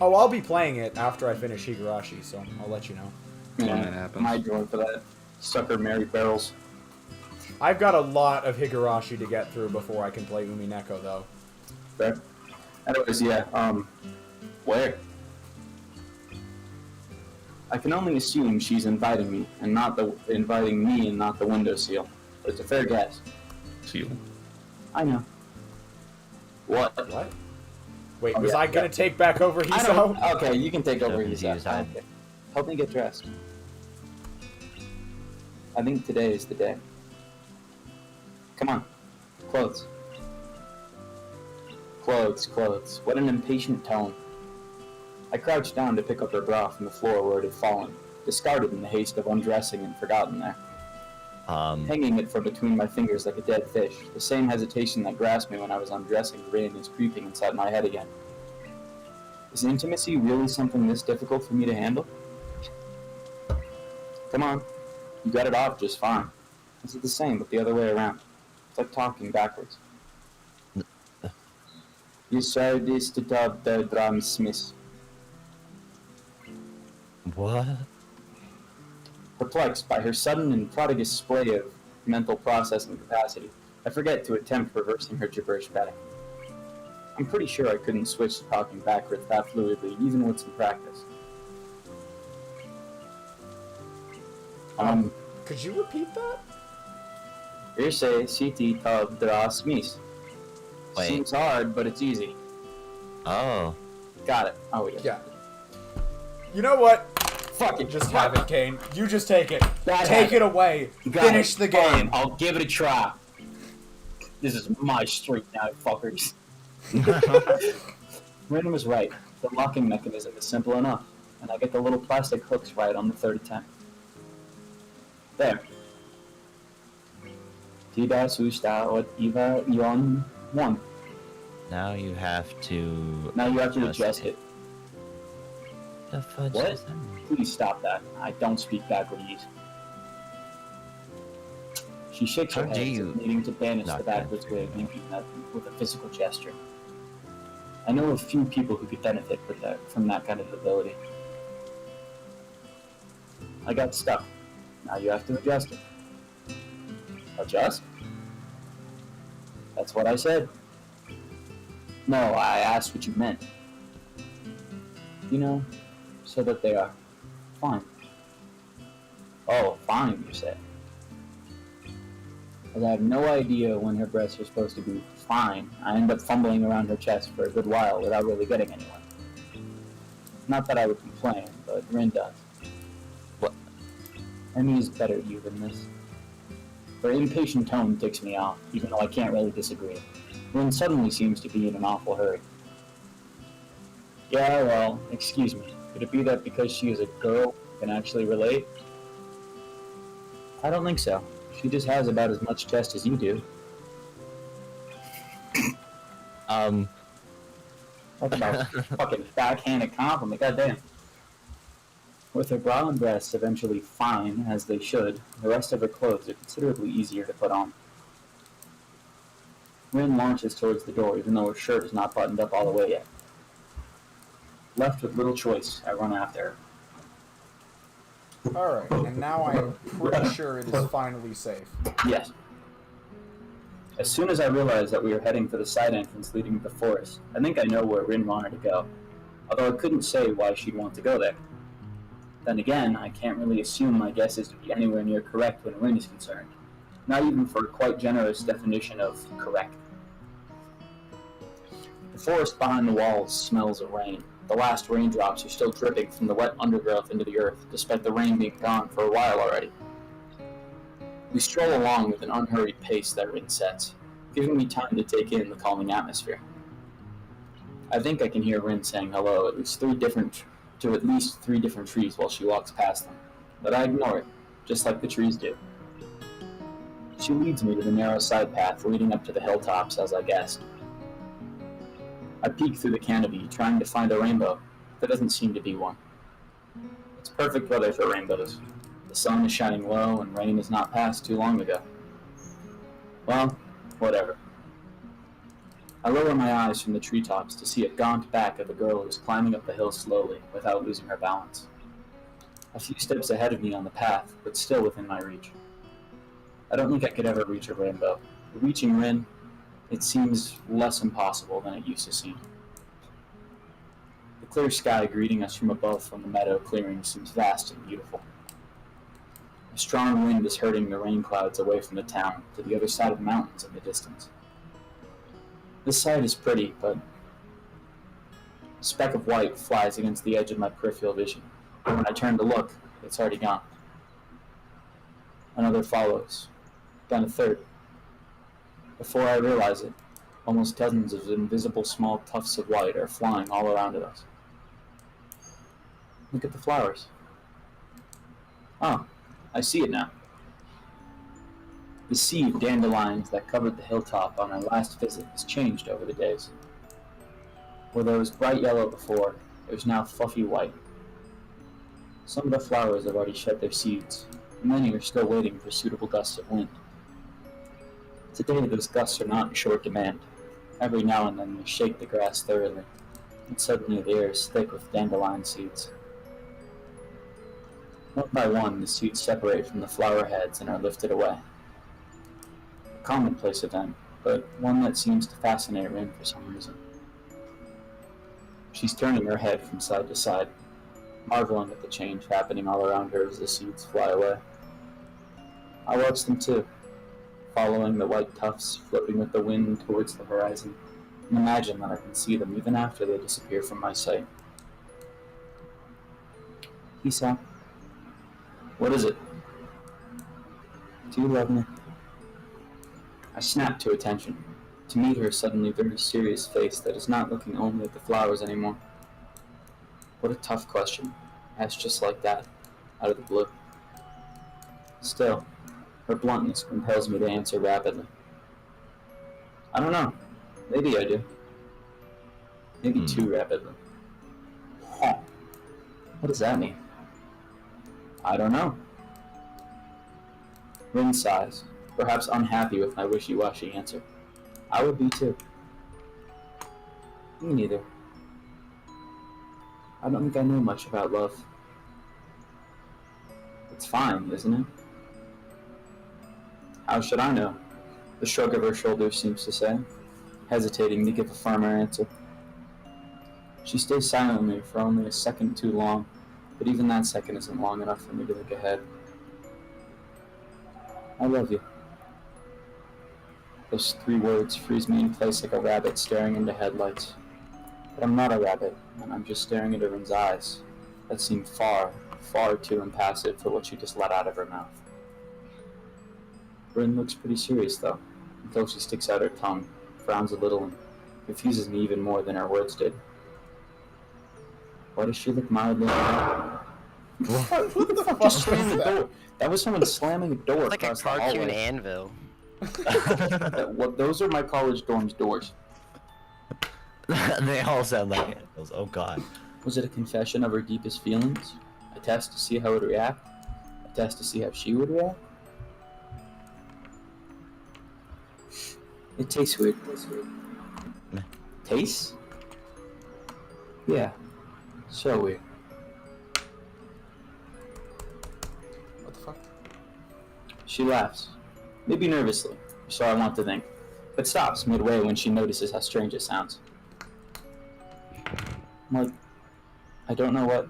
Oh, I'll be playing it after I finish Higurashi, so I'll let you know. When that happens. My joy for that. Sucker Mary Barrels. I've got a lot of Higurashi to get through before I can play Umi Neko, though. Fair. Anyways, yeah, where? I can only assume she's inviting me and not the windowsill. But it's a fair guess. Seal. I know. What? What? Wait, Oh, was yeah, I gonna yeah. take back over I don't. Hisao? Okay, you can take over So confused, Hisao. Okay. Help me get dressed. I think today is the day. Come on. Clothes. Clothes. What an impatient tone. I crouched down to pick up her bra from the floor where it had fallen, discarded in the haste of undressing and forgotten there. Hanging it from between my fingers like a dead fish, the same hesitation that grasped me when I was undressing Rin is creeping inside my head again. Is intimacy really something this difficult for me to handle? Come on. You got it off just fine. Is it the same but the other way around? It's like talking backwards. You said this to top the drum smith. What? Perplexed by her sudden and prodigious display of mental processing capacity, I forget to attempt reversing her gibberish back. I'm pretty sure I couldn't switch to talking backwards that fluidly, even with some practice. Could you repeat that? Irse siti top dras mis. Wait. Seems hard, but it's easy. Oh. Got it. Oh, we got it. Yeah. You know what? Fuck it. Just have it, Kane. You just take it. That Take have it away. Got Finish it. the Fine, game. I'll give it a try. This is my street now, fuckers. Rin was right. The locking mechanism is simple enough, and I get the little plastic hooks right on the third attempt. There. Tida sushita what Eva yon one. Now you have to. Now you have to adjust it. The fudge What? does that mean? Please stop that. I don't speak backwards. She shakes her How head, do you needing to banish not the backwards way of thinking that with a physical gesture. I know a few people who could benefit from that kind of ability. I got stuck. Now you have to adjust it. Adjust? That's what I said. No, I asked what you meant. You know, so that they are fine. Oh, fine, you say. As I have no idea when her breasts are supposed to be fine, I end up fumbling around her chest for a good while without really getting anywhere. Not that I would complain, but Rin does. What? Emmy is better at you than this. Her impatient tone ticks me off, even though I can't really disagree. Rin suddenly seems to be in an awful hurry. Yeah, well, excuse me. Could it be that because she is a girl, can actually relate? I don't think so. She just has about as much chest as you do. Talk about fucking backhanded compliment, goddamn. With her bra and breasts eventually fine, as they should, the rest of her clothes are considerably easier to put on. Rin launches towards the door, even though her shirt is not buttoned up all the way yet. Left with little choice, I run after her. Alright, and now I'm pretty sure it is finally safe. Yes. As soon as I realize that we are heading for the side entrance leading to the forest, I think I know where Rin wanted to go, although I couldn't say why she'd want to go there. Then again, I can't really assume my guesses to be anywhere near correct when Rin is concerned, not even for a quite generous definition of correct. The forest behind the walls smells of rain. The last raindrops are still dripping from the wet undergrowth into the earth, despite the rain being gone for a while already. We stroll along with an unhurried pace that Rin sets, giving me time to take in the calming atmosphere. I think I can hear Rin saying hello at least three different trees while she walks past them, but I ignore it, just like the trees do. She leads me to the narrow side path leading up to the hilltops, as I guessed. I peek through the canopy, trying to find a rainbow. There doesn't seem to be one. It's perfect weather for rainbows. The sun is shining low, and rain has not passed too long ago. Well, whatever. I lower my eyes from the treetops to see a gaunt back of a girl who is climbing up the hill slowly, without losing her balance. A few steps ahead of me on the path, but still within my reach. I don't think I could ever reach a rainbow. Reaching Rin, it seems less impossible than it used to seem. The clear sky greeting us from above from the meadow clearing seems vast and beautiful. A strong wind is hurting the rain clouds away from the town to the other side of the mountains in the distance. This sight is pretty, but a speck of white flies against the edge of my peripheral vision. And when I turn to look, it's already gone. Another follows, then a third. Before I realize it, almost dozens of invisible small tufts of white are flying all around us. Look at the flowers. Oh, I see it now. The sea of dandelions that covered the hilltop on our last visit has changed over the days. Where there was bright yellow before, there's now fluffy white. Some of the flowers have already shed their seeds, and many are still waiting for suitable gusts of wind. Today, those gusts are not in short demand. Every now and then they shake the grass thoroughly, and suddenly the air is thick with dandelion seeds. One by one, the seeds separate from the flower heads and are lifted away. A commonplace event, but one that seems to fascinate Rin for some reason. She's turning her head from side to side, marveling at the change happening all around her as the seeds fly away. I watch them too, following the white tufts floating with the wind towards the horizon, and imagine that I can see them even after they disappear from my sight. Hisao, what is it? Do you love me? I snapped to attention, to meet her suddenly very serious face that is not looking only at the flowers anymore. What a tough question, asked just like that, out of the blue. Still, her bluntness compels me to answer rapidly. I don't know. Maybe I do. Maybe too rapidly. Huh. What does that mean? I don't know. Rin sighs, perhaps unhappy with my wishy-washy answer. I would be too. Me neither. I don't think I know much about love. It's fine, isn't it? How should I know? The shrug of her shoulders seems to say, hesitating to give a firmer answer. She stays silently for only a second too long, but even that second isn't long enough for me to look ahead. I love you. Those 3 words freeze me in place like a rabbit staring into headlights. But I'm not a rabbit, and I'm just staring into Rin's eyes that seem far, far too impassive for what she just let out of her mouth. Rin looks pretty serious, though, until she sticks out her tongue, frowns a little, and confuses me even more than her words did. Why does she look mildly unhappy? Who the fuck just slammed the door? That was someone slamming a door Like a across the cartoon hallway. anvil. Those are my college dorm's doors. They all sound like animals. Oh god. Was it a confession of her deepest feelings? A test to see how it would react? A test to see how she would react? It tastes weird. Meh. Tastes? Yeah. So weird. What the fuck? She laughs. Maybe nervously, so I want to think, but stops midway when she notices how strange it sounds. I'm like, I don't know what...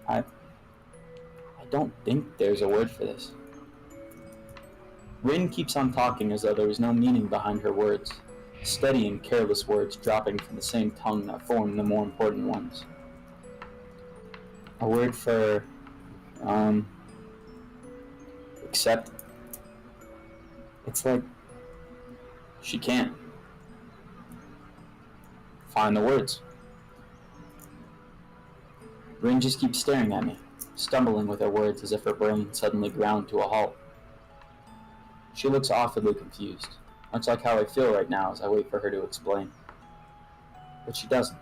I don't think there's a word for this. Rin keeps on talking as though there was no meaning behind her words, steady and careless words dropping from the same tongue that form the more important ones. A word for, accept. It's like she can't find the words. Rin just keeps staring at me, stumbling with her words as if her brain suddenly ground to a halt. She looks awfully confused, much like how I feel right now as I wait for her to explain. But she doesn't.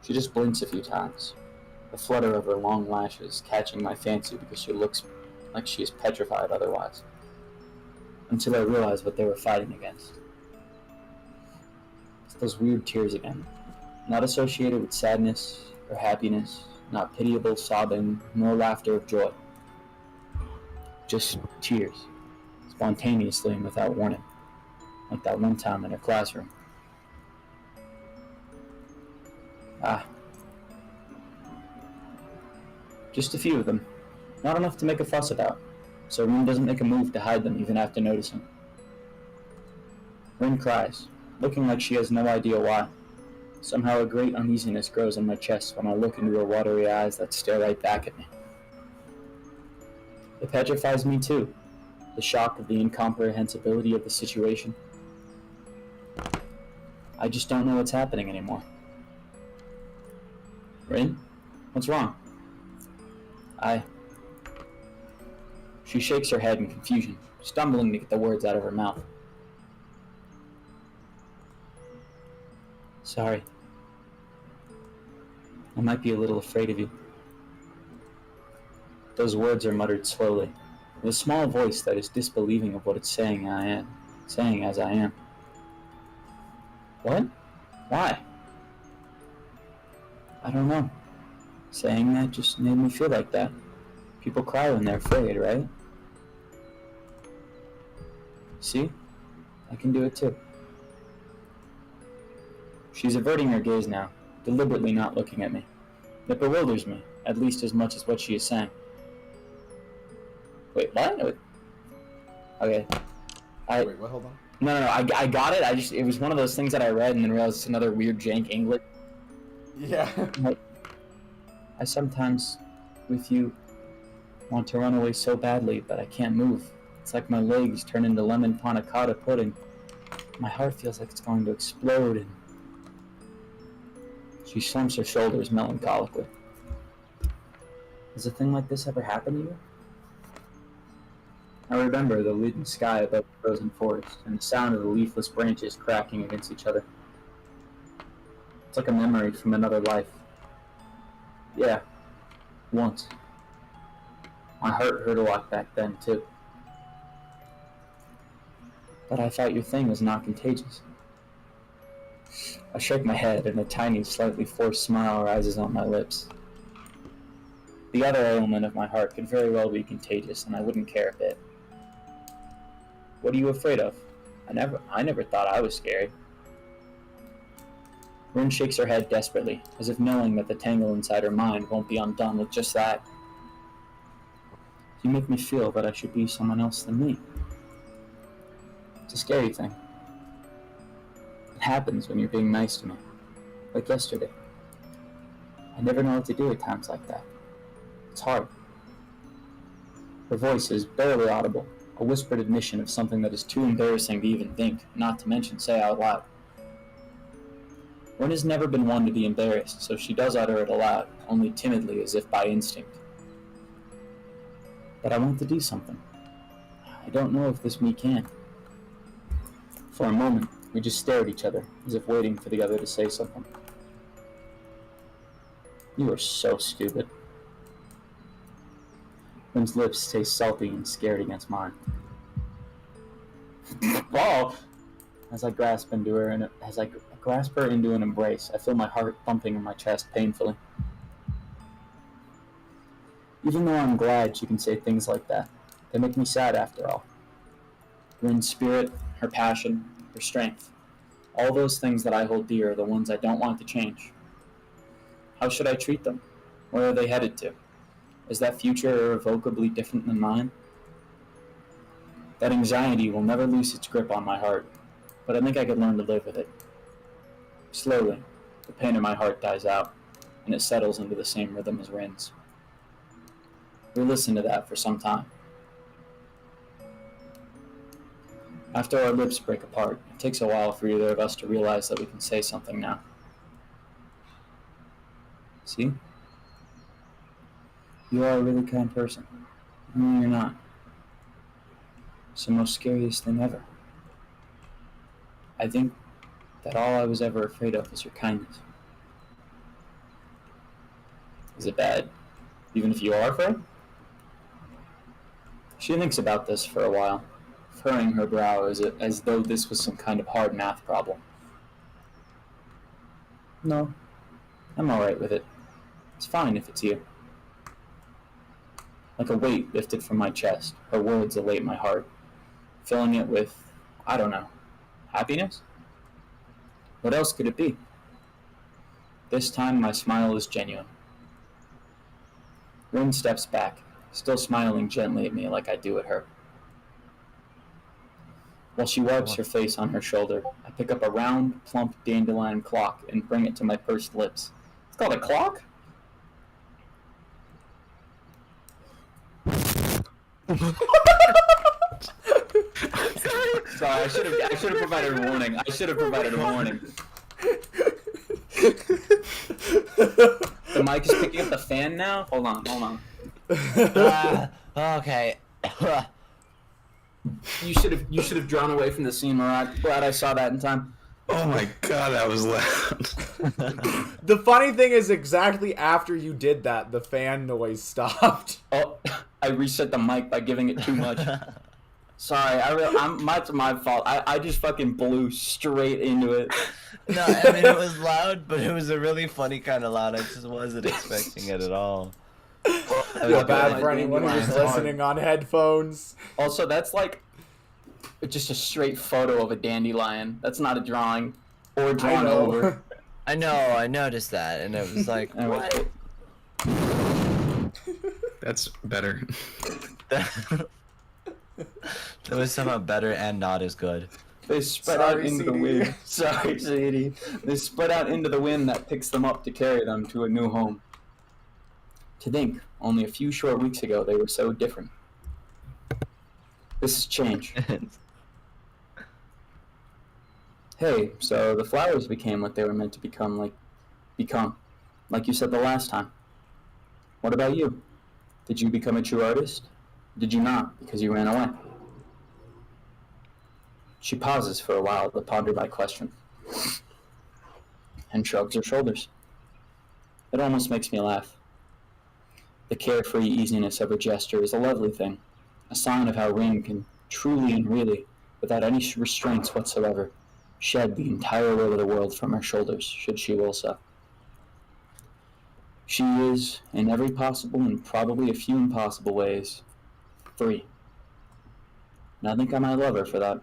She just blinks a few times, the flutter of her long lashes catching my fancy because she looks like she is petrified otherwise. Until I realize what they were fighting against. It's those weird tears again, not associated with sadness or happiness, not pitiable sobbing, nor laughter of joy. Just tears, spontaneously and without warning, like that one time in her classroom. Just a few of them, not enough to make a fuss about, so Rin doesn't make a move to hide them even after noticing. Rin cries, looking like she has no idea why. Somehow a great uneasiness grows in my chest when I look into her watery eyes that stare right back at me. It petrifies me too, the shock of the incomprehensibility of the situation. I just don't know what's happening anymore. Rin? What's wrong? She shakes her head in confusion, stumbling to get the words out of her mouth. Sorry. I might be a little afraid of you. Those words are muttered slowly, with a small voice that is disbelieving of what it's saying as I am. What? Why? I don't know. Saying that just made me feel like that. People cry when they're afraid, right? See? I can do it too. She's averting her gaze now, deliberately not looking at me. It bewilders me, at least as much as what she is saying. Wait, what? Okay. Wait, what? Hold on. No, I got it. It was one of those things that I read and then realized it's another weird jank English. Yeah. I sometimes, with you, want to run away so badly, but I can't move. It's like my legs turn into lemon panna cotta pudding. My heart feels like it's going to explode, and she slumps her shoulders melancholically. Has a thing like this ever happened to you? I remember the leaden sky above the frozen forest, and the sound of the leafless branches cracking against each other. It's like a memory from another life. Yeah, once. My heart hurt a lot back then, too. But I thought your thing was not contagious. I shake my head, and a tiny, slightly forced smile rises on my lips. The other ailment of my heart could very well be contagious, and I wouldn't care a bit. What are you afraid of? I never thought I was scary. Rin shakes her head desperately, as if knowing that the tangle inside her mind won't be undone with just that. You make me feel that I should be someone else than me. It's a scary thing. It happens when you're being nice to me, like yesterday. I never know what to do at times like that. It's hard. Her voice is barely audible, a whispered admission of something that is too embarrassing to even think, not to mention say out loud. Rin has never been one to be embarrassed, so she does utter it aloud, only timidly as if by instinct. But I want to do something. I don't know if this me can. For a moment, we just stare at each other, as if waiting for the other to say something. You are so stupid. Rin's lips taste salty and scared against mine. Oh! As I grasp her into an embrace, I feel my heart thumping in my chest painfully. Even though I'm glad she can say things like that, they make me sad after all. Rin's spirit, her passion, her strength, all those things that I hold dear are the ones I don't want to change. How should I treat them? Where are they headed to? Is that future irrevocably different than mine? That anxiety will never lose its grip on my heart, but I think I could learn to live with it. Slowly, the pain in my heart dies out, and it settles into the same rhythm as Rin's. We listen to that for some time. After our lips break apart, it takes a while for either of us to realize that we can say something now. See? You are a really kind person. No, you're not. It's the most scariest thing ever. I think that all I was ever afraid of was your kindness. Is it bad, even if you are afraid? She thinks about this for a while, furrowing her brow as though this was some kind of hard math problem. No, I'm alright with it. It's fine if it's you. Like a weight lifted from my chest, her words elate my heart, filling it with, I don't know, happiness? What else could it be? This time my smile is genuine. Rin steps back, still smiling gently at me like I do at her. While she wipes her face on her shoulder, I pick up a round, plump dandelion clock and bring it to my pursed lips. It's called a clock? Sorry, I should have provided a warning. The mic is picking up the fan now? Hold on. Okay. You should have drawn away from the scene, Murat. Glad I saw that in time. Oh my god, that was loud. The funny thing is, exactly after you did that, the fan noise stopped. Oh, I reset the mic by giving it too much. Sorry, it's my fault. I just fucking blew straight into it. No, I mean, it was loud, but it was a really funny kind of loud. I just wasn't expecting it at all. Feel bad for anyone who's listening on headphones. Also, that's like just a straight photo of a dandelion. That's not a drawing or drawn over. I know, I noticed that, and it was like, what? That's better. That was somehow better and not as good. They spread out into the wind. Sorry, CD. They spread out into the wind that picks them up to carry them to a new home. To think, only a few short weeks ago, they were so different. This is change. Hey, so the flowers became what they were meant to become, like you said the last time. What about you? Did you become a true artist? Did you not, because you ran away? She pauses for a while to ponder my question, and shrugs her shoulders. It almost makes me laugh. The carefree easiness of her gesture is a lovely thing, a sign of how Rin can truly and really, without any restraints whatsoever, shed the entire weight of the world from her shoulders, should she will so. She is, in every possible and probably a few impossible ways, free. And I think I might love her for that.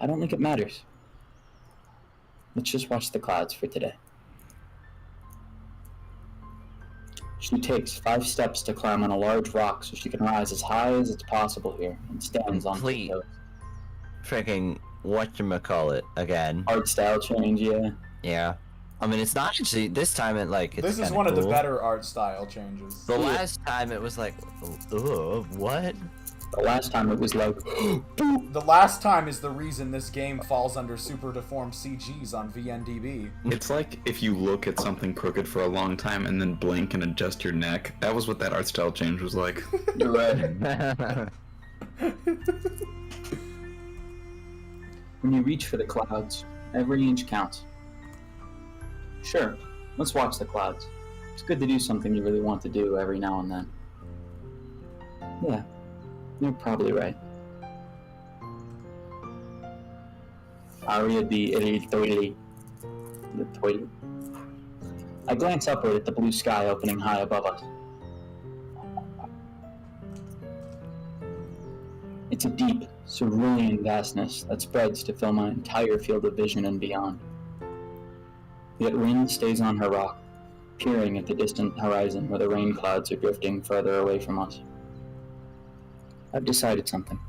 I don't think it matters. Let's just watch the clouds for today. She takes 5 steps to climb on a large rock so she can rise as high as it's possible here and stands on Complete. her toes. Freaking whatchamacallit again. Art style change, yeah. Yeah. I mean, it's not actually, this time it's This is kinda one of the cool. better art style changes. The last time it was like, ugh, what? The last time it was like, The last time is the reason this game falls under super deformed CGs on VNDB. It's like if you look at something crooked for a long time and then blink and adjust your neck. That was what that art style change was like. you're right. When you reach for the clouds, every inch counts. Sure, let's watch the clouds. It's good to do something you really want to do every now and then. Yeah, you're probably right. Aria the toilet. The toilet. I glance upward at the blue sky opening high above us. It's a deep, cerulean vastness that spreads to fill my entire field of vision and beyond. Yet Rin stays on her rock, peering at the distant horizon where the rain clouds are drifting further away from us. I've decided something.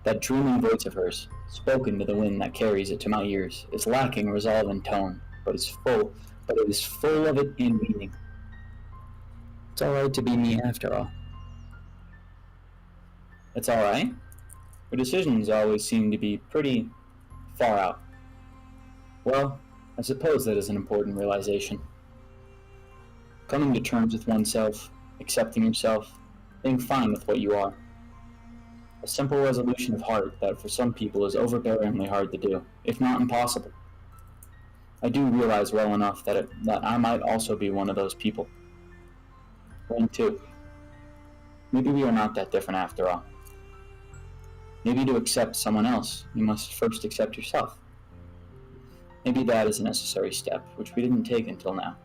That dreaming voice of hers, spoken to the wind that carries it to my ears, is lacking resolve and tone, but it is full of it in meaning. It's alright to be me after all. It's alright? Her decisions always seem to be pretty far out. Well, I suppose that is an important realization. Coming to terms with oneself, accepting yourself, being fine with what you are. A simple resolution of heart that for some people is overbearingly hard to do, if not impossible. I do realize well enough that I might also be one of those people. Rin too. Maybe we are not that different after all. Maybe to accept someone else, you must first accept yourself. Maybe that is a necessary step, which we didn't take until now.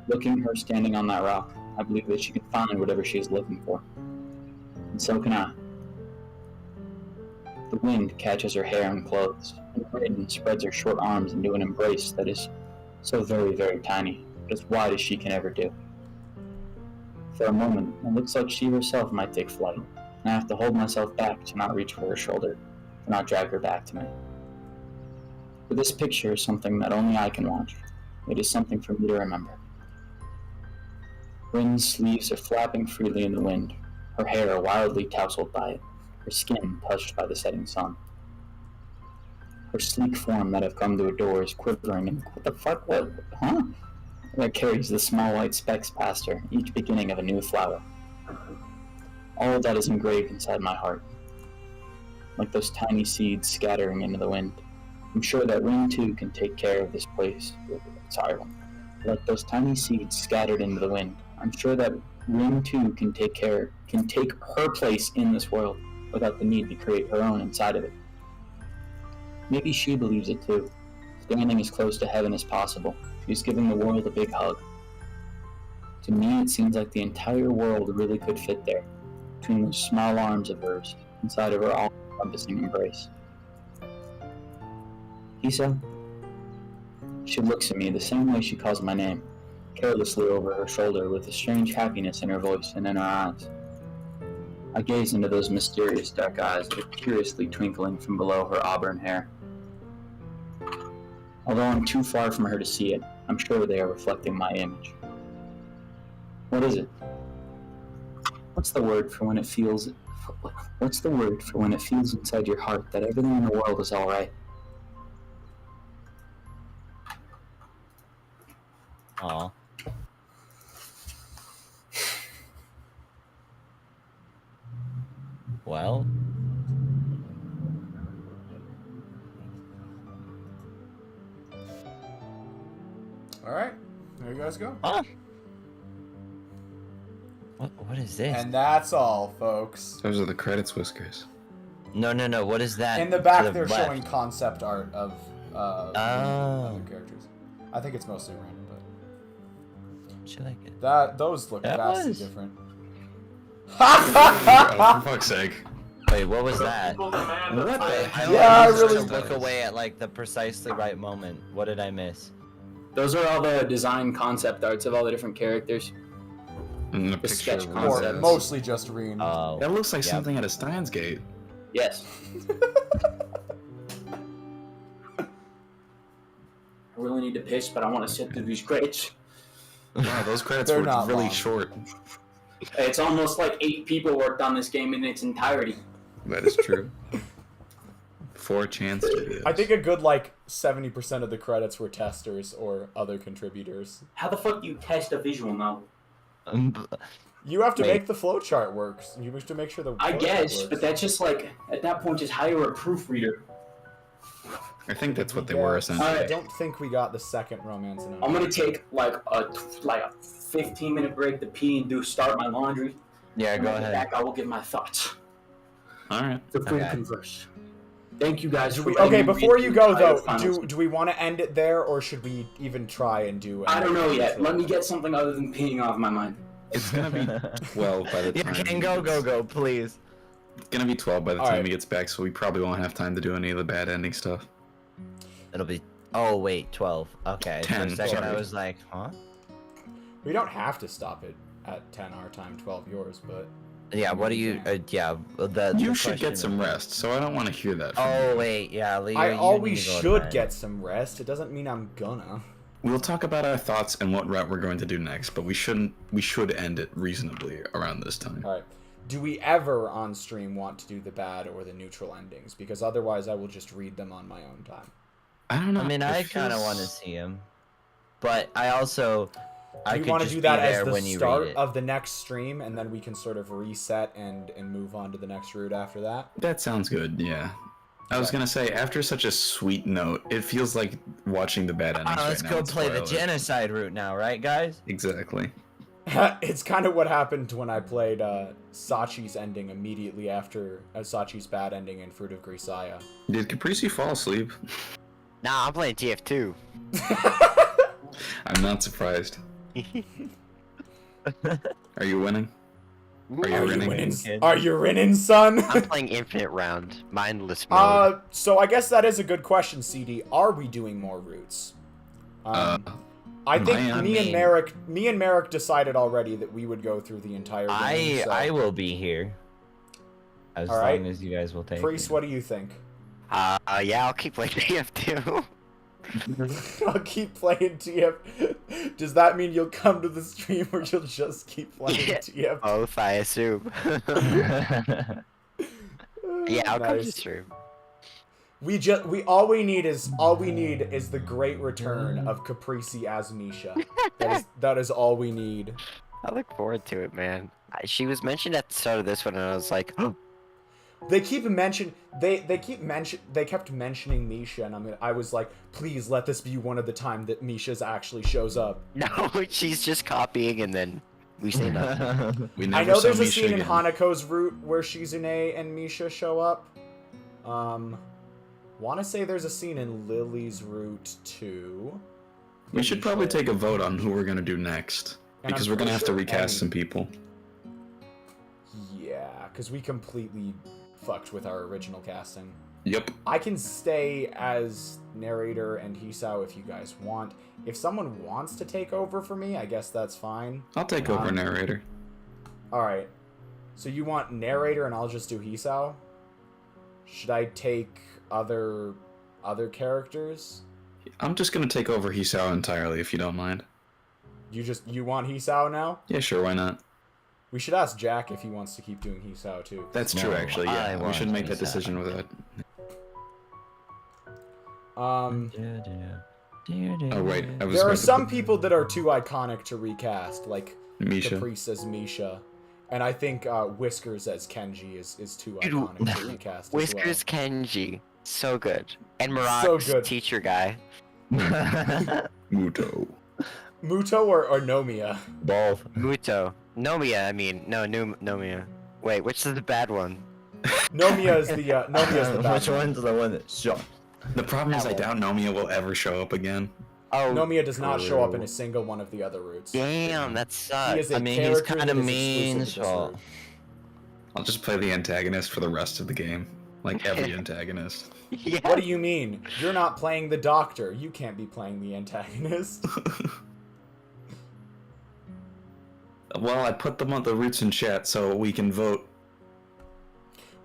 Looking at her standing on that rock, I believe that she can find whatever she is looking for. And so can I. The wind catches her hair and clothes, and Rin spreads her short arms into an embrace that is so very, very tiny, but as wide as she can ever do. For a moment, it looks like she herself might take flight, and I have to hold myself back to not reach for her shoulder, to not drag her back to me. But this picture is something that only I can watch. It is something for me to remember. Rin's sleeves are flapping freely in the wind, her hair wildly tousled by it, her skin touched by the setting sun. Her sleek form that I've come to adore is quivering and what the fuck, what, huh? That carries the small white specks past her, each beginning of a new flower. All of that is engraved inside my heart, like those tiny seeds scattering into the wind. I'm sure that Rin too can take care of this place. Like those tiny seeds scattered into the wind. I'm sure that Rin too can take her place in this world without the need to create her own inside of it. Maybe she believes it too, standing as close to heaven as possible. She's giving the world a big hug. To me, it seems like the entire world really could fit there, between those small arms of hers, inside of her all-encompassing embrace. Hisao? She looks at me the same way she calls my name, carelessly over her shoulder with a strange happiness in her voice and in her eyes. I gaze into those mysterious dark eyes that are curiously twinkling from below her auburn hair. Although I'm too far from her to see it, I'm sure they are reflecting my image. What is it? What's the word for when it feels? What's the word for when it feels inside your heart that everything in the world is all right? Aw. Well, All right, there you guys go. huh? What is this? And that's all, folks. Those are the credits, Whiskers. No. What is that? In the to back, they're left? showing concept art of Oh. other characters. I think it's mostly random, but Should I get? those look That vastly was- different. Oh, for fuck's sake. Wait, what was that? What I the Yeah, I managed really- to look away at like the precisely right moment. What did I miss? Those are all the design concept arts of all the different characters. And the The picture sketch of Or concepts. Wednesday. mostly just Reen. Oh, That looks like Yep. something at a Steins Gate. Yes. I really need to piss, but I want to sit through these credits. Wow, those credits They're were not really long. short. It's almost like 8 people worked on this game in its entirety. That is true. 4chan Studios. I think a good like 70% of the credits were testers or other contributors. How the fuck do you test a visual novel? You have to Wait. make the flowchart work. You have to make sure the I flowchart guess, works. but that's just like, at that point, just hire a proofreader. I think that's what they were Yes. essentially. I don't think we got the second romance in I'm gonna take like a 15-minute break to pee and start my laundry. yeah, When go I get ahead. back, I will give my thoughts. Alright. Feel free to Okay. converse. Thank you guys for Okay, letting me before read you the go entire though, finals. do we want to end it there or should we even try and do? I don't know another yet. Let me intro? get something other than peeing off my mind. It's gonna be 12 by the You time. can he go, gets- please. It's gonna be 12 by the time Alright. he gets back, so we probably won't have time to do any of the bad ending stuff. It'll be. Oh wait, 12. Okay. For 10, a second, I sorry. was like, huh? We don't have to stop it at 10 our time, 12 yours, but Yeah. What do you? Yeah. The You the should get question- some rest, so I don't want to hear that. From Oh you. wait, yeah. Leo, I you always need to go to should bed. get some rest. It doesn't mean I'm gonna. We'll talk about our thoughts and what route we're going to do next, but we should end it reasonably around this time. All right. Do we ever on stream want to do the bad or the neutral endings? Because otherwise, I will just read them on my own time. I don't know. I mean, it I kind of feels- want to see him, but I also. I Do we could want to just do be that there as the when you start read it. of the next stream, and then we can sort of reset and move on to the next route after that? That sounds good, yeah. I was Okay. gonna say, after such a sweet note, it feels like watching the bad endings Let's right go now would play the spoil it. genocide route now, right, guys? Exactly. It's kind of what happened when I played Sachi's ending immediately after Sachi's bad ending in Fruit of Grisaya. Did Caprese fall asleep? Nah, I'm playing TF2. I'm not surprised. Are you winning? Are you Are you winning? winning? kid? Are you winning, son? I'm playing Infinite Round, mindless mode. So I guess that is a good question, CD. Are we doing more routes? I think I me and mean- Merrick decided already that we would go through the entire game. so- I will be here. As All right. long as you guys will take Priest, me. what do you think? Yeah, I'll keep playing TF2. I'll keep playing TF. Does that mean you'll come to the stream or you'll just keep playing Yeah. TF? Both, I assume. Yeah, I'll come to Nice. stream. All we need is the great return of Caprese as Misha. That is all we need. I look forward to it, man. She was mentioned at the start of this one, and I was like, oh, They kept mentioning Misha, and I was like, please let this be one of the time that Misha's actually shows up. no, she's just copying, and then we say nothing. We never I know saw there's a Misha scene in again. Hanako's route where Shizune and Misha show up. Want to say there's a scene in Lily's route too. We should probably take a vote on who we're gonna do next, And because I'm we're gonna pretty have to sure recast Emmy- some people. Yeah, because we completely fucked with our original casting. Yep. I can stay as narrator and Hisao if you guys want. If someone wants to take over for me, I guess that's fine. I'll take over narrator. Alright. So you want narrator and I'll just do Hisao? Should I take other characters? I'm just gonna take over Hisao entirely, if you don't mind. You want Hisao now? Yeah, sure, why not? We should ask Jack if he wants to keep doing Hisao too. That's No, true, actually. I Yeah, we want should make that Hisao. decision without. Um, Oh wait, I was. there are about to some put people that are too iconic to recast, like Misha. Caprice as Misha, and I think Whiskers as Kenji is too Dude, iconic to recast. Whiskers Kenji, so good. And Marak's So good. teacher guy. Muto. Muto or Nomiya. Both. Muto. Nomiya, I mean. No, Nomiya. Wait, which is the bad one? Nomiya is the Nomiya's the bad Which one. one's the one that shot? The problem is, I Owl. doubt Nomiya will ever show up again. Oh, Nomiya does not show up in true. a single one of the other routes. damn, that He sucks. is a I mean, he's character kinda that is mean, exclusive to this so- route. I'll just play the antagonist for the rest of the game, like every antagonist. Yeah. What do you mean? You're not playing the doctor. You can't be playing the antagonist. Well, I put them on the roots in chat so we can vote.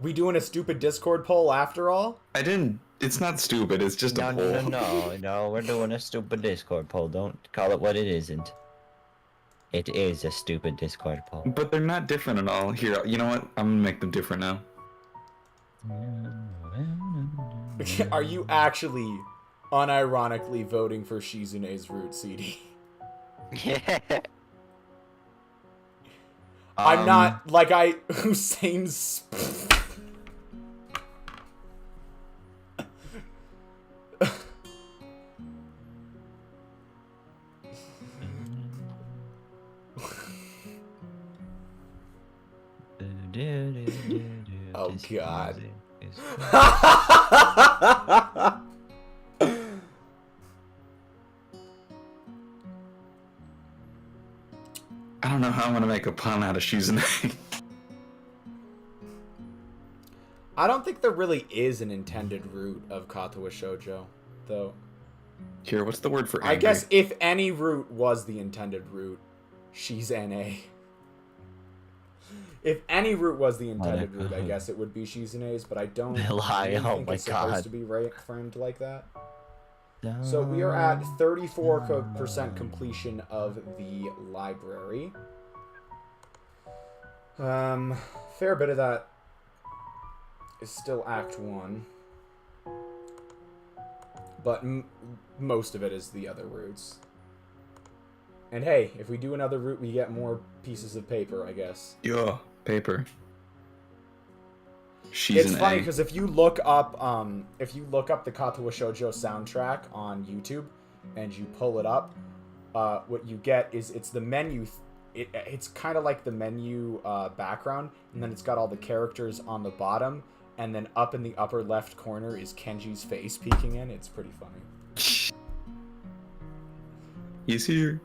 We doing a stupid Discord poll after all? I didn't. It's not stupid. It's just No, a poll. no. We're doing a stupid Discord poll. Don't call it what it isn't. It is a stupid Discord poll. But they're not different at all. Here, you know what? I'm gonna make them different now. Are you actually unironically voting for Shizune's route, CD? Yeah. I'm not like Hussein's. Oh, God. I don't know how I'm gonna make a pun out of Shizune. I don't think there really is an intended route of Katawa Shoujo, though. Here, what's the word for I angry? guess if any route was the intended route, she's NA. If any route was the intended route, I guess it would be Shizune's, but I don't Lie, really oh think my it's supposed God. to be framed like that. So we are at 34% completion of the library. Fair bit of that is still Act 1. But most of it is the other routes. And hey, if we do another route, we get more pieces of paper, I guess. Yeah, paper. She's It's an funny A. because if you look up the Katawa Shoujo soundtrack on YouTube and you pull it up, what you get is it's the menu. It's kind of like the menu background, and then it's got all the characters on the bottom, and then up in the upper left corner is Kenji's face peeking in. It's pretty funny. He's here.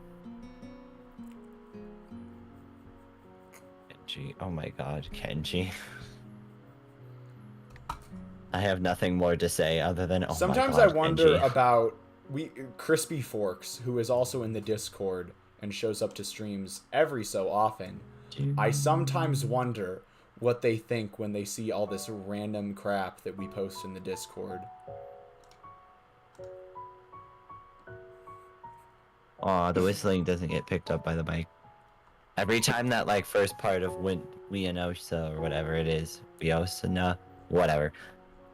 Kenji. Oh my god, Kenji. I have nothing more to say other than oh Sometimes my I god, wonder Kenji. about Crispy Forks, who is also in the Discord and shows up to streams every so often. I sometimes wonder what they think when they see all this random crap that we post in the Discord. Aw, the whistling doesn't get picked up by the mic. Every time that like first part of Wianosa or whatever it is, Wiosna, whatever,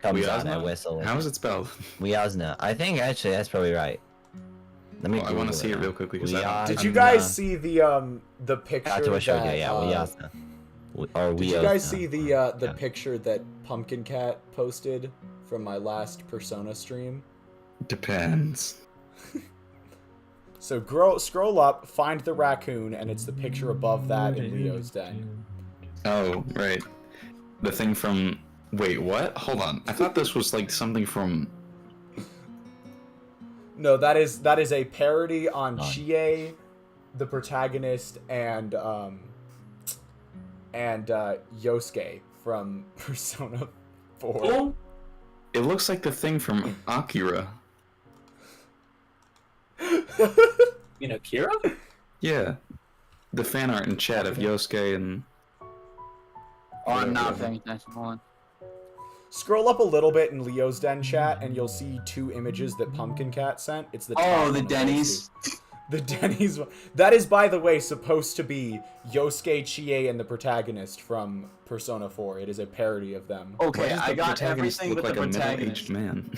comes on, I Wiosna? whistle. How is it spelled? Wiosna. I think actually that's probably right. Let me. Well, I want to Google see it now. real quickly because I don't. Did you Wiosna. guys see the picture Katawa Shoujo, that, yeah, Wiosna. Or did you guys Wiosna. see the Yeah. picture that Pumpkin Cat posted from my last Persona stream? Depends. So scroll up, find the raccoon, and it's the picture above that in Leo's den. Oh, right. The thing from. Wait, what? Hold on. I thought this was like something from. No, that is a parody on Oh. Chie, the protagonist, and Yosuke from Persona 4. Oh, It looks like the thing from Akira. you know, Kira? Yeah. The fan art in chat of Yosuke and. Oh, I'm not paying attention. Hold on. Scroll up a little bit in Leo's den chat, and you'll see two images that Pumpkin Cat sent. It's the top Oh, one the of those Denny's. two. The Denny's one. That is, by the way, supposed to be Yosuke, Chie, and the protagonist from Persona 4. It is a parody of them. Why Okay, does I the got protagonist everything look with like the a protagonist. middle-aged man?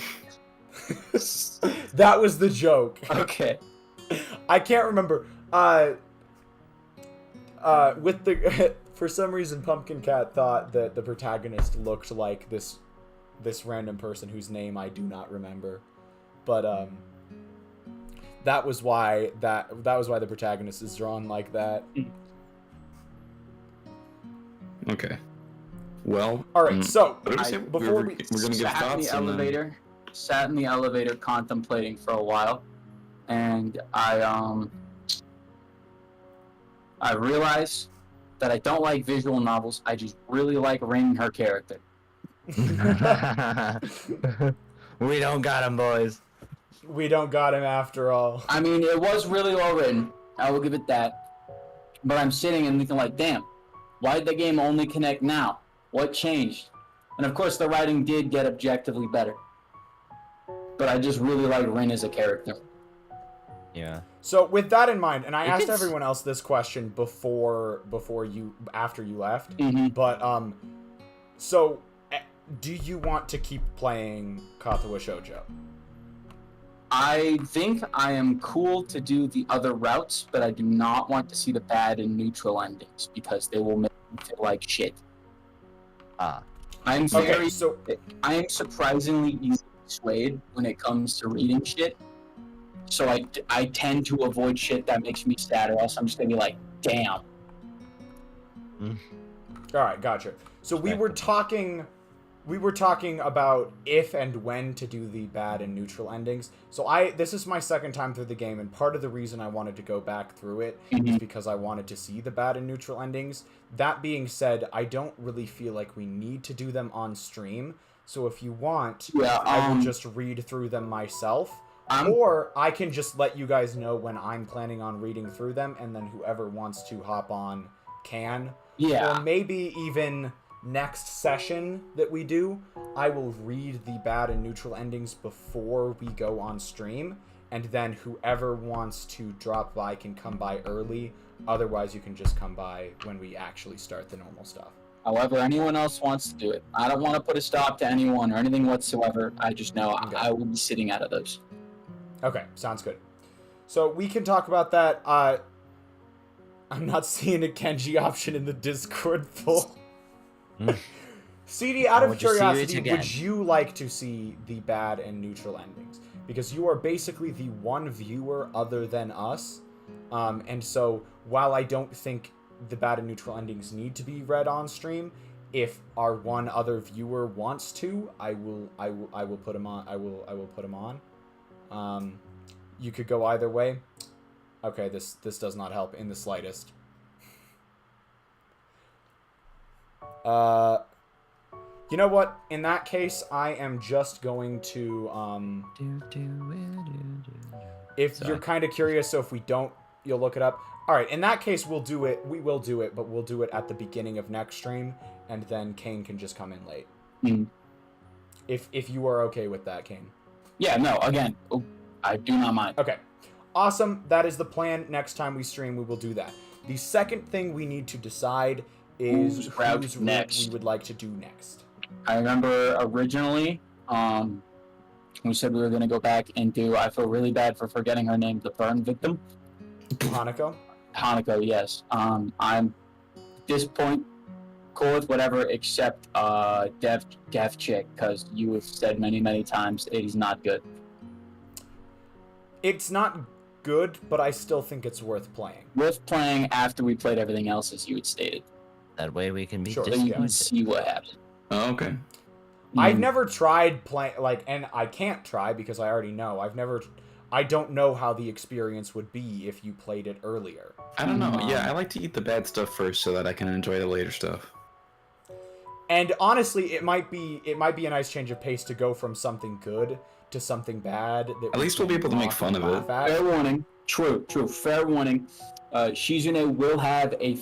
That was the joke. Okay. I can't remember. With the for some reason, Pumpkin Cat thought that the protagonist looked like this random person whose name I do not remember, but that was why the protagonist is drawn like that. Okay. Well. All right, so what did we say? before we're gonna give thoughts. Sat in the elevator contemplating for a while, and I realized that I don't like visual novels. I just really like Rin, her character. We don't got him, boys. we don't got him after all. I mean, it was really well written. I will give it that. But I'm sitting and thinking like, damn, why did the game only connect now? What changed? And of course, the writing did get objectively better. But I just really like Rin as a character. Yeah. So with that in mind, and I asked it's- everyone else this question after you left, Mm-hmm. but so do you want to keep playing Katawa Shoujo? I think I am cool to do the other routes, but I do not want to see the bad and neutral endings because they will make me feel like shit. I'm very, Okay, so I am surprisingly easily swayed when it comes to reading shit. So I tend to avoid shit that makes me sad, or else I'm just gonna be like, damn. all right, gotcha. So we were talking about if and when to do the bad and neutral endings. So this is my second time through the game, and part of the reason I wanted to go back through it is because I wanted to see the bad and neutral endings. That being said, I don't really feel like we need to do them on stream. So if you want, I will just read through them myself. Or I can just let you guys know when I'm planning on reading through them, and then whoever wants to hop on can. Yeah. Or maybe even next session that we do, I will read the bad and neutral endings before we go on stream, and then whoever wants to drop by can come by early. Otherwise, you can just come by when we actually start the normal stuff. However anyone else wants to do it. I don't want to put a stop to anyone or anything whatsoever. I just know I will be sitting out of those. Okay, sounds good. So we can talk about that. I'm not seeing a Kenji option in the Discord poll. CD, out of Would you see it curiosity, again? would you like to see the bad and neutral endings? Because you are basically the one viewer other than us. And so while I don't think the bad and neutral endings need to be read on stream, if our one other viewer wants to, I will put him on. I will put him on. You could go either way. Okay, this does not help in the slightest. You know what? In that case, I am just going to if you're kind of curious, so if we don't, you'll look it up. All right, in that case, we'll do it. We will do it, but we'll do it at the beginning of next stream, and then Kane can just come in late. Mm. If you are okay with that, Kane. Yeah, no, again, I do not mind. Okay. Awesome. That is the plan. Next time we stream, we will do that. The second thing we need to decide is Whose route whose next? we would like to do next. I remember originally, we said we were going to go back and do, I feel really bad for forgetting her name, the burn victim. Hanako? Hanako, yes. I'm, at this point, cool with whatever except Dev Chick, because you have said many times it is not good. It's not good, but I still think it's worth playing. Worth playing after we played everything else, as you had stated. That way we can be Sure. So you can disappointed. see what happens. Oh, okay. I've never tried playing, and I can't try because I already know. I don't know how the experience would be if you played it earlier. I don't know. Yeah, I like to eat the bad stuff first so that I can enjoy the later stuff. And honestly, it might be a nice change of pace to go from something good to something bad. That At least we'll be able to make fun of it. Fair warning. True. Fair warning. Shizune will have a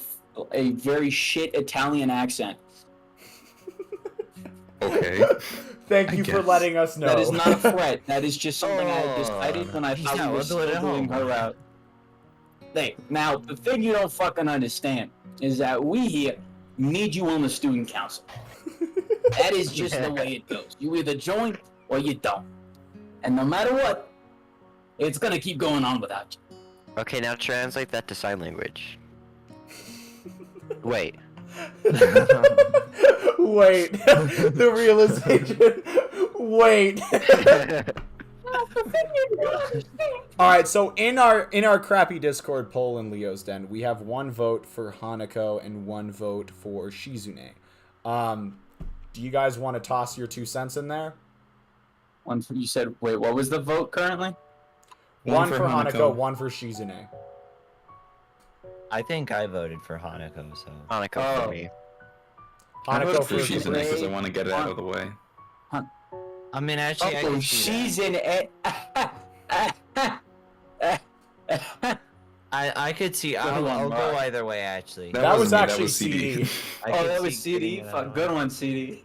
very shit Italian accent. Okay. Thank I you for guess. letting us know. That is not a threat. That is just something I decided when I He's thought not, we were we'll do it still at doing home. her route. Hey, now the thing you don't fucking understand is that we here need you on the student council. That is just the way it goes. You either join or you don't. And no matter what, it's gonna keep going on without you. Okay, now translate that to sign language. Wait. Wait. The realization. Wait. Alright, so in our crappy Discord poll in Leo's Den, we have 1 vote for Hanako and 1 vote for Shizune. Do you guys want to toss your 2 cents in there? One for, you said, wait, what was the vote currently? One for Hanako, 1 for Shizune. I think I voted for Hanako, so. Hanako for me. I Hanako voted for for Shizune Shizune. because I want to get it out of the way. I mean, actually, I Oh, can see she's in it. I could see. Good I'll one, go Mark. either way, actually. That was wasn't me, actually CD. I Oh, could that was see CD? getting it out Fuck, of good the way. one, CD.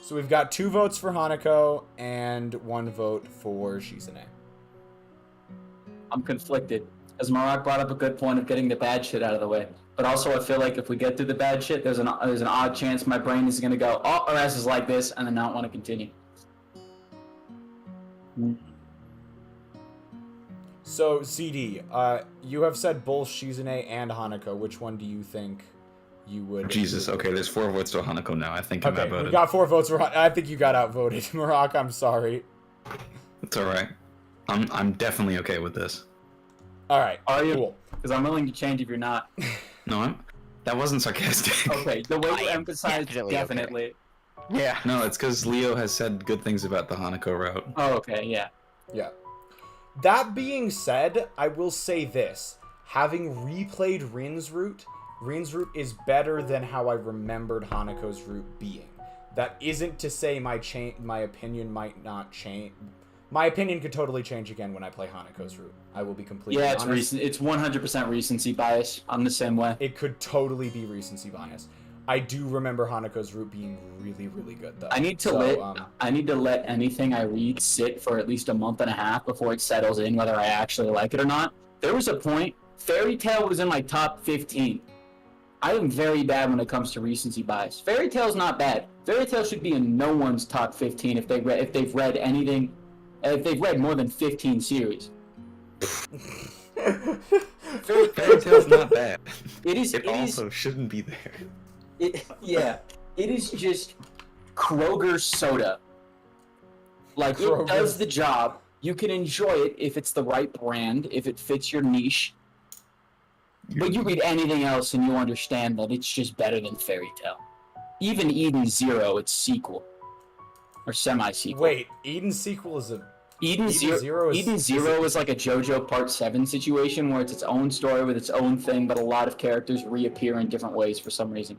So we've got 2 votes for Hanako and 1 vote for Shizune. I'm conflicted. As Marak brought up a good point of getting the bad shit out of the way. But also I feel like if we get through the bad shit, there's an odd chance my brain is gonna go, oh, our ass is like this, and then not want to continue. So, CD, you have said both Shizune and Hanako. Which one do you think you would... Jesus, okay, there's 4 votes to Hanako now. I think I'm Okay, outvoted. we got 4 votes for I think you got outvoted. Marak, I'm sorry. It's alright. I'm definitely okay with this. Alright, Are you? cool. Because I'm willing to change if you're not. No, that wasn't sarcastic. Okay, the way you I am emphasize definitely definitely. Yeah. No, it's because Leo has said good things about the Hanako route. Oh, okay, yeah. Yeah. That being said, I will say this. Having replayed Rin's route is better than how I remembered Hanako's route being. That isn't to say my opinion might not change. My opinion could totally change again when I play Hanako's route. I will be completely Yeah, honest. it's recent. It's 100% recency bias. I'm the same way. It could totally be recency bias. I do remember Hanako's route being really, really good, though. I need to let anything I read sit for at least a month and a half before it settles in whether I actually like it or not. There was a point, Fairy Tail was in my top 15. I am very bad when it comes to recency bias. Fairy Tail's not bad. Fairy Tail should be in no one's top 15 if they've read anything, if they've read more than 15 series. Fairy Tail's not bad. It also shouldn't be there. It is just Kroger soda. Like, Kroger. it does the job. You can enjoy it if it's the right brand, if it fits your niche. But you read anything else and you understand that it's just better than Fairy Tail. Even Eden Zero, its sequel. Or semi-sequel. Wait, Eden's sequel is a... Eden Zero is like a JoJo Part 7 situation where it's its own story with its own thing, but a lot of characters reappear in different ways for some reason.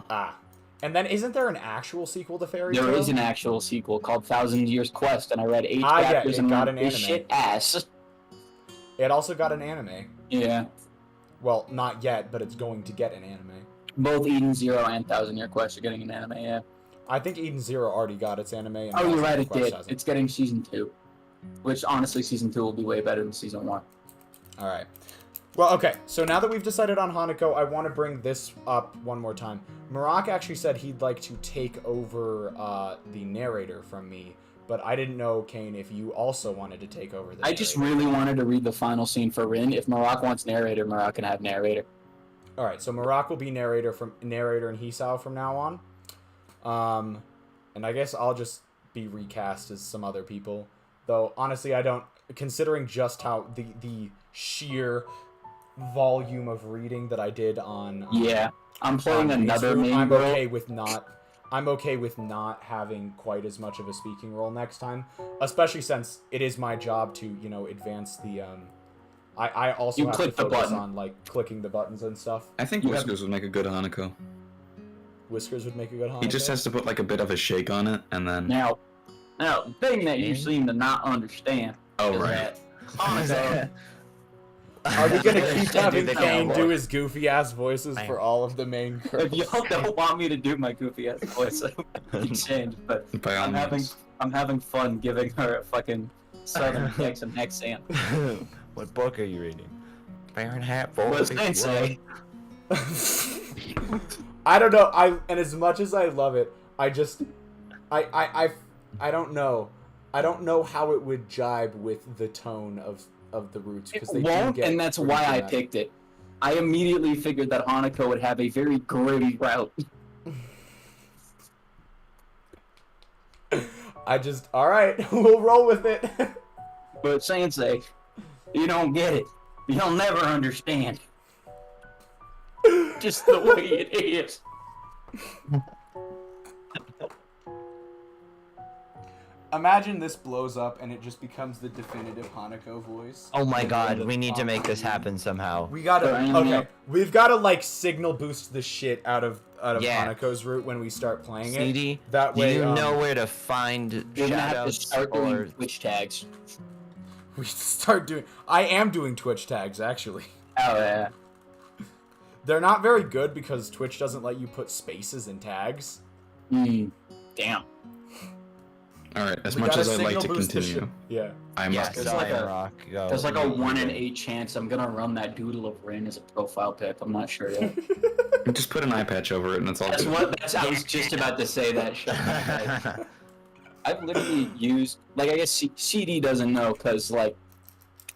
Ah. And then isn't there an actual sequel to Fairy Tail? There is an actual sequel called 1,000 Years Quest, and I read 8 yeah, chapters it and got went, an this anime. shit ass. It also got an anime. Yeah. Well, not yet, but it's going to get an anime. Both Eden Zero and 1,000 Year Quest are getting an anime, yeah. I think Eden Zero already got its anime. And Oh, you're right, it Quest did. hasn't. It's getting Season 2. Which, honestly, Season 2 will be way better than Season 1. Alright. Well, okay, so now that we've decided on Hanako, I want to bring this up one more time. Marak actually said he'd like to take over the narrator from me, but I didn't know, Kane, if you also wanted to take over the I just narrator. really wanted to read the final scene for Rin. If Marak wants narrator, Marak can have narrator. Alright, so Marak will be narrator and Hisao from now on. And I guess I'll just be recast as some other people. Though, honestly, I don't... Considering just how the sheer volume of reading that I did on... Yeah. I'm playing another route, main I'm role. okay with not having quite as much of a speaking role next time, especially since it is my job to, you know, advance the I also You have to click the focus button. on like clicking the buttons and stuff. I think You Whiskers would make a good Hanako. Whiskers would make a good Hanako. He just has to put like a bit of a shake on it, and then... Now, the thing that you seem to not understand Oh, is right. that Hanako... Are we gonna keep having the Kane cowboy. do his goofy ass voices for all of the main If girls? y'all don't want me to do my goofy ass voice, I can change. But By all I'm means. having fun giving her a fucking southern Texan accent. What book are you reading? Fahrenheit What's 451. Sensei? I don't know. And as much as I love it, I just I don't know. I don't know how it would jibe with the tone of the roots It because they won't, do get and that's pretty why I dramatic. picked it. I immediately figured that Hanako would have a very gritty route. All right, we'll roll with it. But Sensei, you don't get it. You'll never understand. Just the way it is. Imagine this blows up and it just becomes the definitive Hanako voice. Oh my god, we need to make this happen somehow. We gotta Right. okay. We've gotta like signal boost the shit out of Yeah. Hanako's route when we start playing it. CD, That do way, you know where to find You're gonna have to shoutouts start doing or... Twitch tags. we start doing. I am doing Twitch tags actually. Oh yeah. They're not very good because Twitch doesn't let you put spaces in tags. Damn. All right. As We much gotta as I'd like signal to boost the continue, shit. Yeah. I Yeah, must. There's Zion like a- Rock. Go. There's like a 1 in 8 chance I'm gonna run that Doodle of Rin as a profile pic. I'm not sure yet. Just put an eye patch over it, and it's all That's good. what. I was just about to say that. Shit. I've literally used, like, I guess CD doesn't know because, like,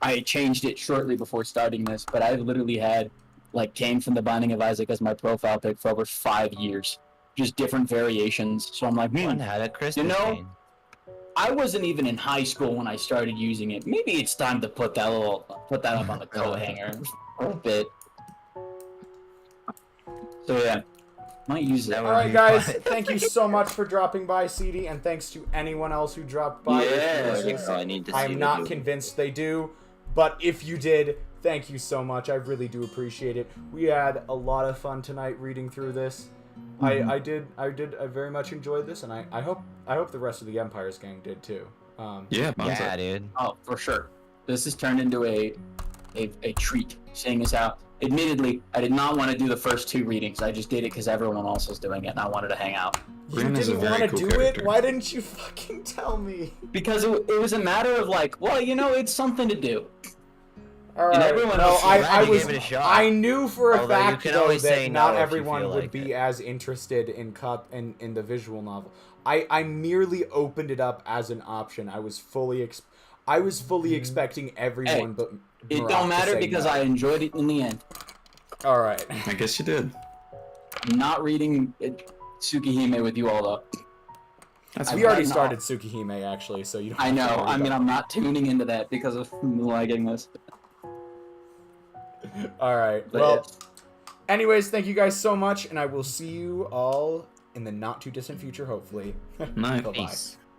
I changed it shortly before starting this, but I've literally had, like, Cain from the Binding of Isaac as my profile pic for over 5 years. Just different variations. So I'm like, One had a Christmas know, cane. I wasn't even in high school when I started using it. Maybe it's time to put that up on the coat hanger a bit. So yeah, might use that. All right, guys. Thank you so much for dropping by, CD, and thanks to anyone else who dropped by. Yeah. I need to see I'm the not movie. convinced they do, but if you did, thank you so much. I really do appreciate it. We had a lot of fun tonight reading through this. I very much enjoyed this, and I hope the rest of the Empire's gang did too. Yeah, Bonzo. Yeah, dude. Oh, for sure. This has turned into a treat, seeing as how, admittedly, I did not want to do the first 2 readings. I just did it because everyone else was doing it, and I wanted to hang out. You Rin is a didn't very want to cool do character. it? Why didn't you fucking tell me? Because it was a matter of like, well, you know, it's something to do. All right. everyone no, else- I Glad you was. gave it a shot. I knew for a Although you fact can though always that say not no if you everyone feel would like be it. as interested in in the visual novel. I merely opened it up as an option. I was fully expecting everyone but It Murat don't to matter say because no. I enjoyed it in the end. All right. I guess you did. I'm not reading Tsukihime with you all though. That's We fine. already no. started Tsukihime actually, so you don't. I have to know. worry I mean, about I'm not tuning into that because of lagging this. it. All right. But Well, anyways, thank you guys so much, and I will see you all in the not too distant future, hopefully. Nice. Bye-bye. Peace.